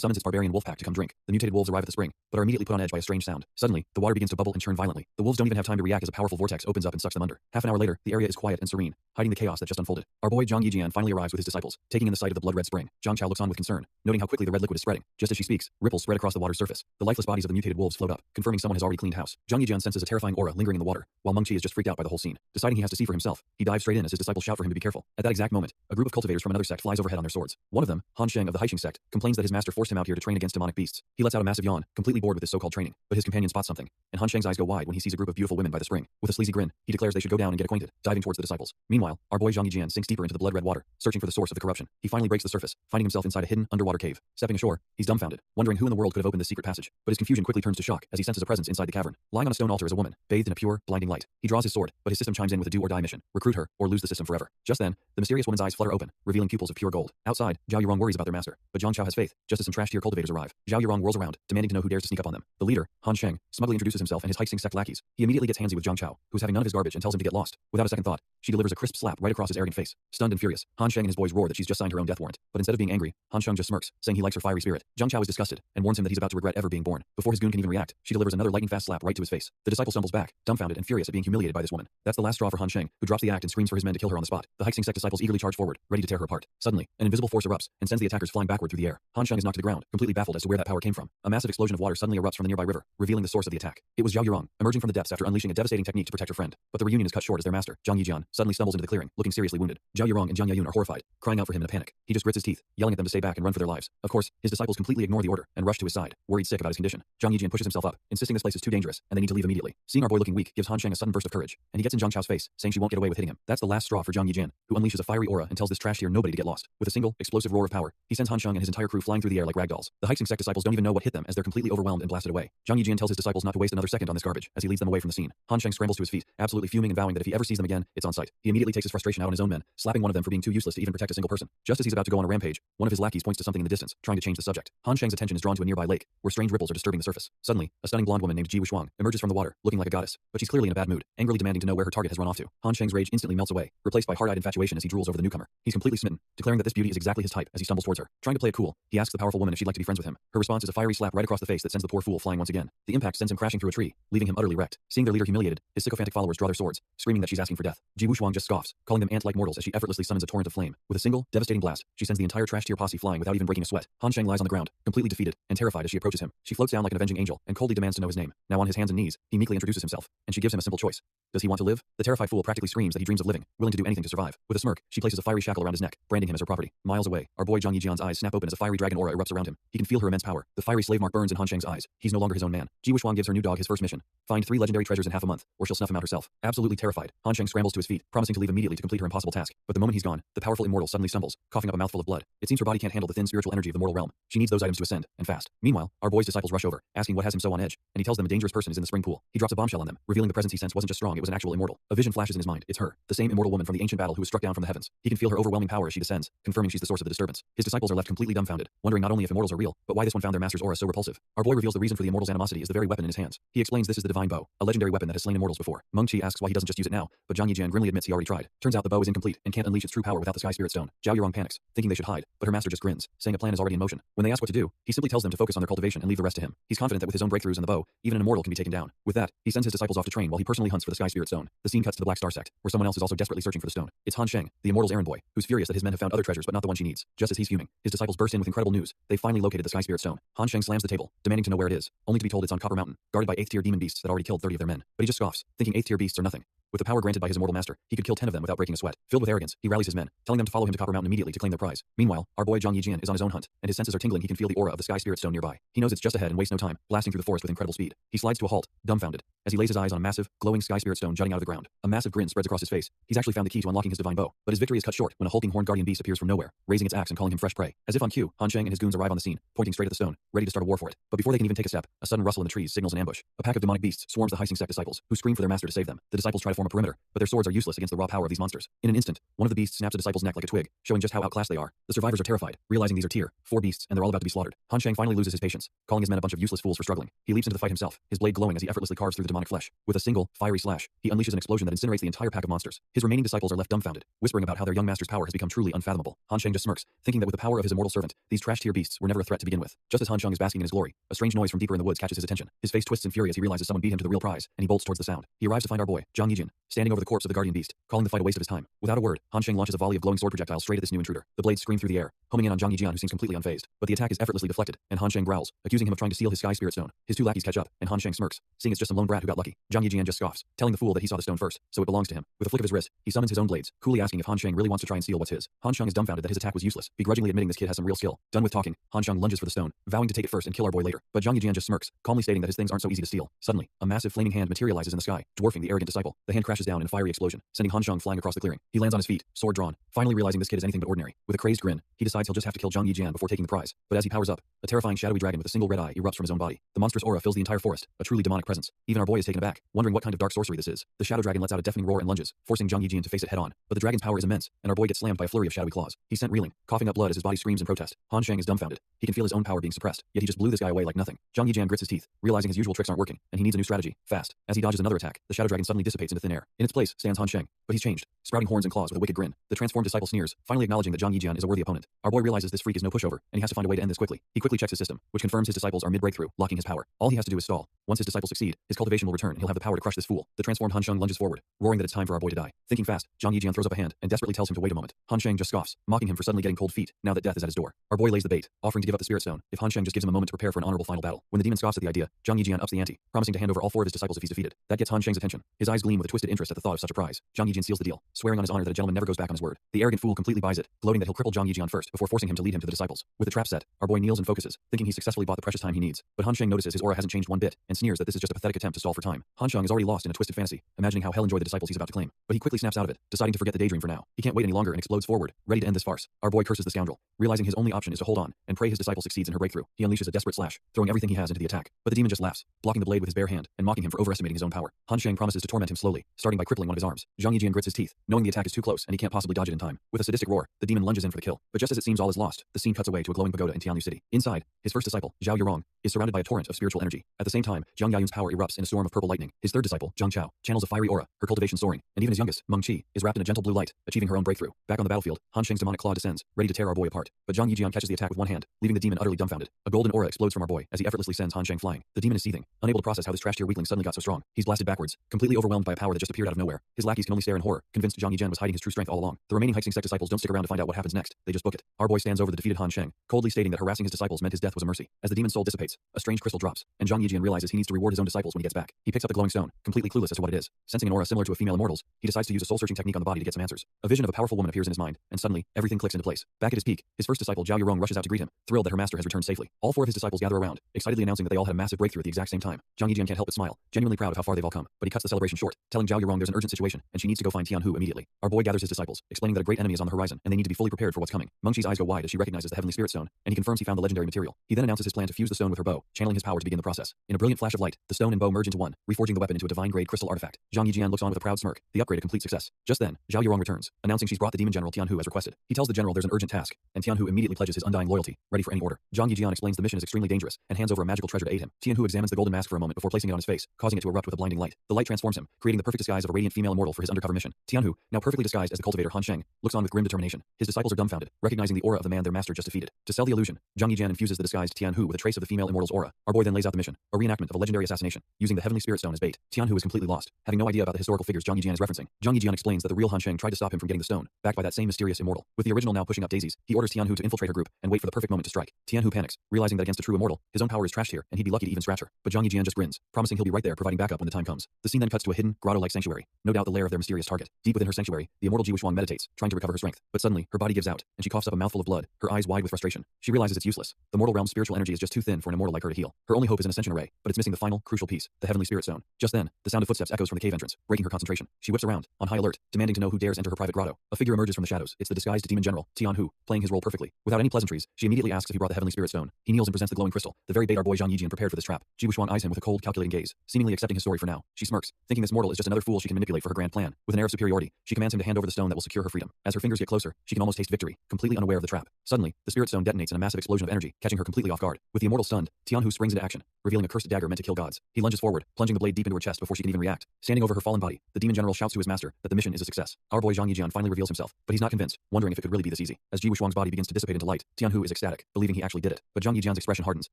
summons its barbarian wolf pack to come drink. The mutated wolves arrive at the spring, but are immediately put on edge by a strange sound. Suddenly, the water begins to bubble and churn violently. The wolves don't even have time to react as a powerful vortex opens up and sucks them under. Half an hour later, the area is quiet and serene, hiding the chaos that just unfolded. Our boy Zhang Yijian finally arrives with his disciples, taking in the sight of the blood-red spring. Zhang Chao looks on with concern, noting how quickly the red liquid is spreading. Just as she speaks, ripples spread across the water's surface. The lifeless bodies of the mutated wolves float up, confirming someone has already cleaned house. Zhang Yijian senses a terrifying aura lingering in the water, while Meng Qi is just freaked out by the whole scene. Deciding he has to see for himself, he dives straight in as his disciples shout for him to be careful. At that exact moment, a group of cultivators from another sect flies overhead on their swords. One of them, Han Sheng of the Haixing sect, complains that his master forced him out here to train against demonic beasts. He lets out a massive yawn, completely bored with this so-called training. But his companion spots something, and Han Sheng's eyes go wide when he sees a group of beautiful women by the spring. With a sleazy grin, he declares they should go down and get acquainted, diving towards the disciples. Meanwhile, our boy Zhang Yijian sinks deeper into the blood-red water, searching for the source of the corruption. He finally breaks the surface, finding himself inside a hidden underwater cave. Stepping ashore, he's dumbfounded, wondering who in the world could have opened this secret passage. But his confusion quickly turns to shock as he senses a presence inside the cavern. Lying on a stone altar is a woman, bathed in a pure, blinding light. He draws his sword, but his system chimes in with a do-or-die mission: recruit her, or lose the system forever. Just then, the mysterious woman's eyes flutter open, revealing pupils of pure gold. Outside, Zhao Yurong worries about their master, but Zhang Chao has faith, just as some trash-tier cultivators arrive. Zhao Yurong whirls around, demanding to know who dares to sneak up on them. The leader, Han Sheng, smugly introduces himself and his Haixing sect lackeys. He immediately gets handsy with Zhang Chao, who's having none of his garbage, and tells him to get lost. Without a second thought, she delivers a crisp slap right across his arrogant face. Stunned and furious, Han Sheng and his boys roar that she's just signed her own death warrant. But instead of being angry, Han Sheng just smirks, saying he likes her fiery spirit. Zhang Chao is disgusted, and warns him that he's about to regret ever being born. Before his goon can even react, she delivers another lightning-fast slap right to his face. The disciple stumbles back, dumbfounded and furious at being humiliated by this woman. That's the last straw for Han Sheng, who drops the act and screams for his men to kill her on the spot. The Haixing sect disciples eagerly charge forward, ready to tear her apart. Suddenly, an invisible force erupts, and sends the attackers flying backward through the air. Han Sheng is knocked to the ground, completely baffled as to where that power came from. A massive explosion of water suddenly erupts from the nearby river, revealing the source of the attack. It was Zhao Yurong, emerging from the depths after unleashing a devastating technique to protect her friend. But the reunion is cut short as their master, Zhang Yijian, suddenly stumbles into the clearing, looking seriously wounded. Zhao Yurong and Zhang Yayun are horrified, crying out for him in a panic. He just grits his teeth, yelling at them to stay back and run for their lives. Of course, his disciples completely ignore the order and rush to his side, worried sick about his condition. Zhang Yijian pushes himself up, insisting this place is too dangerous, and they need to leave immediately. Seeing our boy looking weak gives Han Sheng a sudden burst of courage, and he gets in Zhang Chao's face, saying she won't get away with hitting him. That's the last straw for Zhang Yijian, who unleashes a fiery aura and tells this trash-tier nobody to get lost. With a single, explosive roar of power, he sends Han Sheng and his entire crew flying through the air like ragdolls. The Haixing sect disciples don't even know what hit them as they're completely overwhelmed and blasted away. Zhang Yijian tells his disciples not to waste another second on this garbage as he leads them away from the scene. Han Sheng scrambles to his feet, absolutely fuming and vowing that if he ever sees them again, it's on sight. He immediately takes his frustration out on his own men, slapping one of them for being too useless to even protect a single person. Just as he's about to go on a rampage, one of his lackeys points to something in the distance, trying to change the subject. Han Sheng's attention is drawn to a nearby lake, where strange ripples are disturbing the surface. Suddenly, a stunning blonde woman named Ji Wuxuang emerges from the water, looking like a goddess, but she's clearly in a bad mood, angrily demanding to know where her target has run off to. Han Sheng's rage instantly melts away, replaced by hard-eyed infatuation as he drools over the newcomer. He's completely smitten, declaring that this beauty is exactly his type as he stumbles towards her. Trying to play it cool, he asks the powerful woman if she'd like to be friends with him. Her response is a fiery slap right across the face that sends the poor fool flying once again. The impact sends him crashing through a tree, leaving him utterly wrecked. Seeing their leader humiliated, his sycophantic followers draw their swords, screaming that she's asking for death. Ji Wuxuang just scoffs, calling them ant-like mortals as she effortlessly summons a torrent of flame. With a single, devastating blast, she sends the entire trash-tier posse flying without even breaking a sweat. Han Sheng lies on the ground, completely defeated and terrified as she approaches him. She floats down like an avenging angel and coldly demands to know his name. Now on his hands and knees, he meekly introduces himself, and she gives him a simple choice. Does he want to live? The terrified fool practically screams that he dreams of living, willing to do anything to survive. With a smirk, she places a fiery shackle around his neck, branding him as her property. Miles away, our boy Zhang Yijian's eyes snap open as a fiery dragon aura erupts around him. He can feel her immense power. The fiery slave mark burns in Han Sheng's eyes. He's no longer his own man. Ji Wuxuang gives her new dog his first mission: find 3 legendary treasures in half a month, or she'll snuff him out herself. Absolutely terrified, Han Sheng scrambles to his feet, promising to leave immediately to complete her impossible task. But the moment he's gone, the powerful immortal suddenly stumbles, coughing up a mouthful of blood. It seems her body can't handle the thin spiritual energy of the mortal realm. She needs those items to ascend, and fast. Meanwhile, our boy's disciples rush over, asking what has him so on edge, and he tells them a dangerous person is in the spring pool. He drops a bombshell on them, revealing the presence he sensed wasn't just strong, it was it was an actual immortal. A vision flashes in his mind. It's her, the same immortal woman from the ancient battle who was struck down from the heavens. He can feel her overwhelming power as she descends, confirming she's the source of the disturbance. His disciples are left completely dumbfounded, wondering not only if immortals are real, but why this one found their master's aura so repulsive. Our boy reveals the reason for the immortal's animosity is the very weapon in his hands. He explains this is the divine bow, a legendary weapon that has slain immortals before. Meng Qi asks why he doesn't just use it now, but Zhang Yijian grimly admits he already tried. Turns out the bow is incomplete and can't unleash its true power without the Sky Spirit Stone. Zhao Yurong panics, thinking they should hide, but her master just grins, saying a plan is already in motion. When they ask what to do, he simply tells them to focus on their cultivation and leave the rest to him. He's confident that with his own breakthroughs in the bow, even an immortal can be taken down. With that, he sends his disciples off to train while he personally hunts for the Sky Spirit Stone. The scene cuts to the Black Star sect, where someone else is also desperately searching for the stone. It's Han Sheng, the immortal's errand boy, who's furious that his men have found other treasures but not the one she needs. Just as he's fuming, his disciples burst in with incredible news. They finally located the Sky Spirit Stone. Han Sheng slams the table, demanding to know where it is, only to be told it's on Copper Mountain, guarded by 8th tier demon beasts that already killed 30 of their men. But he just scoffs, thinking 8th tier beasts are nothing. With the power granted by his immortal master, he could kill 10 of them without breaking a sweat. Filled with arrogance, he rallies his men, telling them to follow him to Copper Mountain immediately to claim their prize. Meanwhile, our boy Zhang Yijian is on his own hunt, and his senses are tingling. He can feel the aura of the Sky Spirit Stone nearby. He knows it's just ahead and wastes no time, blasting through the forest with incredible speed. He slides to a halt, dumbfounded, as he lays his eyes on a massive, glowing Sky Spirit Stone jutting out of the ground. A massive grin spreads across his face. He's actually found the key to unlocking his divine bow, but his victory is cut short when a hulking horned guardian beast appears from nowhere, raising its axe and calling him fresh prey. As if on cue, Han Sheng and his goons arrive on the scene, pointing straight at the stone, ready to start a war for it. But before they can even take a step, a sudden rustle in the trees signals an ambush. A pack of demonic beasts swarms the Heising sect disciples, who scream for their master to save them. The disciples try to form a perimeter, but their swords are useless against the raw power of these monsters. In an instant, one of the beasts snaps a disciple's neck like a twig, showing just how outclassed they are. The survivors are terrified, realizing these are tier 4 beasts and they're all about to be slaughtered. Han Sheng finally loses his patience, calling his men a bunch of useless fools for struggling. He leaps into the fight himself, his blade glowing as he effortlessly carves through the demonic flesh. With a single, fiery slash, he unleashes an explosion that incinerates the entire pack of monsters. His remaining disciples are left dumbfounded, whispering about how their young master's power has become truly unfathomable. Han Sheng just smirks, thinking that with the power of his immortal servant, these trash tier beasts were never a threat to begin with. Just as Han Sheng is basking in his glory, a strange noise from deeper in the woods catches his attention. His face twists in fury as he realizes someone beat him to the real prize, and he bolts towards the sound. He arrives to find our boy, Zhang Yijian, standing over the corpse of the guardian beast, calling the fight a waste of his time. Without a word, Han Sheng launches a volley of glowing sword projectiles straight at this new intruder. The blades scream through the air, homing in on Zhang Yijian, who seems completely unfazed. But the attack is effortlessly deflected, and Han Sheng growls, accusing him of trying to steal his Sky Spirit Stone. His two lackeys catch up, and Han Sheng smirks, seeing it's just some lone brat who got lucky. Zhang Yijian just scoffs, telling the fool that he saw the stone first, so it belongs to him. With a flick of his wrist, he summons his own blades, coolly asking if Han Sheng really wants to try and steal what's his. Han Sheng is dumbfounded that his attack was useless, begrudgingly admitting this kid has some real skill. Done with talking, Han Sheng lunges for the stone, vowing to take it first and kill our boy later. But Zhang Yijian just smirks, calmly stating that his things aren't so easy to steal. Suddenly, a massive flaming hand materializes in the sky, dwarfing the arrogant disciple. The hand crashes down in a fiery explosion, sending Han Sheng flying across the clearing. He lands on his feet, sword drawn, finally realizing this kid is anything but ordinary. With a crazed grin, he decides he'll just have to kill Zhang Yijian before taking the prize. But as he powers up, a terrifying shadowy dragon with a single red eye erupts from his own body. The monstrous aura fills the entire forest, a truly demonic presence. Even our boy is taken aback, wondering what kind of dark sorcery this is. The shadow dragon lets out a deafening roar and lunges, forcing Zhang Yijian to face it head on. But the dragon's power is immense, and our boy gets slammed by a flurry of shadowy claws. He's sent reeling, coughing up blood as his body screams in protest. Han Sheng is dumbfounded. He can feel his own power being suppressed, yet he just blew this guy away like nothing. Zhang Yijian grits his teeth, realizing his usual tricks aren't working, and he needs a new strategy, fast. As he dodges another attack, the shadow dragon suddenly dissipates into thin air. In its place stands Han Sheng, but he's changed, sprouting horns and claws with a wicked grin. The transformed disciple sneers, finally acknowledging that Zhang Yijian is a worthy opponent. Our boy realizes this freak is no pushover, and he has to find a way to end this quickly. He quickly checks his system, which confirms his disciples are mid-breakthrough, locking his power. All he has to do is stall. Once his disciples succeed, his cultivation will return and he'll have the power to crush this fool. The transformed Han Sheng lunges forward, roaring that it's time for our boy to die. Thinking fast, Zhang Yijian throws up a hand and desperately tells him to wait a moment. Han Sheng just scoffs, mocking him for suddenly getting cold feet, now that death is at his door. Our boy lays the bait, offering to give up the Spirit Stone if Han Sheng just gives him a moment to prepare for an honorable final battle. When the demon scoffs at the idea, Zhang Yijian ups the ante, promising to hand over all 4 of his disciples if he's defeated. That gets Han Sheng's attention. His eyes gleam with a twisted interest at the thought of such a prize. Zhang Yijian seals the deal, swearing on his honor that a gentleman never goes back on his word. The arrogant fool completely buys it, gloating that he'll cripple Zhang Yijian first before forcing him to lead him to the disciples. With the trap set, our boy kneels and focuses, thinking he's successfully bought the precious time he needs. But Han Sheng notices his aura hasn't changed one bit, and sneers that this is just a pathetic attempt to stall for time. Han Sheng is already lost in a twisted fantasy, imagining how hell enjoy the disciples he's about to claim. But he quickly snaps out of it, deciding to forget the daydream for now. He can't wait any longer and explodes forward, ready to end this farce. Our boy curses the scoundrel, realizing his only option is to hold on and pray his disciple succeeds in her breakthrough. He unleashes a desperate slash, throwing everything he has into the attack. But the demon just laughs, blocking the blade with his bare hand and mocking him for overestimating his own power. Han Sheng promises to torment him slowly, starting by crippling one of his arms. Zhang Yijian grits his teeth, knowing the attack is too close and he can't possibly dodge it in time. With a sadistic roar, the demon lunges in for the kill. But just as it seems all is lost, the scene cuts away to a glowing pagoda in Tianyu City. Inside, his first disciple, Zhao Yurong, is surrounded by a torrent of spiritual energy. At the same time, Zhang Yayun's power erupts in a storm of purple lightning. His third disciple, Zhang Chao, channels a fiery aura, her cultivation soaring, and even his youngest, Meng Qi, is wrapped in a gentle blue light, achieving her own breakthrough. Back on the battlefield, Han Sheng's demonic claw descends, ready to tear our boy apart. But Zhang Yijian catches the attack with one hand, leaving the demon utterly dumbfounded. A golden aura explodes from our boy as he effortlessly sends Han Sheng flying. The demon is seething, unable to process how this trash-tier weakling suddenly got so strong. He's blasted backwards, completely overwhelmed by a power that just appeared out of nowhere. His lackeys can only stare in horror, convinced Zhang Yijian was hiding his true strength all along. The remaining Heising sect disciples don't stick around to find out what happens next. They just book it. Our boy stands over the defeated Han Sheng, coldly stating that harassing his disciples meant his death was a mercy. As the demon's soul dissipates, a strange crystal drops, and Zhang Yijian realizes he needs to reward his own disciples when he gets back. He picks up the glowing stone, completely clueless as to what it is. Sensing an aura similar to a female immortal's, he decides to use a soul-searching technique on the body to get some answers. A vision of a powerful woman appears in his mind, and suddenly, everything clicks into place. Back at his peak, his first disciple Zhao Yurong rushes out to greet him, thrilled that her master has returned safely. All 4 of his disciples gather around, excitedly announcing that they all had a massive breakthrough at the exact same time. Zhang Yijian can't help but smile, genuinely proud of how far they've all come, but he cuts the celebration short, telling Zhao Yurong there's an urgent situation, and she needs to go find Tian Hu immediately. Our boy gathers his disciples, explaining that a great enemy is on the horizon, and they need to be fully prepared for what's coming. Meng Qi's eyes go wide as she recognizes the heavenly spirit stone, and he confirms he found the legendary material. He then announces his plan to fuse the stone with her her bow, channeling his power to begin the process. In a brilliant flash of light, the stone and bow merge into one, reforging the weapon into a divine-grade crystal artifact. Zhang Yijian looks on with a proud smirk, the upgrade a complete success. Just then, Zhao Yurong returns, announcing she's brought the demon general Tianhu as requested. He tells the general there's an urgent task, and Tianhu immediately pledges his undying loyalty, ready for any order. Zhang Yijian explains the mission is extremely dangerous, and hands over a magical treasure to aid him. Tianhu examines the golden mask for a moment before placing it on his face, causing it to erupt with a blinding light. The light transforms him, creating the perfect disguise of a radiant female immortal for his undercover mission. Tianhu, now perfectly disguised as the cultivator Han Sheng, looks on with grim determination. His disciples are dumbfounded, recognizing the aura of the man their master just defeated. To sell the illusion, Zhang Yijian infuses the disguised Tianhu with a trace of the female immortal's aura. Our boy then lays out the mission, a reenactment of a legendary assassination, using the heavenly spirit stone as bait. Tianhu is completely lost, having no idea about the historical figures Zhang Yijian is referencing. Zhang Yijian explains that the real Han Sheng tried to stop him from getting the stone, backed by that same mysterious immortal. With the original now pushing up daisies, he orders Tianhu to infiltrate her group and wait for the perfect moment to strike. Tianhu panics, realizing that against a true immortal, his own power is trashed here, and he'd be lucky to even scratch her. But Zhang Yijian just grins, promising he'll be right there providing backup when the time comes. The scene then cuts to a hidden, grotto-like sanctuary, no doubt the lair of their mysterious target. Deep within her sanctuary, the immortal Ji Wuxiang meditates, trying to recover her strength. But suddenly, her body gives out, and she coughs up a mouthful of blood, her eyes wide with frustration. She realizes it's useless. The mortal realm's spiritual energy is just too thin for an immortal like her to heal. Her only hope is an ascension array, but it's missing the final, crucial piece, the heavenly spirit stone. Just then, the sound of footsteps echoes from the cave entrance, breaking her concentration. She whips around, on high alert, demanding to know who dares enter her private grotto. A figure emerges from the shadows. It's the disguised demon general, Tianhu, playing his role perfectly. Without any pleasantries, she immediately asks if he brought the heavenly spirit stone. He kneels and presents the glowing crystal, the very bait our boy Zhang Yijian prepared for this trap. Ji Wuxiang eyes him with a cold, calculating gaze, seemingly accepting his story for now. She smirks, thinking this mortal is just another fool she can manipulate for her grand plan. With an air of superiority, she commands him to hand over the stone that will secure her freedom. As her fingers get closer, she can almost taste victory, completely unaware of the trap. Suddenly, the spirit stone detonates in a massive explosion of energy, catching her completely off guard. With the immortal stunned, Tianhu springs into action, revealing a cursed dagger meant to kill gods. He lunges forward, plunging the blade deep into her chest before she can even react. Standing over her fallen body, the demon general shouts to his master that the mission is a success. Our boy Zhang Yijian finally reveals himself, but he's not convinced, wondering if it could really be this easy. As Ji Wuxiang's body begins to dissipate into light, Tianhu is ecstatic, believing he actually did it. But Zhang Yijian's expression hardens.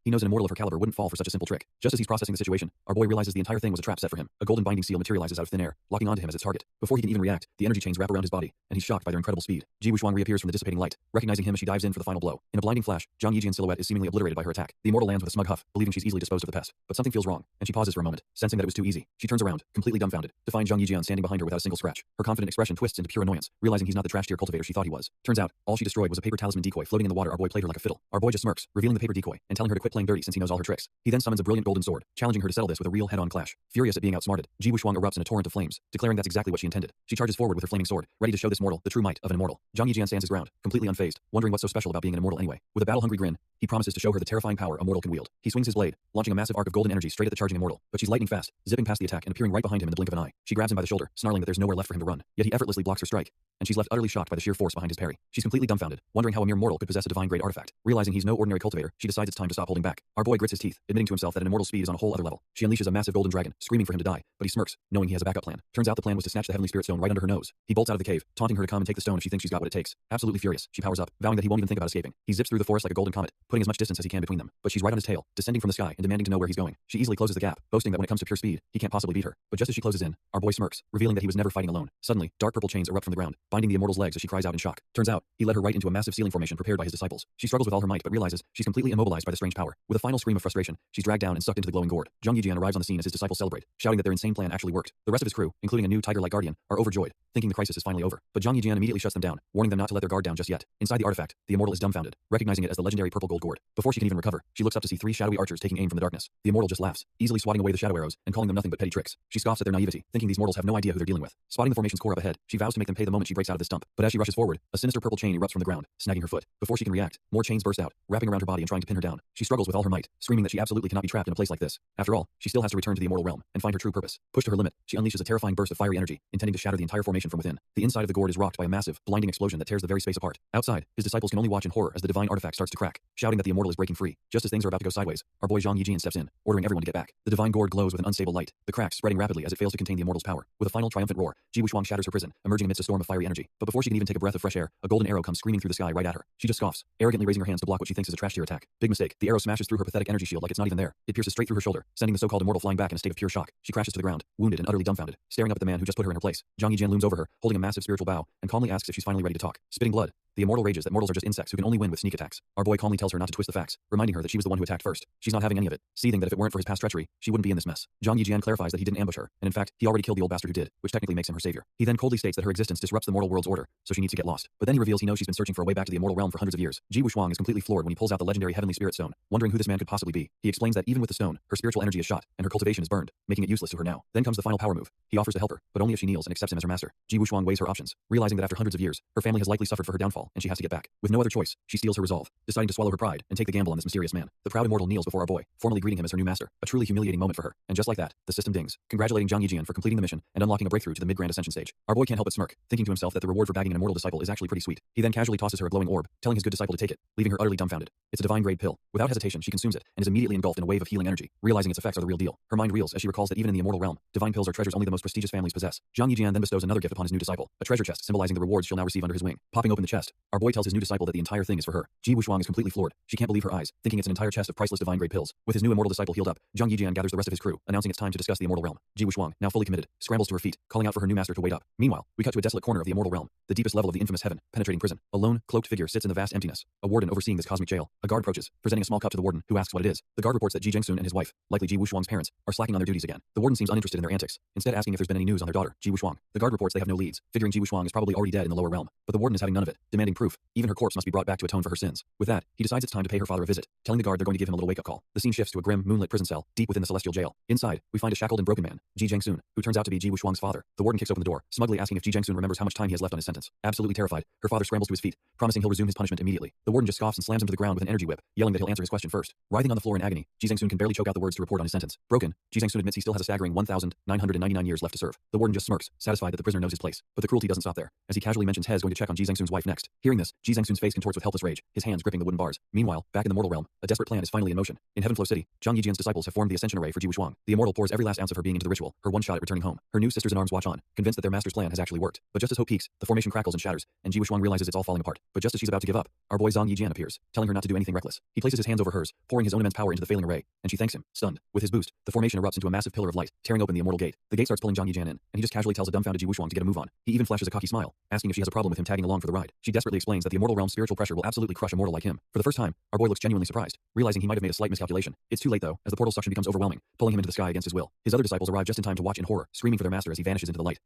He knows an immortal of her caliber wouldn't fall for such a simple trick. Just as he's processing the situation, our boy realizes the entire thing was a trap set for him. A golden binding seal materializes out of thin air, locking onto him as its target. Before he can even react, the energy chains wrap around his body, and he's shocked by their incredible speed. Ji Wuxiang reappears from the dissipating light, recognizing him as she dives in for the final blow. In a blinding flash, Zhang Yijian's silhouette is seemingly obliterated by her attack. The immortal lands with a smug huff, believing she's easily disposed of the pest. But something feels wrong, and she pauses for a moment, sensing that it was too easy. She turns around, completely dumbfounded, to find Zhang Yijian standing behind her without a single scratch. Her confident expression twists into pure annoyance, realizing he's not the trash-tier cultivator she thought he was. Turns out, all she destroyed was a paper talisman decoy floating in the water. Our boy played her like a fiddle. Our boy just smirks, revealing the paper decoy, and telling her to quit playing dirty since he knows all her tricks. He then summons a brilliant golden sword, challenging her to settle this with a real head-on clash. Furious at being outsmarted, Ji Wuxiang erupts in a torrent of flames, declaring that's exactly what she intended. She charges forward with her flaming sword, ready to show this mortal the true might of an immortal. Zhang Yijian stands his ground, completely unfazed, wondering what's so special about being an immortal anyway. With a battle-hungry grin, he promises to show her the terrifying power a mortal can wield. He swings his blade, launching a massive arc of golden energy straight at the charging immortal, but she's lightning fast, zipping past the attack and appearing right behind him in the blink of an eye. She grabs him by the shoulder, snarling that there's nowhere left for him to run, yet he effortlessly blocks her strike, and she's left utterly shocked by the sheer force behind his parry. She's completely dumbfounded, wondering how a mere mortal could possess a divine-grade artifact. Realizing he's no ordinary cultivator, she decides it's time to stop holding back. Our boy grits his teeth, admitting to himself that an immortal speed is on a whole other level. She unleashes a massive golden dragon, screaming for him to die, but he smirks, knowing he has a backup plan. Turns out the plan was to snatch the heavenly spirit stone right under her nose. He bolts out of the cave, taunting her to come and take the stone if she thinks she's got what it takes. Absolutely furious, she powers up, vowing that he won't even think about escaping. He zips through the forest like a golden comet, putting as much distance as he can between them. But she's right on his tail, descending from the sky and demanding to know where he's going. She easily closes the gap, boasting that when it comes to pure speed, he can't possibly beat her. But just as she closes in, our boy smirks, revealing that he was never fighting alone. Suddenly, dark purple chains erupt from the ground, binding the immortal's legs as she cries out in shock. Turns out, he led her right into a massive ceiling formation prepared by his disciples. She struggles with all her might but realizes she's completely immobilized by the strange power. With a final scream of frustration, she's dragged down and sucked into the glowing gourd. Zhang Yijian arrives on the scene as his disciples celebrate, shouting that their insane plan actually worked. The rest of his crew, including a new tiger-like guardian, are overjoyed, thinking the crisis is finally over. But Zhang Yijian immediately shuts them down, warning them not to let their guard down just yet. Inside the artifact, the immortal is dumbfounded, recognizing it as the legendary purple gold gourd. Before she can even recover, she looks up to see three shadowy archers taking aim from the darkness. The immortal just laughs, easily swatting away the shadow arrows and calling them nothing but petty tricks. She scoffs at their naivety, thinking these mortals have no idea who they're dealing with. Spotting the formation's core up ahead, she vows to make them pay the moment she breaks out of this stump. But as she rushes forward, a sinister purple chain erupts from the ground, snagging her foot. Before she can react, more chains burst out, wrapping around her body and trying to pin her down. She struggles with all her might, screaming that she absolutely cannot be trapped in a place like this. After all, she still has to return to the immortal realm and find her true purpose. Pushed to her limit, she unleashes a terrifying burst of fiery energy, intending to shatter the entire formation from within. The inside of the gourd is rocked by a massive, blinding explosion that tears the very space apart. Outside, his disciples can only watch in horror as the divine artifact starts to crack, shouting that the immortal is breaking free. Just as things are about to go sideways, our boy Zhang Yijian steps in, ordering everyone to get back. The divine gourd glows with an unstable light, the cracks spreading rapidly as it fails to contain the immortal's power. With a final triumphant roar, Ji Wuxiang shatters her prison, emerging amidst a storm of fiery energy. But before she can even take a breath of fresh air, a golden arrow comes screaming through the sky right at her. She just scoffs, arrogantly raising her hands to block what she thinks is a trash tier attack. Big mistake. The arrow smashes through her pathetic energy shield like it's not even there. It pierces straight through her shoulder, sending the so-called immortal flying back in a state of pure shock. She crashes to the ground, wounded and utterly dumbfounded, staring up at the man who just put her in her place. Zhang Yijian looms over her, holding a massive spiritual bow, and calmly asks if she's finally ready to talk. Spitting blood, the immortal rages that mortals are just insects who can only win with sneak attacks. Our boy calmly tells her not to twist the facts, reminding her that she was the one who attacked first. She's not having any of it, seething that if it weren't for his past treachery, she wouldn't be in this mess. Zhang Yijian clarifies that he didn't ambush her, and in fact, he already killed the old bastard who did, which technically makes him her savior. He then coldly states that her existence disrupts the mortal world's order, so she needs to get lost. But then he reveals he knows she's been searching for a way back to the immortal realm for hundreds of years. Ji Wuxiang is completely floored when he pulls out the legendary heavenly spirit stone, wondering who this man could possibly be. He explains that even with the stone, her spiritual energy is shot, and her cultivation is burned, making it useless to her now. Then comes the final power move. He offers to help her, but only if she kneels and accepts him as her master. Ji Wuxiang weighs her options, realizing that after hundreds of years, her family has likely suffered for her downfall. now, and she has to get back. With no other choice, she steals her resolve, deciding to swallow her pride and take the gamble on this mysterious man. The proud immortal kneels before our boy, formally greeting him as her new master, a truly humiliating moment for her. And just like that, the system dings, congratulating Zhang Yijian for completing the mission and unlocking a breakthrough to the mid-grand ascension stage. Our boy can't help but smirk, thinking to himself that the reward for bagging an immortal disciple is actually pretty sweet. He then casually tosses her a glowing orb, telling his good disciple to take it, leaving her utterly dumbfounded. It's a divine-grade pill. Without hesitation, she consumes it and is immediately engulfed in a wave of healing energy, realizing its effects are the real deal. Her mind reels as she recalls that even in the immortal realm, divine pills are treasures only the most prestigious families possess. Zhang Yijian then bestows another gift upon his new disciple, a treasure chest symbolizing the rewards she'll now receive under his wing. Popping open the chest, our boy tells his new disciple that the entire thing is for her. Ji Wushuang is completely floored. She can't believe her eyes, thinking it's an entire chest of priceless divine-grade pills. With his new immortal disciple healed up, Zhang Yijian gathers the rest of his crew, announcing it's time to discuss the immortal realm. Ji Wushuang, now fully committed, scrambles to her feet, calling out for her new master to wait up. Meanwhile, we cut to a desolate corner of the immortal realm, the deepest level of the infamous heaven, penetrating prison. A lone, cloaked figure sits in the vast emptiness. A warden overseeing this cosmic jail. A guard approaches, presenting a small cup to the warden, who asks what it is. The guard reports that Ji Zhengsun and his wife, likely Ji Wushuang's parents, are slacking on their duties again. The warden seems uninterested in their antics, instead asking if there's been any news on their daughter, Ji Wushuang. The guard reports they have no leads, figuring Ji Wushuang is probably already dead in the lower realm. But the warden is having none of it, demanding proof. Even her corpse must be brought back to atone for her sins. With that, he decides it's time to pay her father a visit, telling the guard they're going to give him a little wake-up call. The scene shifts to a grim, moonlit prison cell, deep within the celestial jail. Inside, we find a shackled and broken man, Ji Zhengsun, who turns out to be Ji Wushuang's father. The warden kicks open the door, smugly asking if Ji Zhengsun remembers how much time he has left on his sentence. Absolutely terrified, her father scrambles to his feet, promising he'll resume his punishment immediately. The warden just scoffs and slams him to the ground with an energy whip, yelling that he'll answer his question first. Writhing on the floor in agony, Ji Zhengsun can barely choke out the words to report on his sentence. Broken, Ji Zhengsun admits he still has a staggering 1,999 years left to serve. The warden just smirks, satisfied that the prisoner knows his place. But the cruelty doesn't stop there, as he casually mentions He is going to check on Ji Zhengsun's wife next. Hearing this, Ji Zhengsun's face contorts with helpless rage, his hands gripping the wooden bars. Meanwhile, back in the mortal realm, a desperate plan is finally in motion. In Heavenflow City, Zhang Yijian's disciples have formed the Ascension Array for Ji Wushuang. The immortal pours every last ounce of her being into the ritual, her one shot at returning home. Her new sisters-in-arms watch on, convinced that their master's plan has actually worked. But just as hope peaks, the formation crackles and shatters, and Ji Wushuang realizes it's all falling apart. But just as she's about to give up, our boy Zhang Yijian appears, telling her not to do anything reckless. He places his hands over hers, pouring his own immense power into the failing array, and she thanks him, stunned. With his boost, the formation erupts into a massive pillar of light, tearing open the immortal gate. The gate starts pulling Zhang Yijian in, and he just casually tells a dumbfounded Ji Wushuang to get a move on. He even flashes a cocky smile, asking if she has a problem with him tagging along for the ride. She desperately explains that the immortal realm's spiritual pressure will absolutely crush a mortal like him. For the first time, our boy looks genuinely surprised, realizing he might have made a slight miscalculation. It's too late though, as the portal suction becomes overwhelming, pulling him into the sky against his will. His other disciples arrive just in time to watch in horror, screaming for their master as he vanishes into the light.